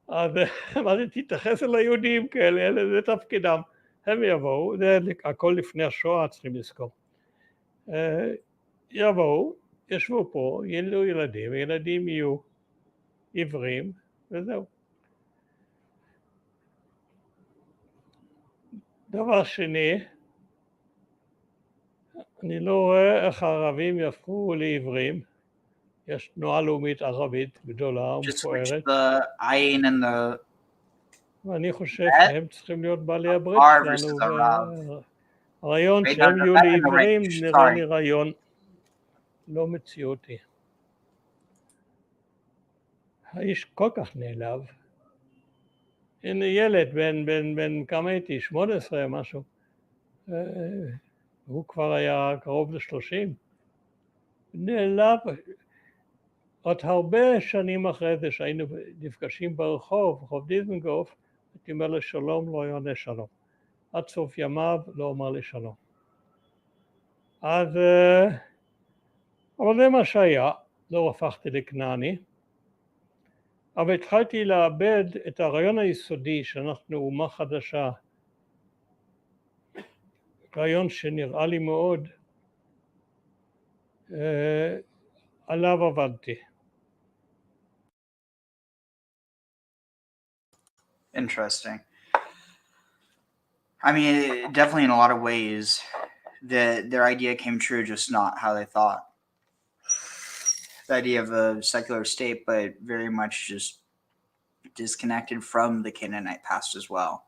אז אמרתי, תתייחס אל היהודים כאלה, זה תפקידם. הם יבואו, זה הכל לפני השואה, צריכים לזכור. יבואו, ישבו פה, ילדו ילדים, ילדים יהיו עיוורים, וזהו. דבר שני, אני לא רואה איך הערבים יהפכו לעיוורים. יש תנועה לאומית ערבית גדולה ומפוארת. ואני חושב שהם צריכים להיות בעלי הברית שלנו. הרעיון שהם יהיו לעיוורים נראה לי רעיון לא מציאותי. האיש כל כך נעלב. הנה ילד בן כמה הייתי, 18 משהו. הוא כבר היה קרוב ל-30. נעלב. עוד הרבה שנים אחרי זה שהיינו נפגשים ברחוב, רחוב דיזנגוף, הייתי אומר לשלום, לא יענה שלום. עד סוף ימיו לא אמר לי שלום. אז, אבל זה מה שהיה, לא הפכתי לכנעני, אבל התחלתי לאבד את הרעיון היסודי שאנחנו אומה חדשה, רעיון שנראה לי מאוד, עליו עבדתי. Interesting. I mean, definitely in a lot of ways, their idea came true, just not how they thought. The idea of a secular state, but very much just disconnected from the Canaanite past as well.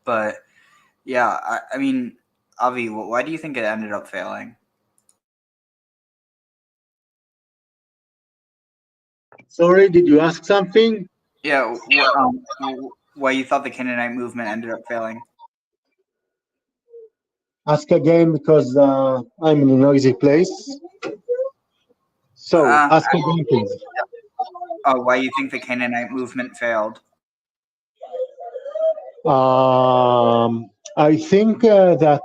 But yeah, I mean, Avi, why do you think it ended up failing? Sorry, did you ask something? Yeah, why you thought the Canaanite movement ended up failing? Ask again because I'm in a noisy place. So, ask again, please. Why you think the Canaanite movement failed? I think that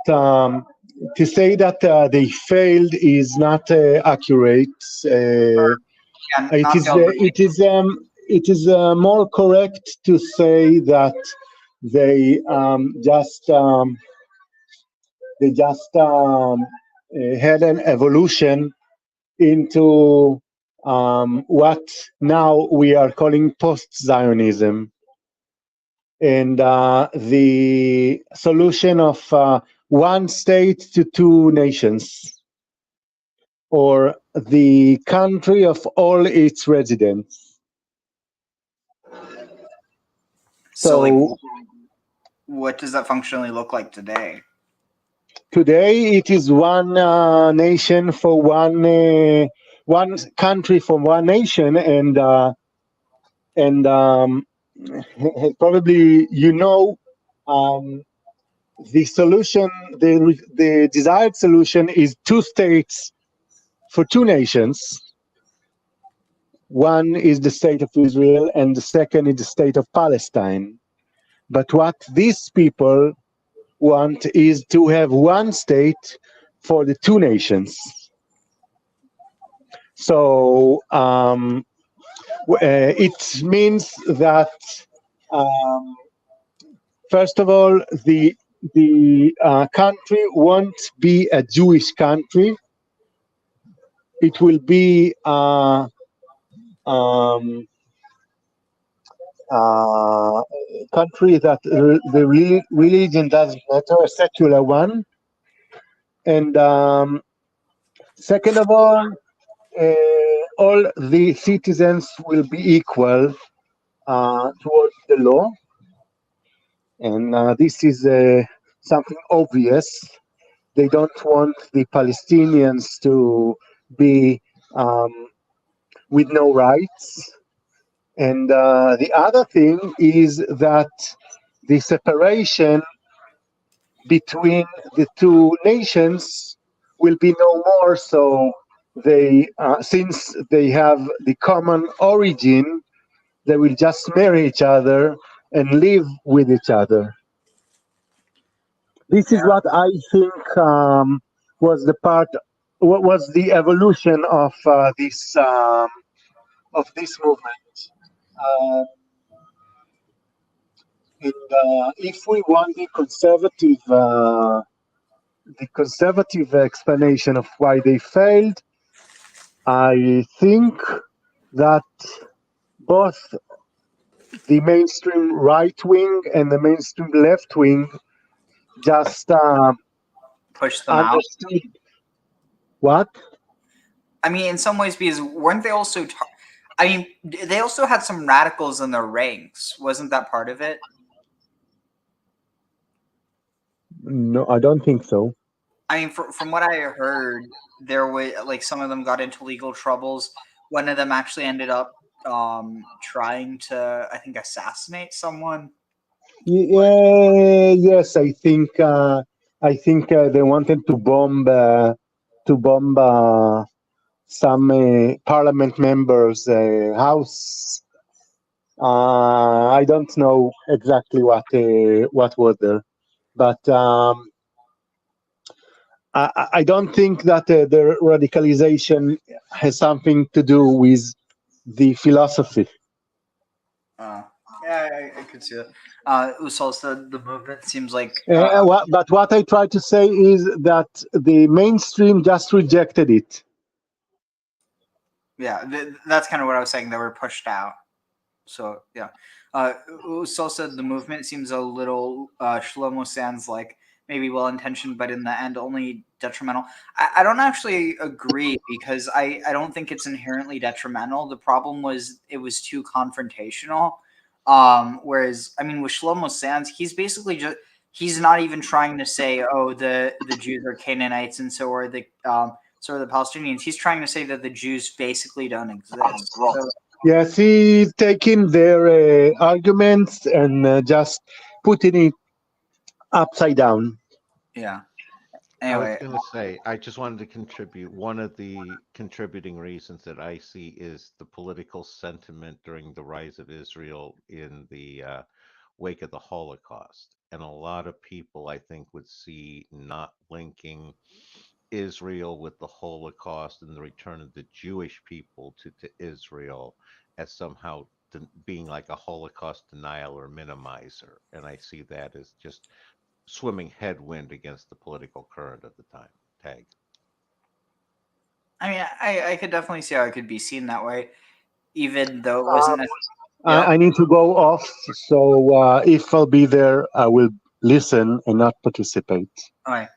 to say that they failed is not accurate. Yeah, It not is failed, but it is more correct to say that they just had an evolution into what now we are calling post-Zionism, and the solution of one state to two nations, or the country of all its residents. so like, So what does that functionally look like today? today it is one nation for one country for one nation, and probably the solution, the desired solution is two states for two nations. One is the state of Israel, and the second is the state of Palestine. But what these people want is to have one state for the two nations. So it means that, first of all, the country won't be a Jewish country. It will be country that the religion doesn't matter, a secular one. And second of all the citizens will be equal towards the law. And this is something obvious. They don't want the Palestinians to be with no rights. And the other thing is that the separation between the two nations will be no more. So they, since they have the common origin, they will just marry each other and live with each other. This is what I think was what was the evolution of this movement. And if we want the conservative explanation of why they failed, I think that both the mainstream right wing and the mainstream left wing just Push them out. understood. What? I mean, in some ways, because weren't they also? I mean, they also had some radicals in their ranks. Wasn't that part of it? No, I don't think so. I mean, from what I heard, there was like some of them got into legal troubles. One of them actually ended up trying to, I think, assassinate someone. Yes, I think they wanted to bomb some parliament members' house. I don't know exactly what was there, but I don't think that the radicalization has something to do with the philosophy. Yeah, I could see that. Usal said the movement seems like. But what I try to say is that the mainstream just rejected it. Yeah, that's kind of what I was saying. They were pushed out. So yeah, Usal said the movement seems a little. Shlomo sounds like maybe well-intentioned, but in the end only detrimental. I don't actually agree, because I don't think it's inherently detrimental. The problem was it was too confrontational. Whereas, I mean, with Shlomo Sands, he's basically he's not even trying to say, oh, the Jews are Canaanites and so are the Palestinians. He's trying to say that the Jews basically don't exist. So, yes, he's taking their arguments and just putting it upside down. Yeah. Anyway, Anyway, I was going to say, I just wanted to contribute. One of the contributing reasons that I see is the political sentiment during the rise of Israel in the wake of the Holocaust. And a lot of people, I think, would see not linking Israel with the Holocaust and the return of the Jewish people to Israel as somehow being like a Holocaust denial or minimizer. And I see that as just swimming headwind against the political current of the time. Tag. I mean, I could definitely see how it could be seen that way, even though it wasn't. I need to go off, so if I'll be there, I will listen and not participate. All right.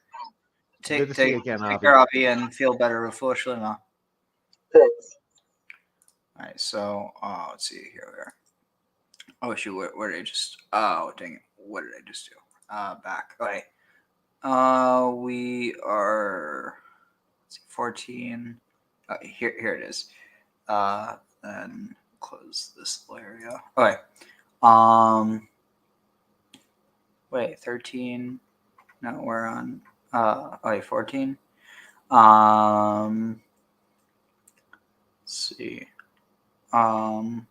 Good to see you again, take Avi. care, Avi, and feel better. 𝀁//. Thanks. All right, so let's see, here we are. Oh shoot, what did I just? Oh dang it, what did I just do? Back. Okay. We are. Let's see, 14. Here it is. Then close this little area. Okay. Wait, 13. No, we're on. Wait, 14. Let's see. Let's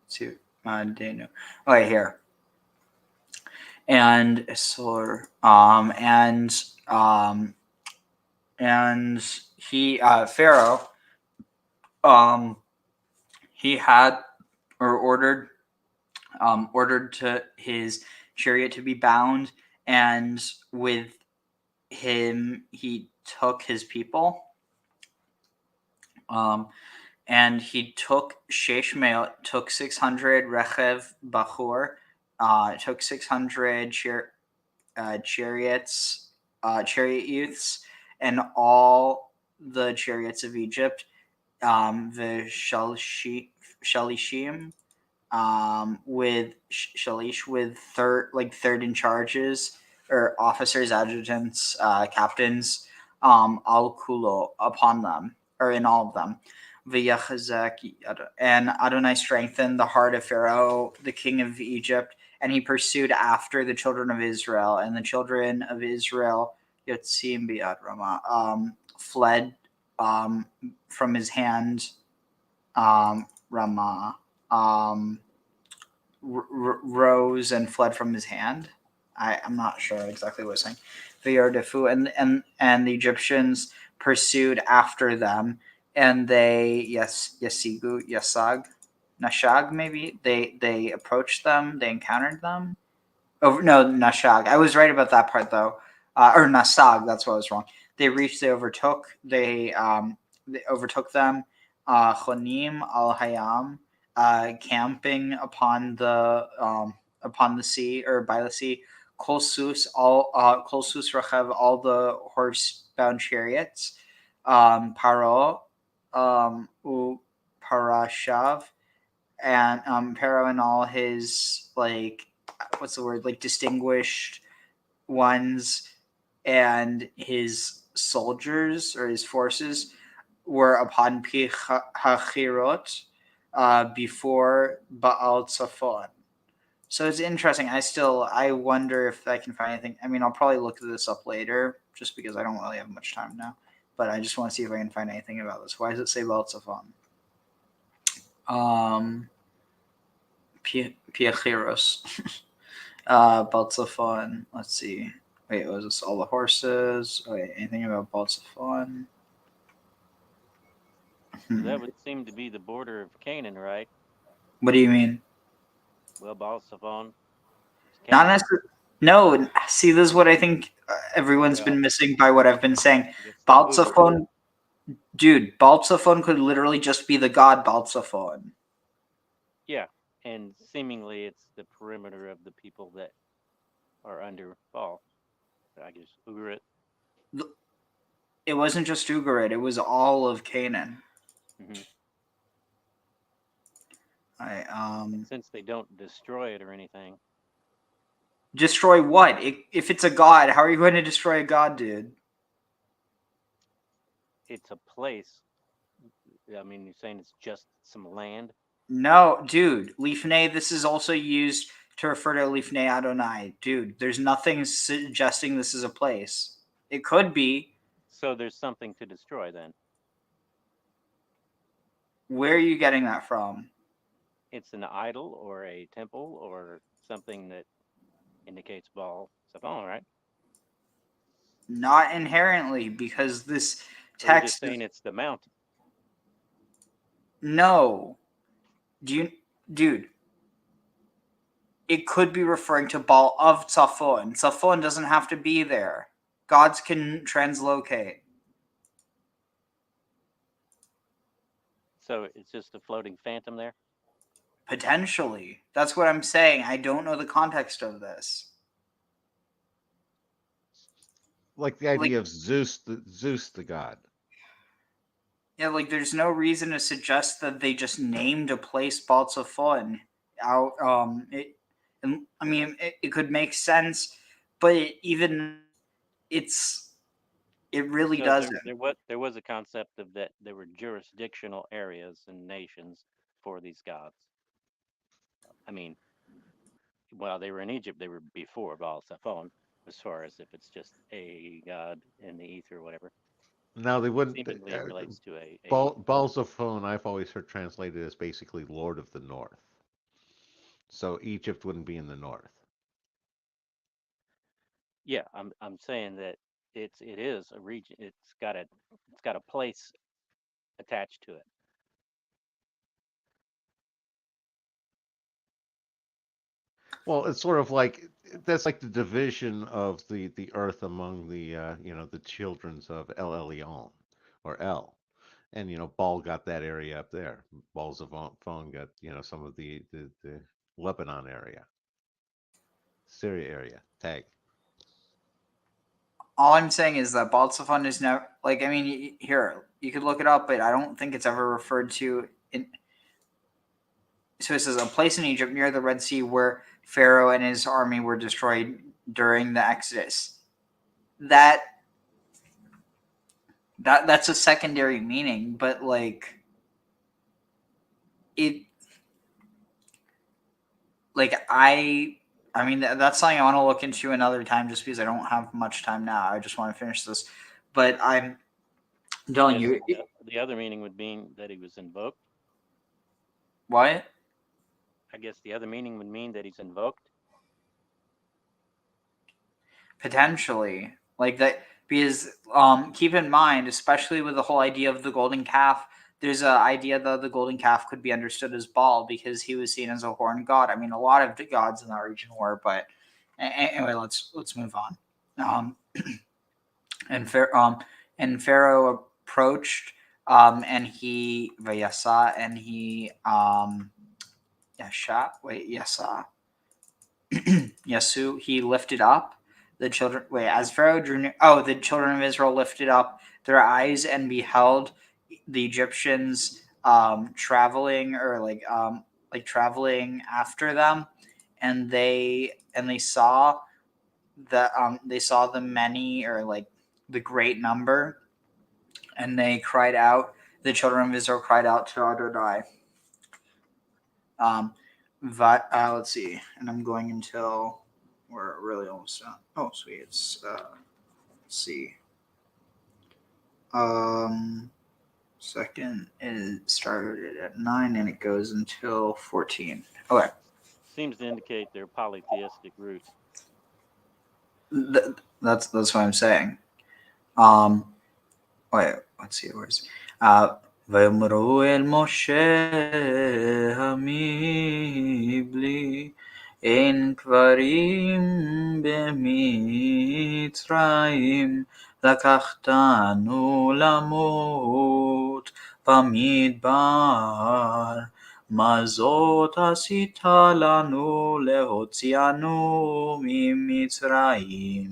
see. Danu. Okay, here. And solar. And he Pharaoh. He had or ordered to his chariot to be bound, and with him he took his people. And he took Sheshmael, took 600 Rechev Bachur, took 600 chariot youths, and all the chariots of Egypt, the Shalishim, with Shalish with third in charges or officers, adjutants, captains, al kulo upon them or in all of them. And Adonai strengthened the heart of Pharaoh, the king of Egypt, and he pursued after the children of Israel. And the children of Israel, Yotzim Biad Ramah, fled from his hand. Ramah rose and fled from his hand. I'm not sure exactly what it's saying. the𓀺Jews, and the Egyptians pursued after them, and they Nashag, maybe they approached them, they encountered them. Oh no, Nashag. I was right about that part though. Or Nasag, that's what I was wrong. They overtook them. Chonim al Hayam, camping upon the sea or by the sea. Kolsus Rachev, all the horse-bound chariots. Paro, Parashav, and Pharaoh and all his distinguished ones, and his soldiers or his forces were upon Pi Hachirot before Baal Tzafon. So it's interesting. I wonder if I can find anything. I mean, I'll probably look this up later just because I don't really have much time now. But I just want to see if I can find anything about this. Why does it say Baal Tzafon? Piachiros. Baal Tzafon. Let's see. Wait, was this all the horses? Wait, anything about Baal Tzafon? That would seem to be the border of Canaan, right? What do you mean? Well, Baal Tzafon. Not necessarily. No, see, this is what I think everyone's been missing by what I've been saying. Baal Tzafon, dude, Baal Tzafon could literally just be the god Baal Tzafon. Yeah, and seemingly it's the perimeter of the people that are under Baal. I guess Ugarit. It wasn't just Ugarit; it was all of Canaan. Mm-hmm. Since they don't destroy it or anything. Destroy what? If it's a god, how are you going to destroy a god, dude? It's a place. I mean, you're saying it's just some land? No, dude. Lifnei, this is also used to refer to Lifnei Adonai. Dude, there's nothing suggesting this is a place. It could be. So there's something to destroy then. Where are you getting that from? It's an idol or a temple or something that indicates 𝀰//, right? Not inherently, because this Or you're just text saying it's the mountain. No. Dude, it could be referring to Baal of 𝀰. 𝀰 doesn't have to be there. Gods can translocate. So it's just a floating phantom there? Potentially. That's what I'm saying. I don't know the context of this. Like the idea of Zeus the god. Yeah, like there's no reason to suggest that they just named a place 𝀰 out. It could make sense, but it really So doesn't. there was a concept of that there were jurisdictional areas and nations for these gods. I mean, while they were in Egypt, they were before 𝀰//, as far as if it's just a god in the ether or whatever. Now they wouldn't. Seemingly it relates to a 𝀰//, I've always heard translated as basically Lord of the North. So Egypt wouldn't be in the north. Yeah, I'm saying that it is a region. It's got a place attached to it. Well, it's sort of like that's like the division of the earth among the the children of El Elyon or El, and Baal got that area up there. 𝀰//got some of the Lebanon area, Syria area. Tag. All I'm saying is that 𝀰// is never here you could look it up, but I don't think it's ever referred to in. So it says a place in Egypt near the Red Sea where Pharaoh and his army were destroyed during the Exodus. That's a secondary meaning, but that's something I want to look into another time, just because I don't have much time now. I just want to finish this, but I'm telling you, the other meaning would mean that he was invoked. What? I guess the other meaning would mean that he's invoked. Potentially, like that, because keep in mind, especially with the whole idea of the golden calf, there's an idea that the golden calf could be understood as Baal because he was seen as a horned god. I mean, a lot of the gods in that region were, but anyway, let's move on. And Pharaoh approached, and he vayasa, and he yasa. Yasu, he lifted up the children. As Pharaoh drew near, the children of Israel lifted up their eyes and beheld the Egyptians traveling traveling after them, and they saw the many, or the great number, and they cried out. The children of Israel cried out to Adonai. Let's see, and I'm going until we're really almost done. Oh, sweet. It's let's see. Second, it started at 9 and it goes until 14. Okay. Seems to indicate their polytheistic roots. That's what I'm saying. Let's see. Where's ויאמרו אל משה המבלי אין קברים במצרים לקחתנו למות במדבר מה זאת עשית לנו להוציאנו ממצרים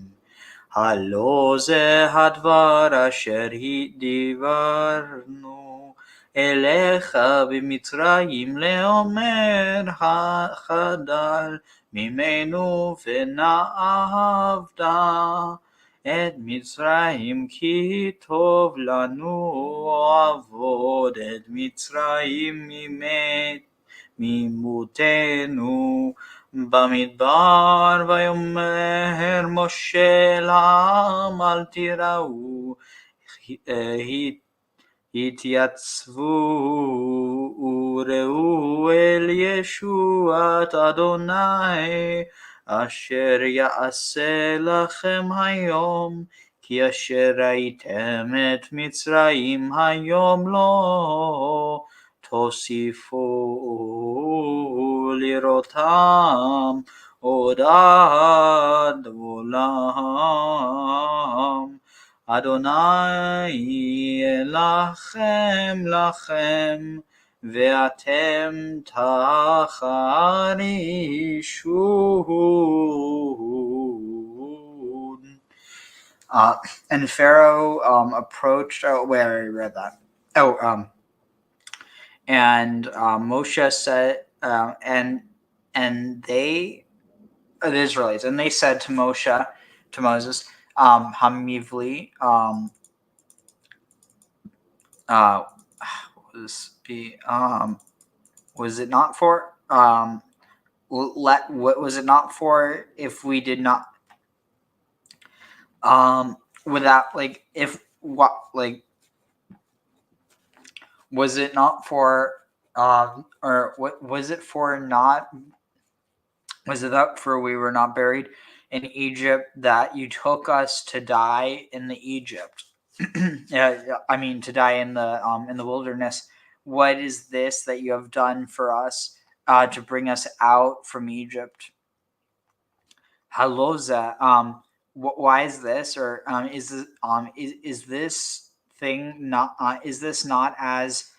הלא זה הדבר אשר דיברנו אליך במצרים לאומר החדל ממנו ונעבד את מצרים כי טוב לנו עבוד את מצרים ממותנו במדבר ויאמר משה לעם אל תיראו התייצבו וראו אל ישועת אדוני אשר יעשה לכם היום, כי אשר ראיתם את מצרים היום לא תוסיפו לראותם עוד עד עולם. אדוני אלחם לכם ואתם תחרישון. And Pharaoh approached. Oh, wait, I already read that. And Moshe said, and they, the Israelites, and they said to Moses, Hamivli, was it not for what was it not for if we did not without like if what like was it not for or what was it for not was it that for we were not buried in Egypt that you took us to die in the Egypt? I mean to die in the wilderness. What is this that you have done for us to bring us out from Egypt? Haloza, why is this, or is this thing not? Is this not as?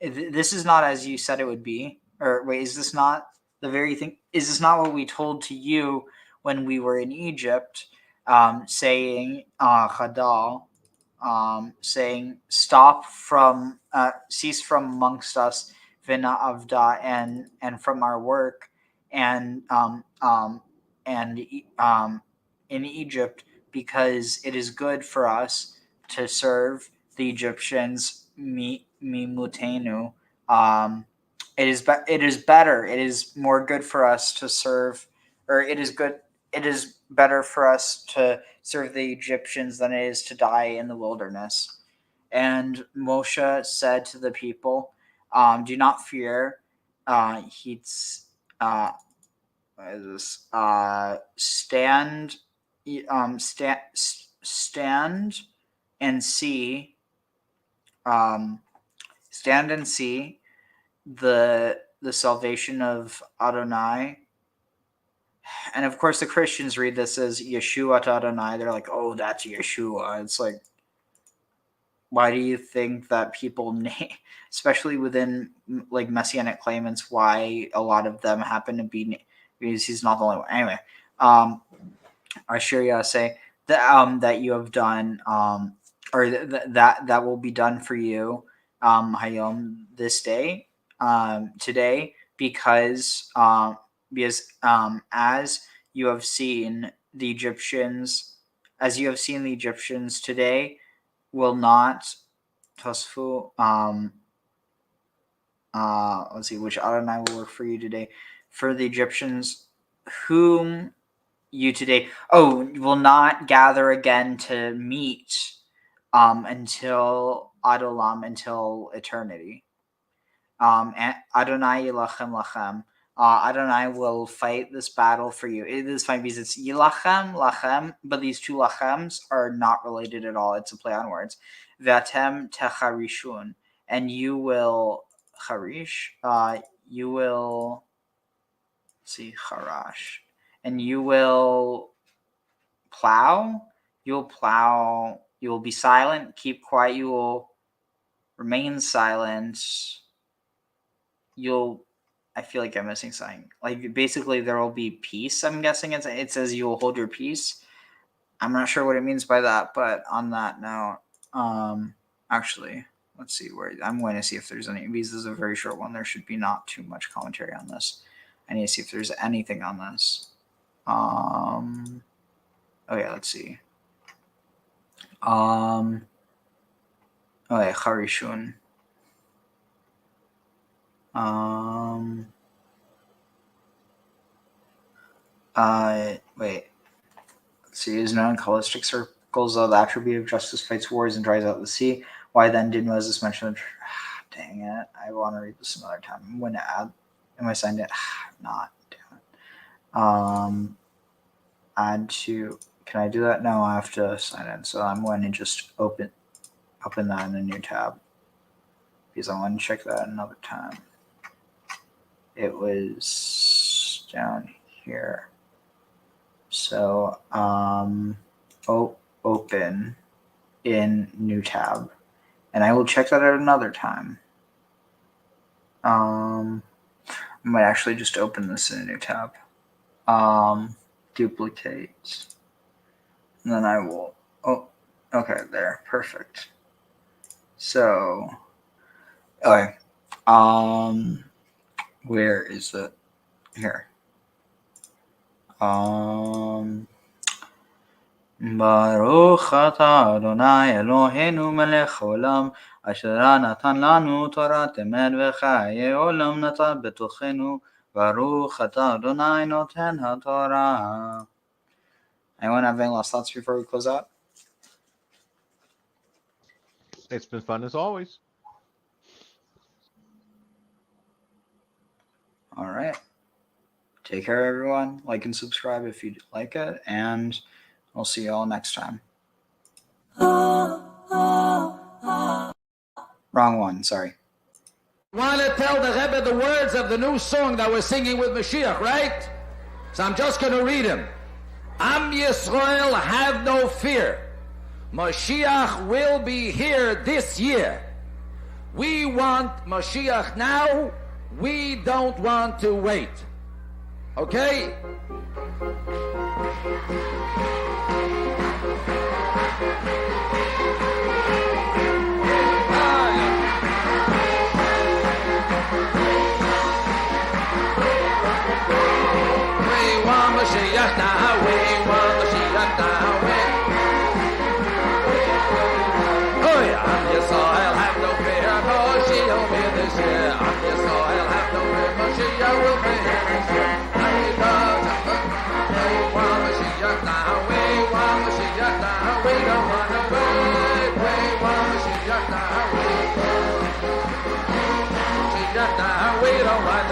This is not as you said it would be, or wait, is this not the very thing? Is this not what we told to you when we were in Egypt, saying Chadal? Saying stop from cease from amongst us vina avda and from our work and in Egypt, because it is good for us to serve the Egyptians mimutenu. It is better, it is more good for us to serve, or it is better for us to serve the Egyptians than it is to die in the wilderness. And Moshe said to the people, do not fear. Stand and see. Stand and see the salvation of Adonai. And of course, the Christians read this as Yeshua to Adonai. They're like, oh, that's Yeshua. It's like, why do you think that people name, especially within like Messianic claimants, why a lot of them happen to be, because he's not the only one. Anyway, Asher say that you have done, or that will be done for you, Hayom, this day, today, because as you have seen the Egyptians, today, will not tosfu. Let's see, which Adonai will work for you today, for the Egyptians whom you today will not gather again to meet until Adolam, until eternity. And Adonai yilachem lachem. Adonai will fight this battle for you. It is fine because it's yilachem, lachem, but these two lachems are not related at all. It's a play on words. Vatem techarishun, and you will charish. You will charash, and you will plow. You'll plow. You will be silent. Keep quiet. You will remain silent. I feel like I'm missing something. Like basically there will be peace. I'm guessing it says you will hold your peace. I'm not sure what it means by that, but on that note, actually, let's see where I'm going to see if there's any. Because this is a very short one. There should be not too much commentary on this. I need to see if there's anything on this. Oh yeah, let's see. Oh yeah, Harishun. Wait. Let's see, is known in Kabbalistic circles, though the attribute of justice fights wars and dries out the sea. Why then did Moses mention the Dang it. I want to read this another time. I'm going to add. Am I signed in? Not. Damn it. Add to. Can I do that? No, I have to sign in. So I'm going to just open that in a new tab because I want to check that another time. It was down here. So open in new tab, and I will check that at another time. I might actually just open this in a new tab. Duplicate, and then I will. Oh, okay, there, perfect. So, okay, where is it? Here. Baruch atah Adonai Eloheinu melech haolam asher natan lanu Torah emet v'chayei olam natan betochenu Baruch atah Adonai noten haTorah. Anyone have any last thoughts before we close out? It's been fun as always. All right. Take care, everyone. Like and subscribe if you like it, and we'll see you all next time. Wrong one, sorry. Want to tell the Rebbe the words of the new song that we're singing with Mashiach, right? So I'm just going to read him. Am Yisrael, have no fear. Mashiach will be here this year. We want Mashiach now. We don't want to wait. Okay? Mashiach now, we want Mashiach now. Oh yeah, Am Yisrael, have no fear, Mashiach will be this year. Am Yisrael, have no fear, Mashiach will be here this year. We want Mashiach now, we want Mashiach now, we don't want to wait. We want Mashiach now, Mashiach now, we don't want